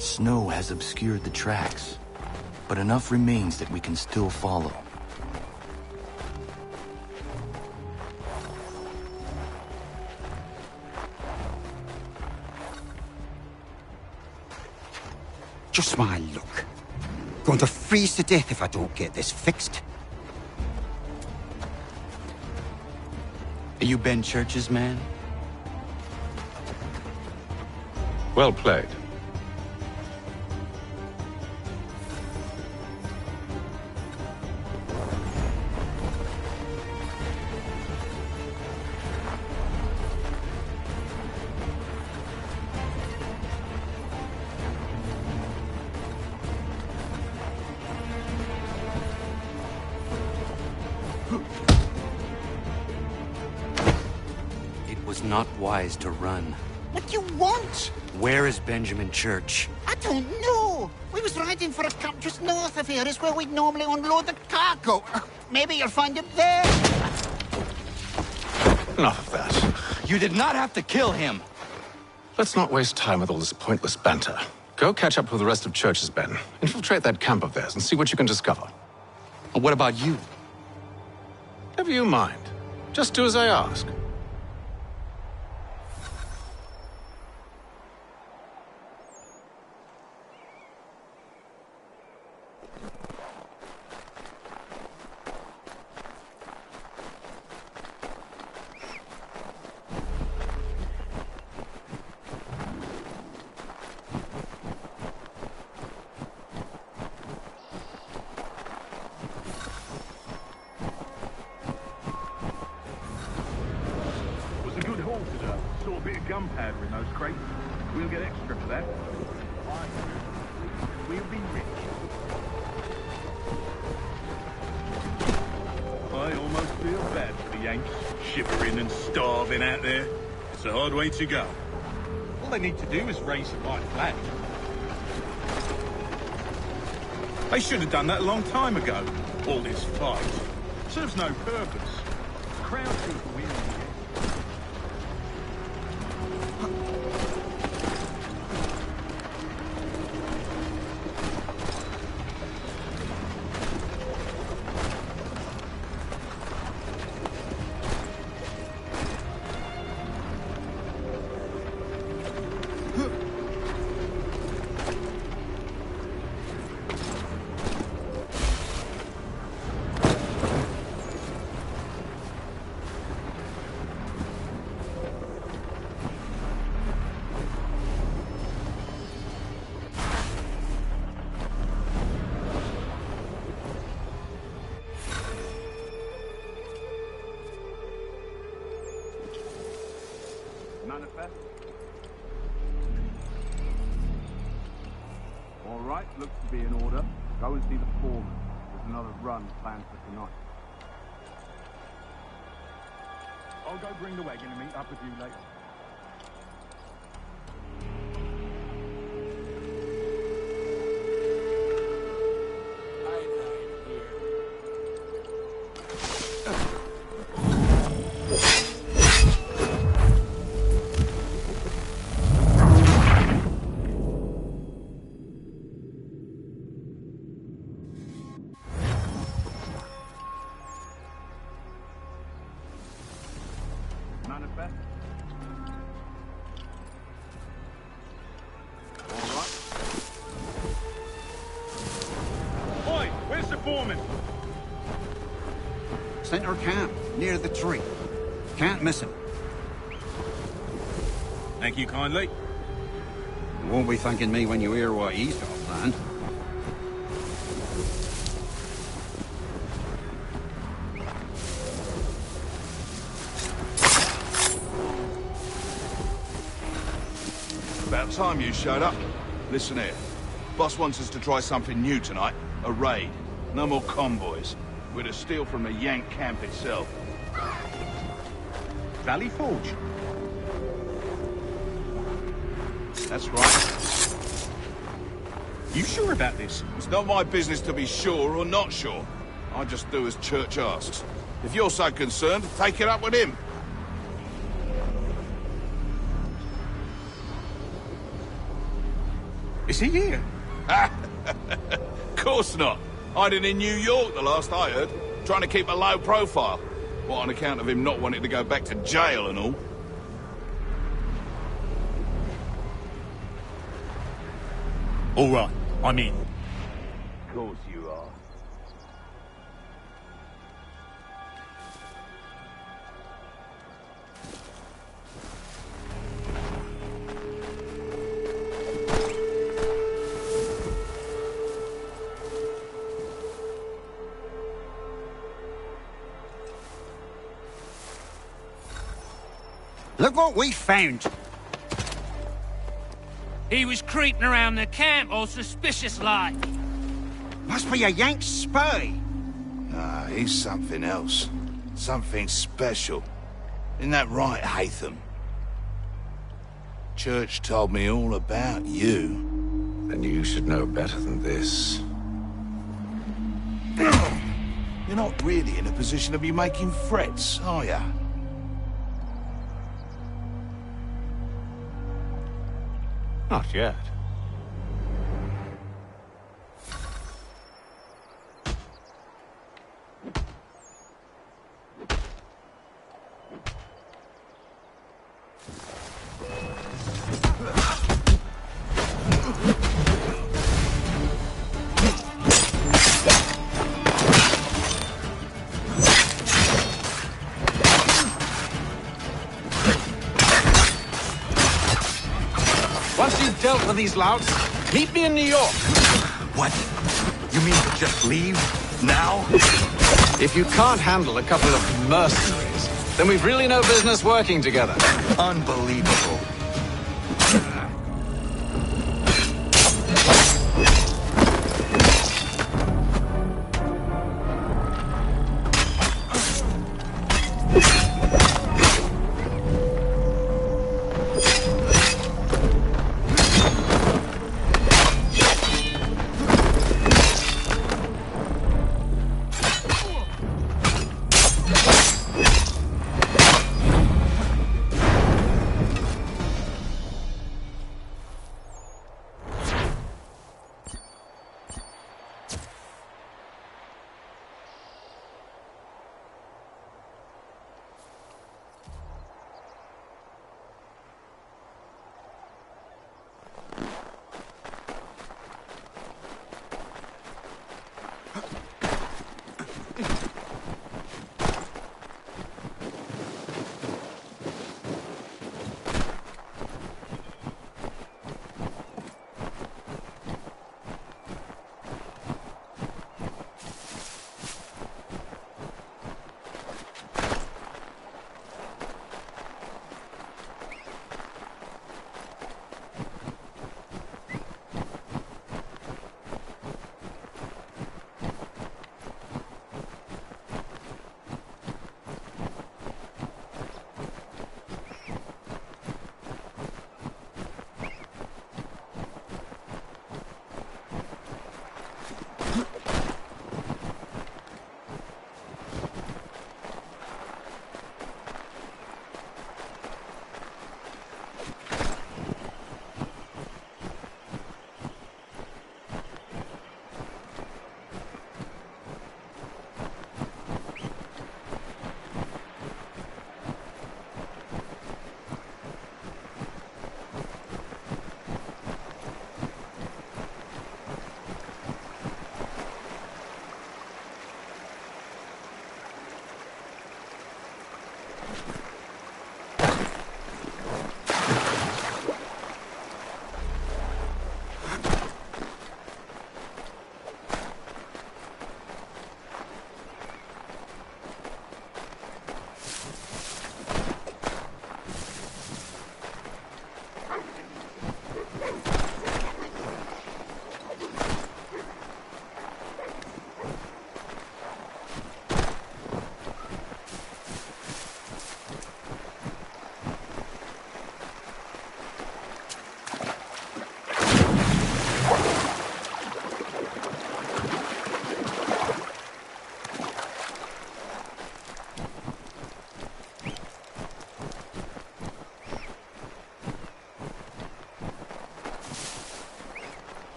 Snow has obscured the tracks, but enough remains that we can still follow. Just my luck. Going to freeze to death if I don't get this fixed. Are you Ben Church's man? Well played. Not wise to run. What do you want? Where is Benjamin Church? I don't know. We was riding for a camp just north of here. Is where we'd normally unload the cargo. Maybe you'll find him there. Enough of that. You did not have to kill him. Let's not waste time with all this pointless banter. Go catch up with the rest of Church's men. Infiltrate that camp of theirs and see what you can discover. What about you? Never you mind. Just do as I ask. Gunpowder in those crates. We'll get extra for that. We'll be rich. I almost feel bad for the Yanks, shivering and starving out there. It's a hard way to go. All they need to do is raise the right flag. They should have done that a long time ago. All this fight serves no purpose. Crowd people win. Manifest. All right, looks to be in order. Go and see the foreman. There's another run planned for tonight. I'll go bring the wagon and meet up with you later. Manifest. All right. Oi, where's the foreman? Center camp, near the tree. Can't miss him. Thank you kindly. You won't be thanking me when you hear what he's got planned. About time you showed up. Listen here. Boss wants us to try something new tonight. A raid. No more convoys. We're to steal from the Yank camp itself. Valley Forge. That's right. You sure about this? It's not my business to be sure or not sure. I just do as Church asks. If you're so concerned, take it up with him. Is he here? Course not. Hiding in New York, the last I heard. Trying to keep a low profile. What, on account of him not wanting to go back to jail and all? All right, I'm in. Of course you are. Look what we found. He was creeping around the camp all suspicious like. Must be a Yank spy. Nah, he's something else. Something special. Isn't that right, Hatham? Church told me all about you. Then you should know better than this. You're not really in a position to be making threats, are ya? Not yet. Once you've dealt with these louts, meet me in New York. What? You mean to just leave? Now? If you can't handle a couple of mercenaries, then we've really no business working together. Unbelievable.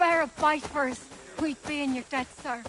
swear a fight for us. We'd be in your debt, sir.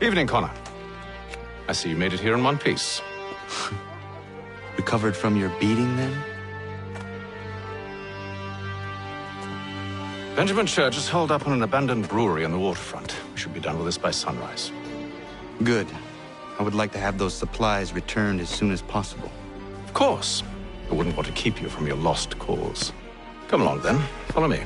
Evening, Connor. I see you made it here in one piece. Recovered from your beating, then? Benjamin Church is holed up on an abandoned brewery on the waterfront. We should be done with this by sunrise. Good. I would like to have those supplies returned as soon as possible. Of course. I wouldn't want to keep you from your lost cause. Come along, then. Follow me.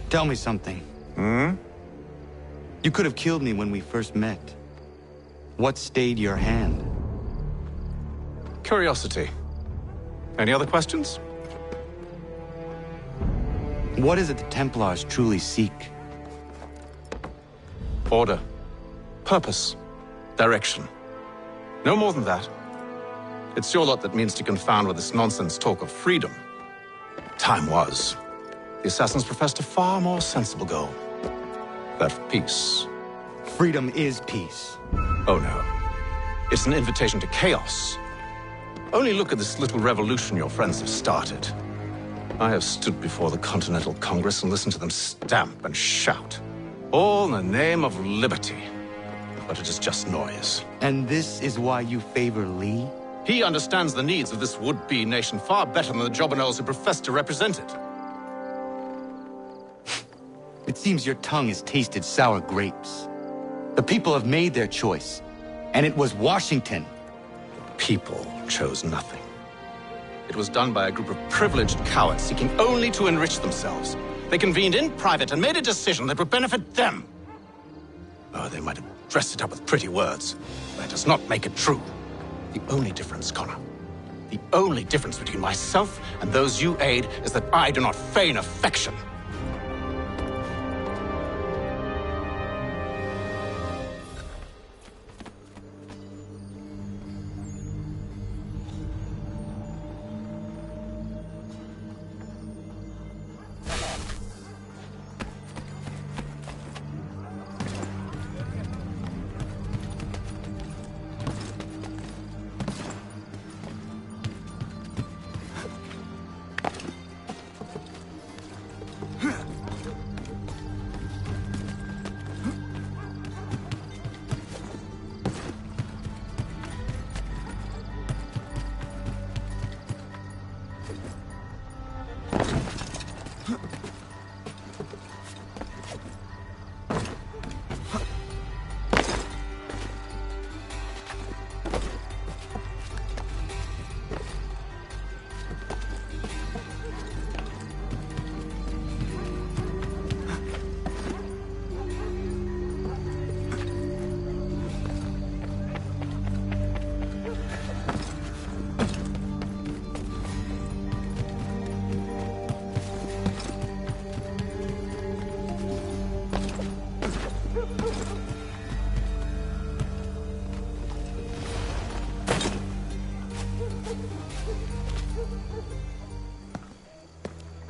Tell me something. You could have killed me when we first met. What stayed your hand? Curiosity. Any other questions? What is it the Templars truly seek? Order. Purpose. Direction. No more than that. It's your lot that means to confound with this nonsense talk of freedom. Time was. The assassins professed a far more sensible goal. That of peace. Freedom is peace. Oh no. It's an invitation to chaos. Only look at this little revolution your friends have started. I have stood before the Continental Congress and listened to them stamp and shout. All in the name of liberty. But it is just noise. And this is why you favor Lee? He understands the needs of this would-be nation far better than the jobberknolls who profess to represent it. It seems your tongue has tasted sour grapes. The people have made their choice, and it was Washington. The people chose nothing. It was done by a group of privileged cowards seeking only to enrich themselves. They convened in private and made a decision that would benefit them. Oh, they might have dressed it up with pretty words. That does not make it true. The only difference, Connor, the only difference between myself and those you aid is that I do not feign affection.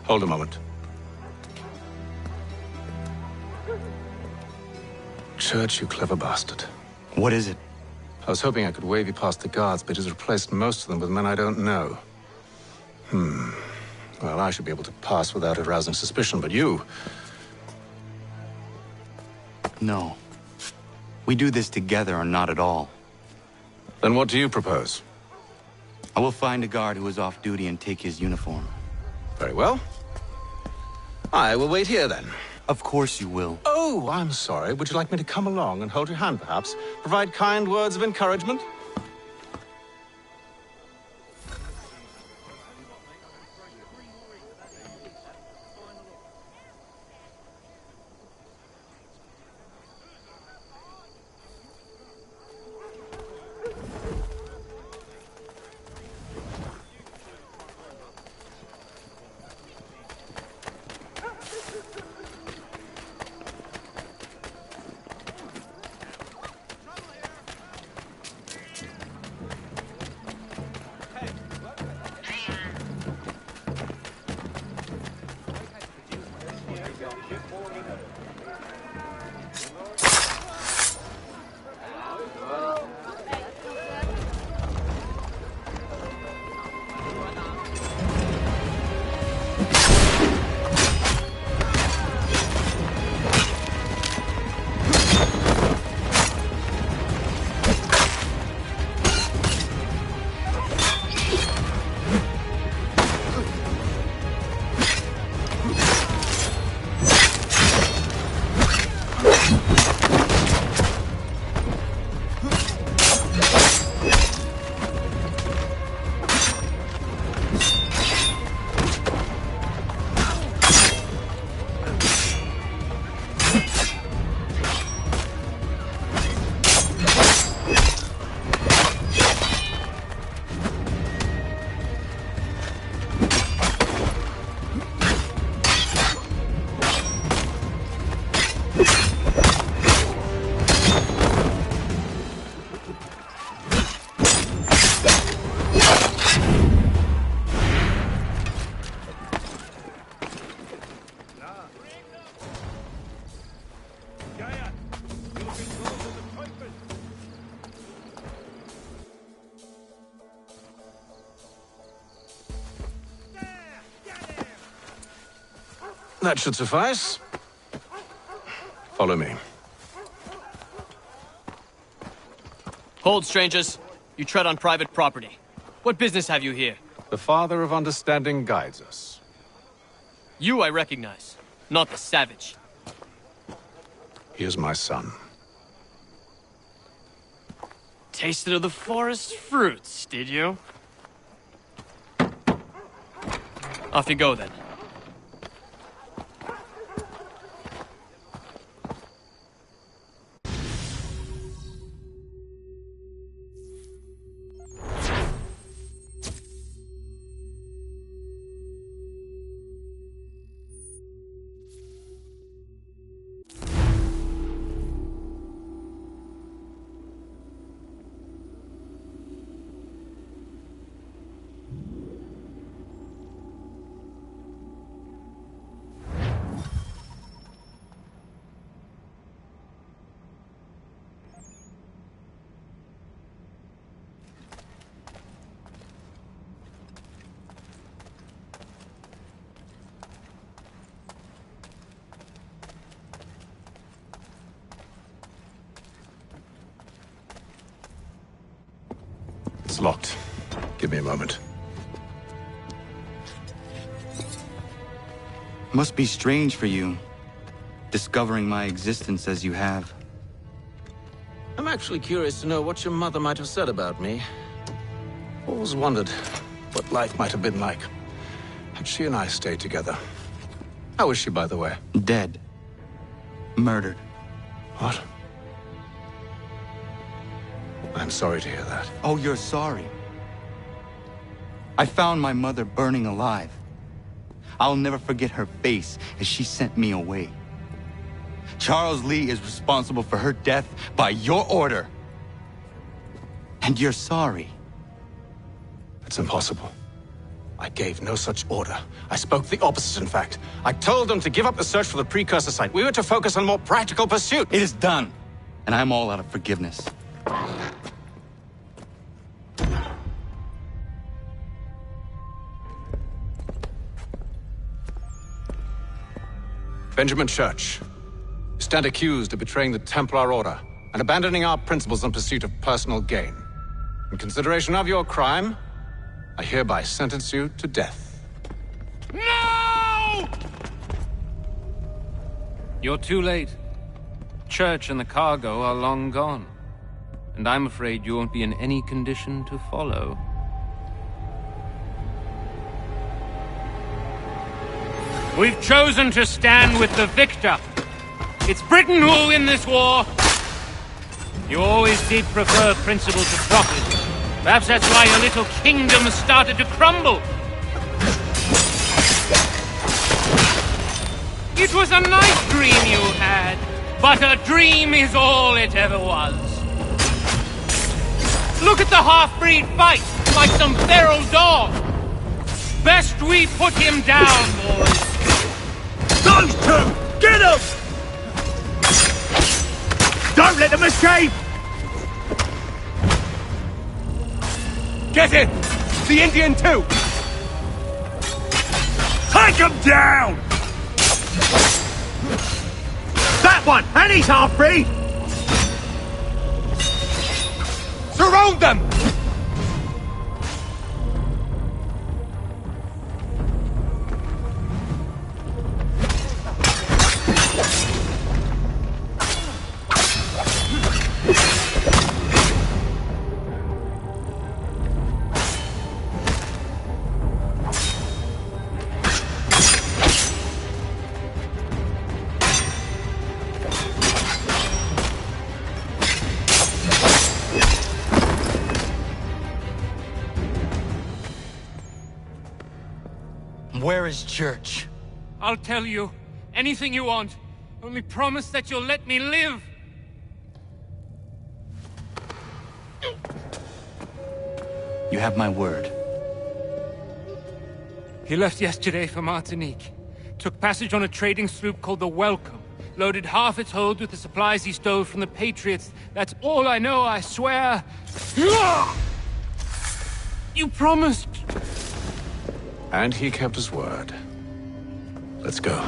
Hold a moment. Church, you clever bastard. What is it? I was hoping I could wave you past the guards, but he's replaced most of them with men I don't know. Well, I should be able to pass without arousing suspicion, but you... No. We do this together or not at all. Then what do you propose? I will find a guard who is off duty and take his uniform. Very well. I will wait here, then. Of course you will. Oh, I'm sorry. Would you like me to come along and hold your hand, perhaps? Provide kind words of encouragement? That should suffice. Follow me. Hold, strangers. You tread on private property. What business have you here? The Father of Understanding guides us. You I recognize, not the savage. He is my son. Tasted of the forest fruits, did you? Off you go, then. It's locked. Give me a moment. Must be strange for you, discovering my existence as you have. I'm actually curious to know what your mother might have said about me. Always wondered what life might have been like had she and I stayed together. How is she, by the way? Dead. Murdered. What? I'm sorry to hear that. Oh, you're sorry. I found my mother burning alive. I'll never forget her face as she sent me away. Charles Lee is responsible for her death by your order. And you're sorry. It's impossible. I gave no such order. I spoke the opposite, in fact. I told them to give up the search for the precursor site. We were to focus on more practical pursuit. It is done, and I'm all out of forgiveness. Benjamin Church, you stand accused of betraying the Templar Order and abandoning our principles in pursuit of personal gain. In consideration of your crime, I hereby sentence you to death. No! You're too late. Church and the cargo are long gone. And I'm afraid you won't be in any condition to follow. We've chosen to stand with the victor. It's Britain who will win this war. You always did prefer principle to profit. Perhaps that's why your little kingdom started to crumble. It was a nice dream you had, but a dream is all it ever was. Look at the half-breed fight, like some feral dog. Best we put him down, boys. Those two! Get them! Don't let them escape! Get it! The Indian too! Take him down! That one! And he's half-breed! Surround them! Where is Church? I'll tell you. Anything you want. Only promise that you'll let me live. You have my word. He left yesterday for Martinique. Took passage on a trading sloop called the Welcome. Loaded half its hold with the supplies he stole from the Patriots. That's all I know, I swear. You promised. And he kept his word. Let's go.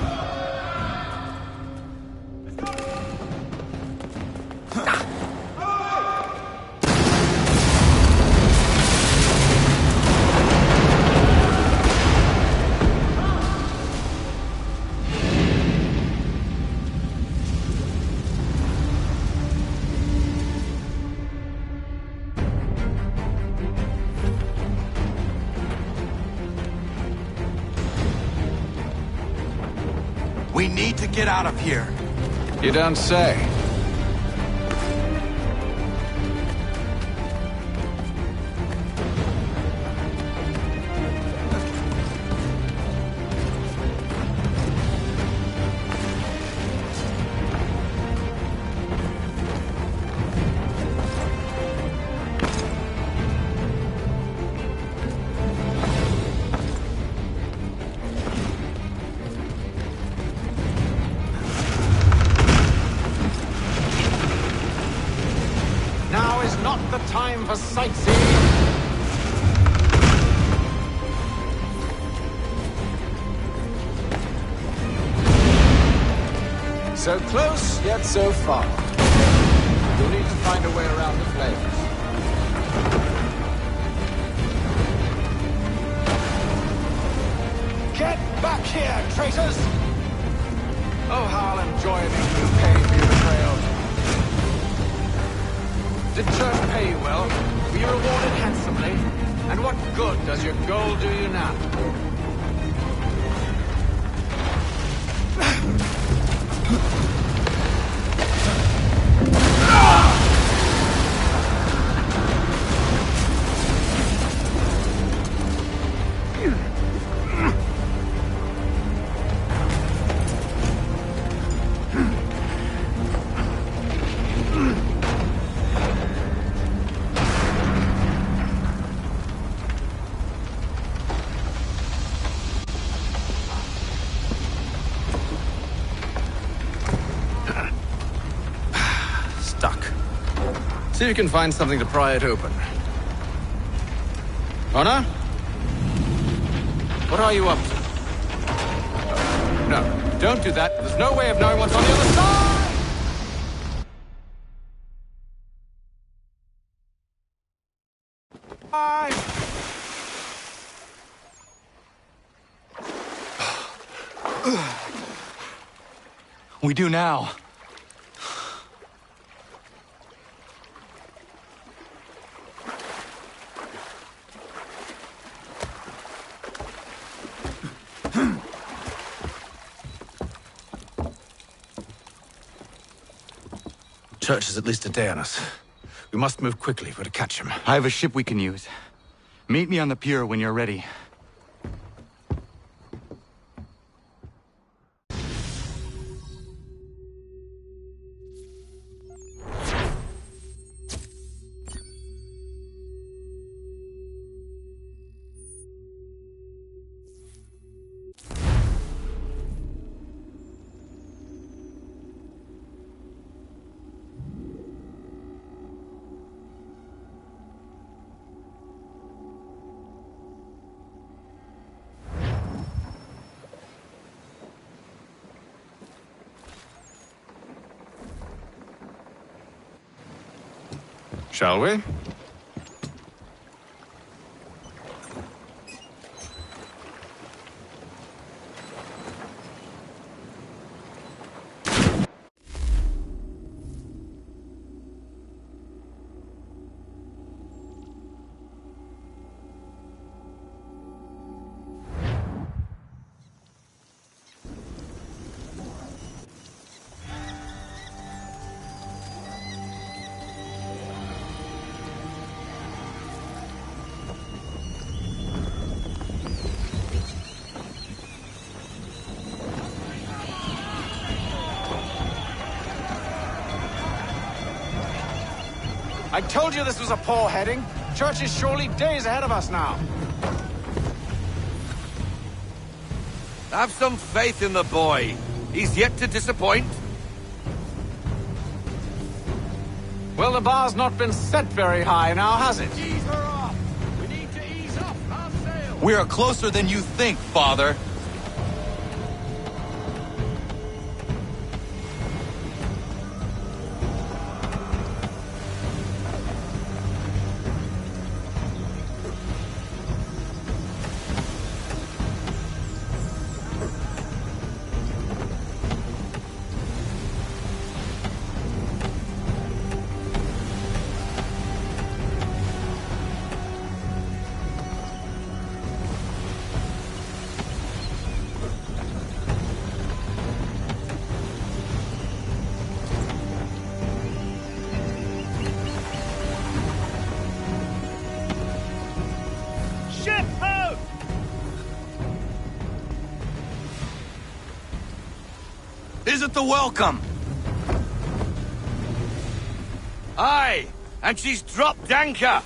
We need to get out of here. You don't say. Now is not the time for sightseeing. So close, yet so far. You'll need to find a way around the flames. Get back here, traitors! Oh, how I'll enjoy making you pay for your betrayal. Did church pay you well? Were you rewarded handsomely? And what good does your gold do you now? See if you can find something to pry it open. Honor? What are you up to? No, don't do that. There's no way of knowing what's on the other side! We do now. Church is at least a day on us. We must move quickly if we're to catch him. I have a ship we can use. Meet me on the pier when you're ready. Shall we? I told you this was a poor heading. Church is surely days ahead of us now. Have some faith in the boy. He's yet to disappoint. Well, the bar's not been set very high now, has it? Ease her off. We need to ease off our sail. We are closer than you think, Father. at the welcome. Aye, and she's dropped anchor.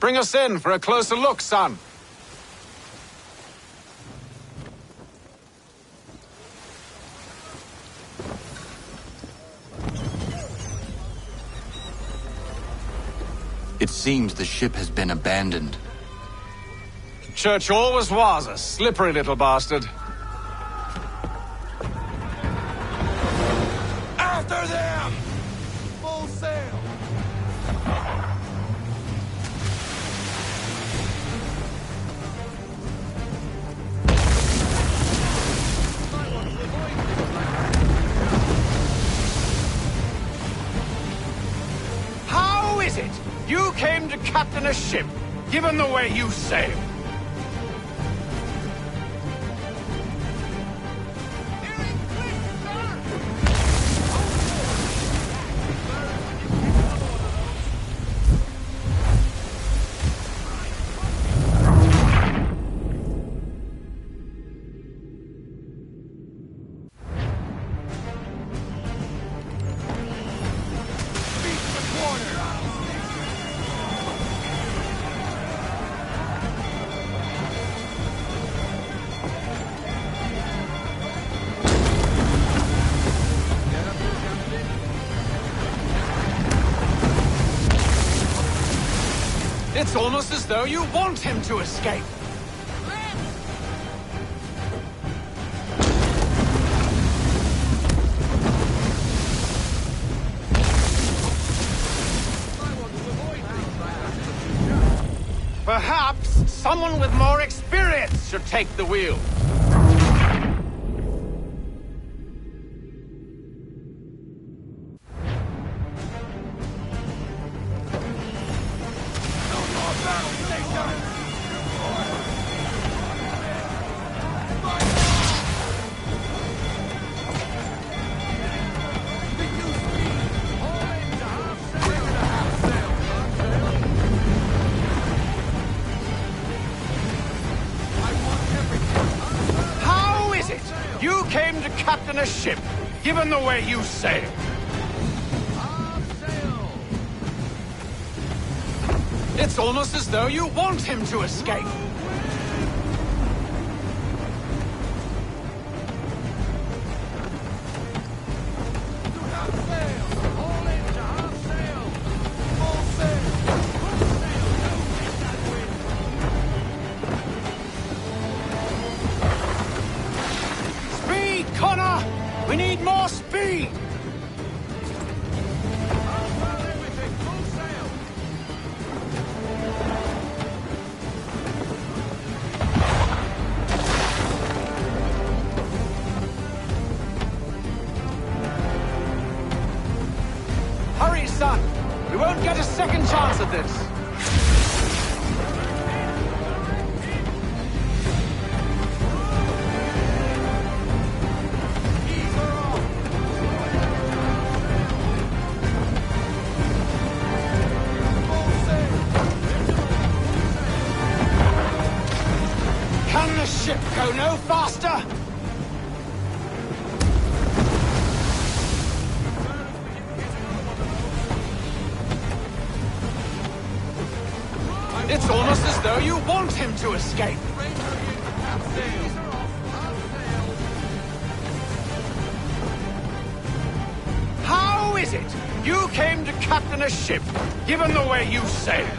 Bring us in for a closer look, son. It seems the ship has been abandoned. Church always was a slippery little bastard. After them! Full sail! How is it you came to captain a ship, given the way you sailed? It's almost as though you want him to escape. Perhaps someone with more experience should take the wheel. You came to captain a ship, given the way you sailed. It's almost as though you want him to escape. We need more speed! Hurry, son! We won't get a second chance at this! Can the ship go no faster? It's almost as though you want him to escape. How is it you came to captain a ship, given the way you sailed?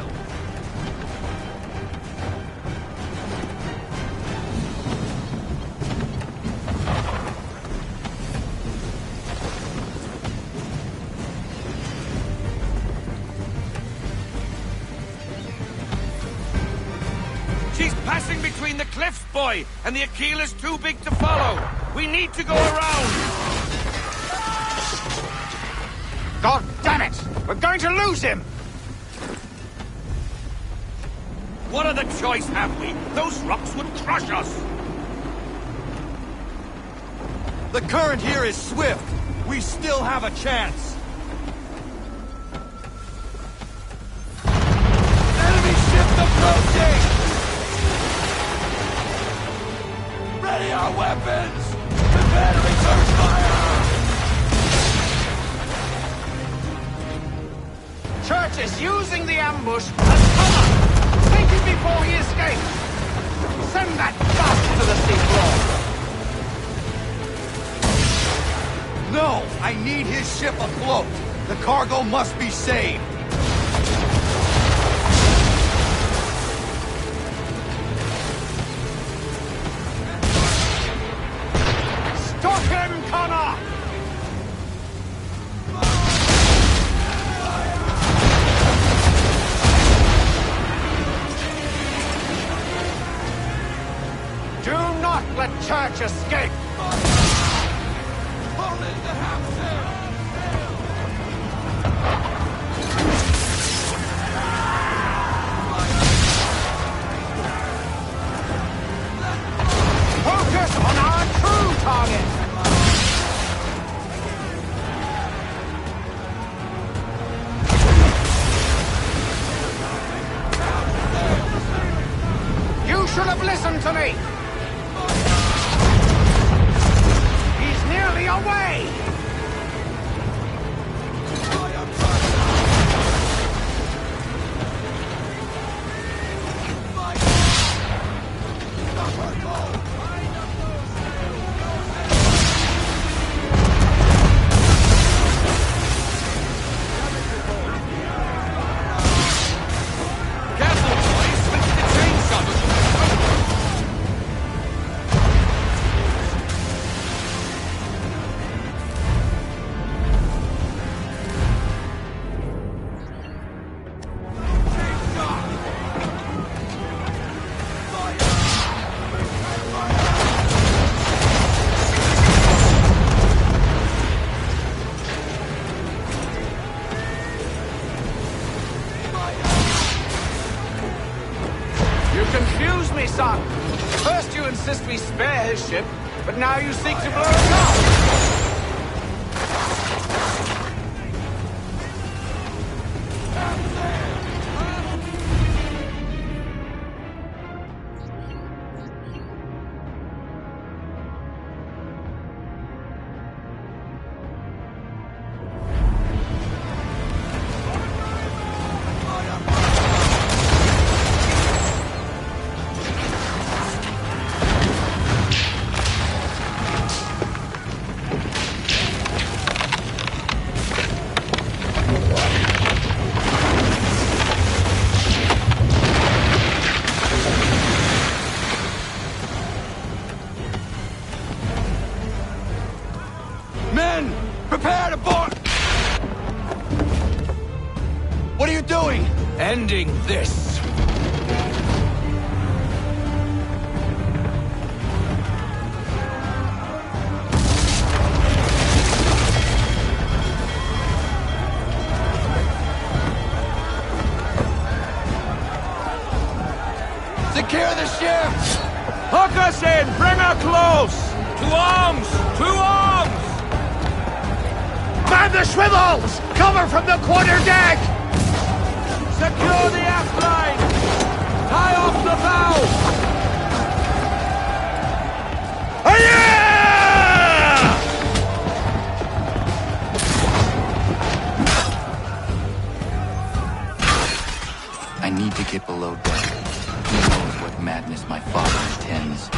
She's passing between the cliffs, boy, and the Aquila's too big to follow. We need to go around. God damn it! We're going to lose him! What other choice have we? Those rocks would crush us. The current here is swift. We still have a chance. Enemy ship approaching! Ready our weapons! Church is using the ambush as cover! Take him before he escapes! Send that bastard to the seafloor! No! I need his ship afloat! The cargo must be saved! Stop him, Connor! Do not let Church escape! Focus on our true target! You should have listened to me! He's nearly away! Confuse me, son. First you insist we spare his ship, but now you seek to blow it up. Men! Prepare to board! What are you doing? Ending this. Secure the ship! Hook us in! Bring her close! To arms! To arms! Man the swivels! Cover from the quarter deck! Secure the aft line! Tie off the bow! I need to get below deck. Who knows what madness my father intends?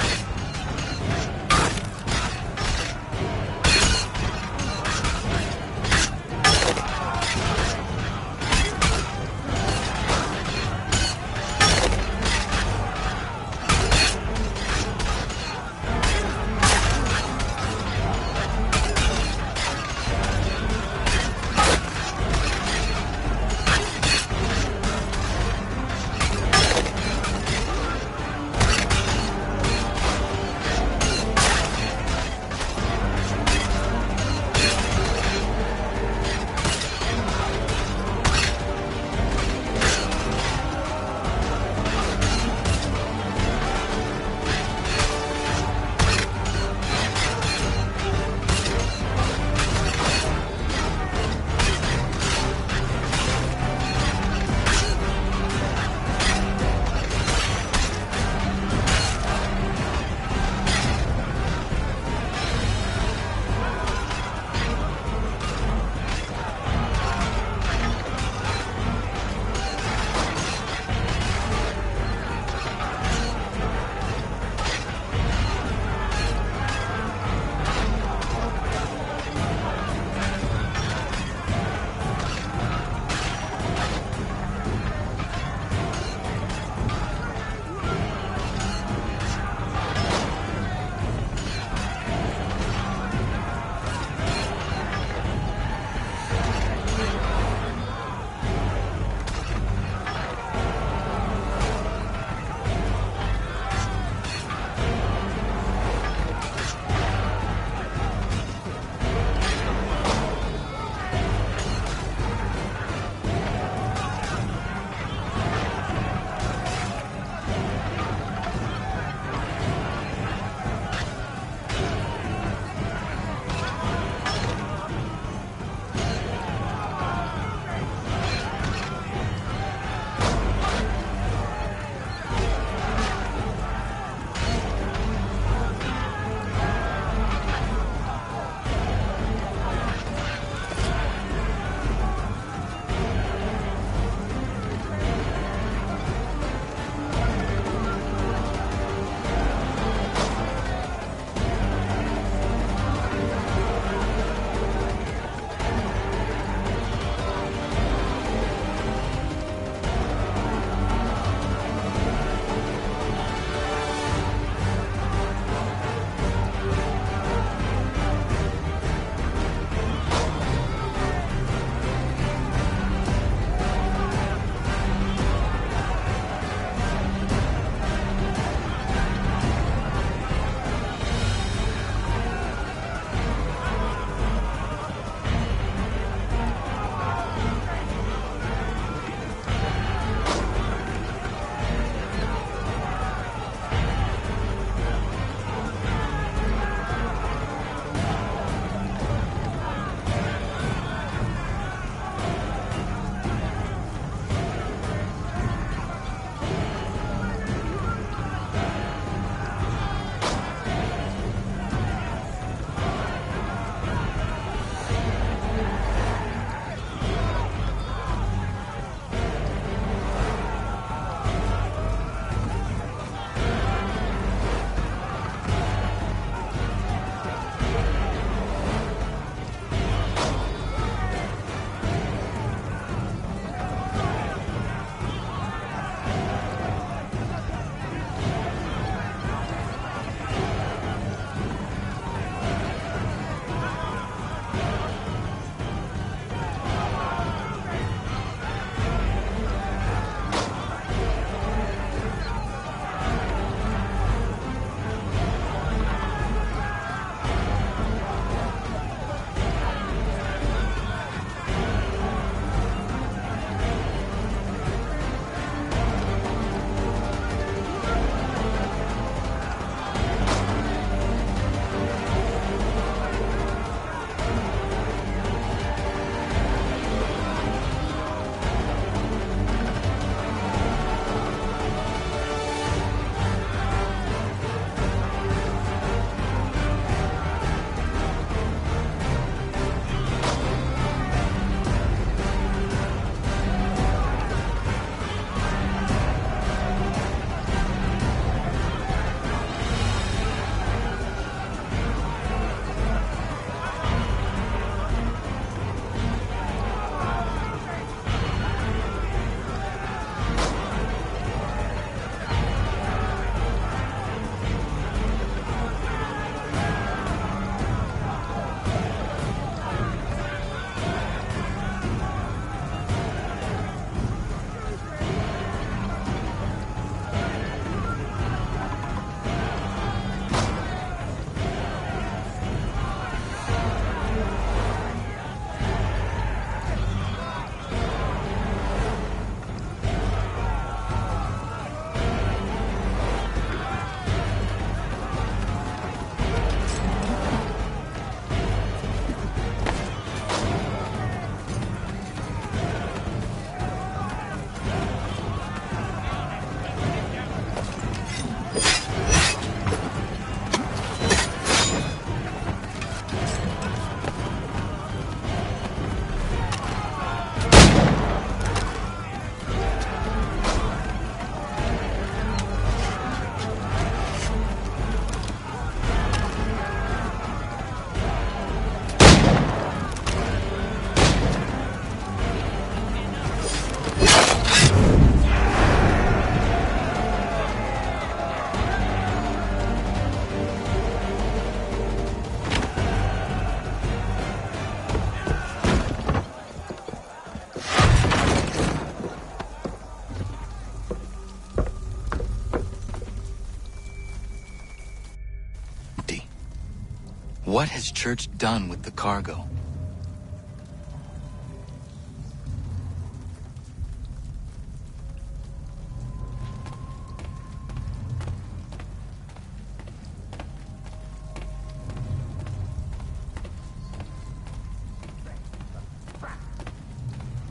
What has Church done with the cargo?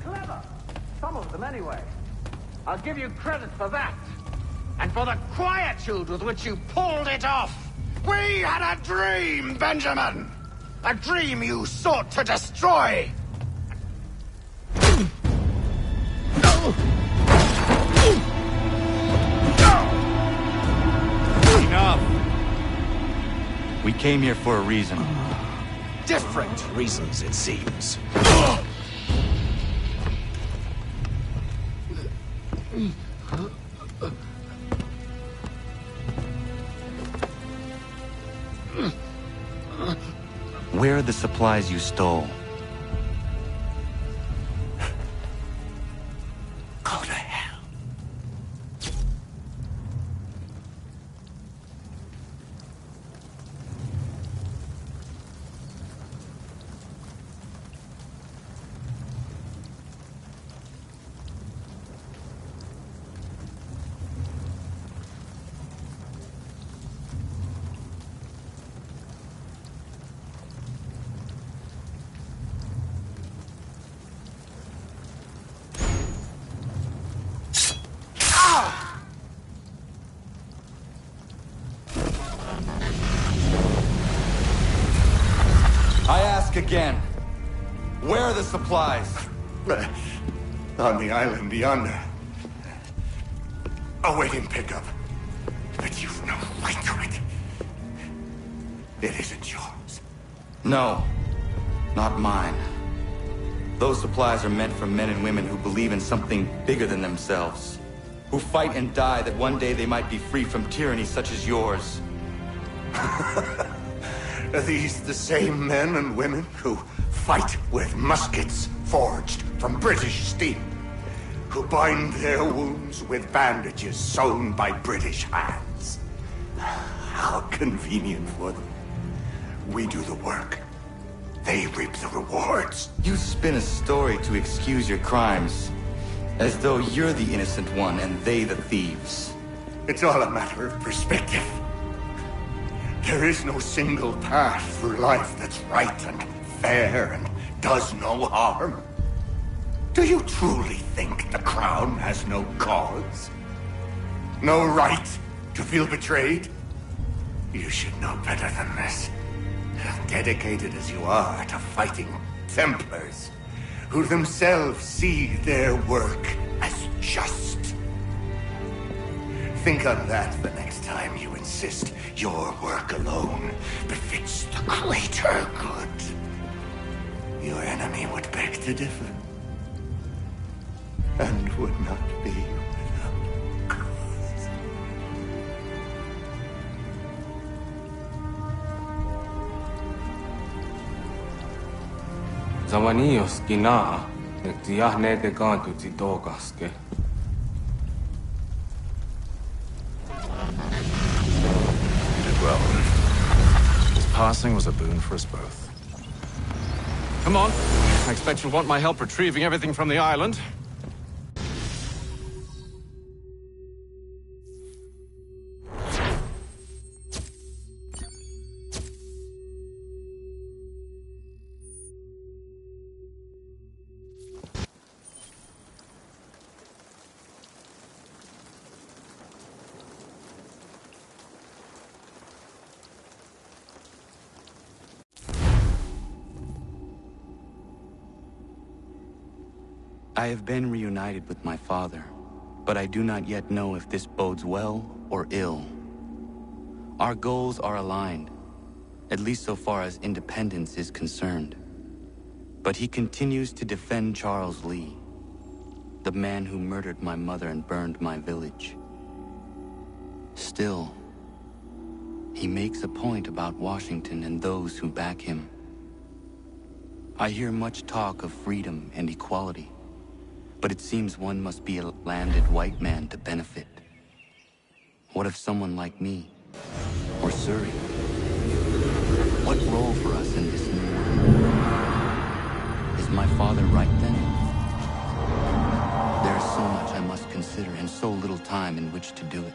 Clever. Some of them, anyway. I'll give you credit for that. And for the quietude with which you pulled it off. We had a dream, Benjamin! A dream you sought to destroy! Enough! We came here for a reason. Different reasons, it seems. Where are the supplies you stole? Go to hell. I ask again. Where are the supplies? On the island yonder. Awaiting pickup. But you've no right to it. It isn't yours. No, not mine. Those supplies are meant for men and women who believe in something bigger than themselves. Who fight and die that one day they might be free from tyranny such as yours. Are these the same men and women who fight with muskets forged from British steel? Who bind their wounds with bandages sewn by British hands? How convenient for them. We do the work. They reap the rewards. You spin a story to excuse your crimes, as though you're the innocent one and they the thieves. It's all a matter of perspective. There is no single path through life that's right and fair and does no harm. Do you truly think the Crown has no cause? No right to feel betrayed? You should know better than this. Dedicated as you are to fighting Templars, who themselves see their work as just. Think on that the next time you insist your work alone befits the greater good. Your enemy would beg to differ, and would not be without cause. Zavanios kinaa, tiahnete kantuti tokaske. You did well. His passing was a boon for us both. Come on. I expect you'll want my help retrieving everything from the island. I have been reunited with my father, but I do not yet know if this bodes well or ill. Our goals are aligned, at least so far as independence is concerned. But he continues to defend Charles Lee, the man who murdered my mother and burned my village. Still, he makes a point about Washington and those who back him. I hear much talk of freedom and equality, but it seems one must be a landed white man to benefit. What if someone like me, or Surrey, What role for us in this new world? Is my father right then? There is so much I must consider and so little time in which to do it.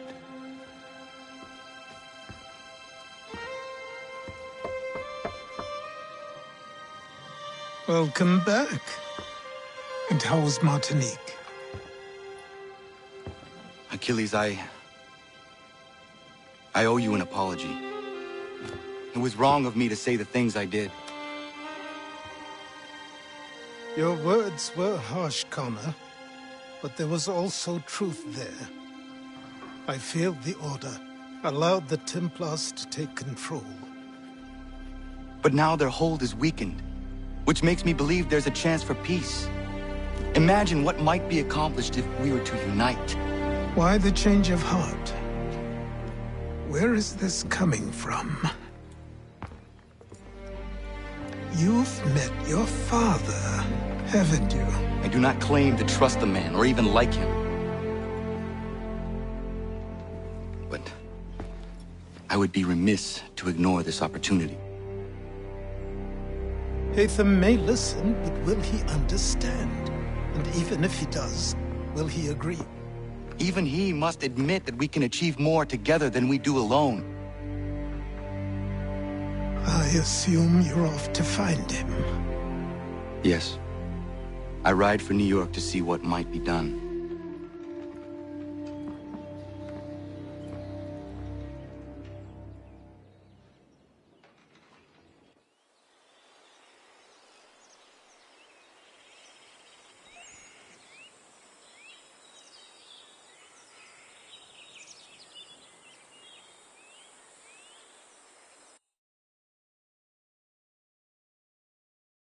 Welcome back. And how was Martinique? Achilles, I owe you an apology. It was wrong of me to say the things I did. Your words were harsh, Connor, but there was also truth there. I failed the Order, allowed the Templars to take control. But now their hold is weakened, which makes me believe there's a chance for peace. Imagine what might be accomplished if we were to unite. Why the change of heart? Where is this coming from? You've met your father, haven't you? I do not claim to trust the man or even like him. But I would be remiss to ignore this opportunity. Hatham may listen, but will he understand? And even if he does, will he agree? Even he must admit that we can achieve more together than we do alone. I assume you're off to find him. Yes. I ride for New York to see what might be done.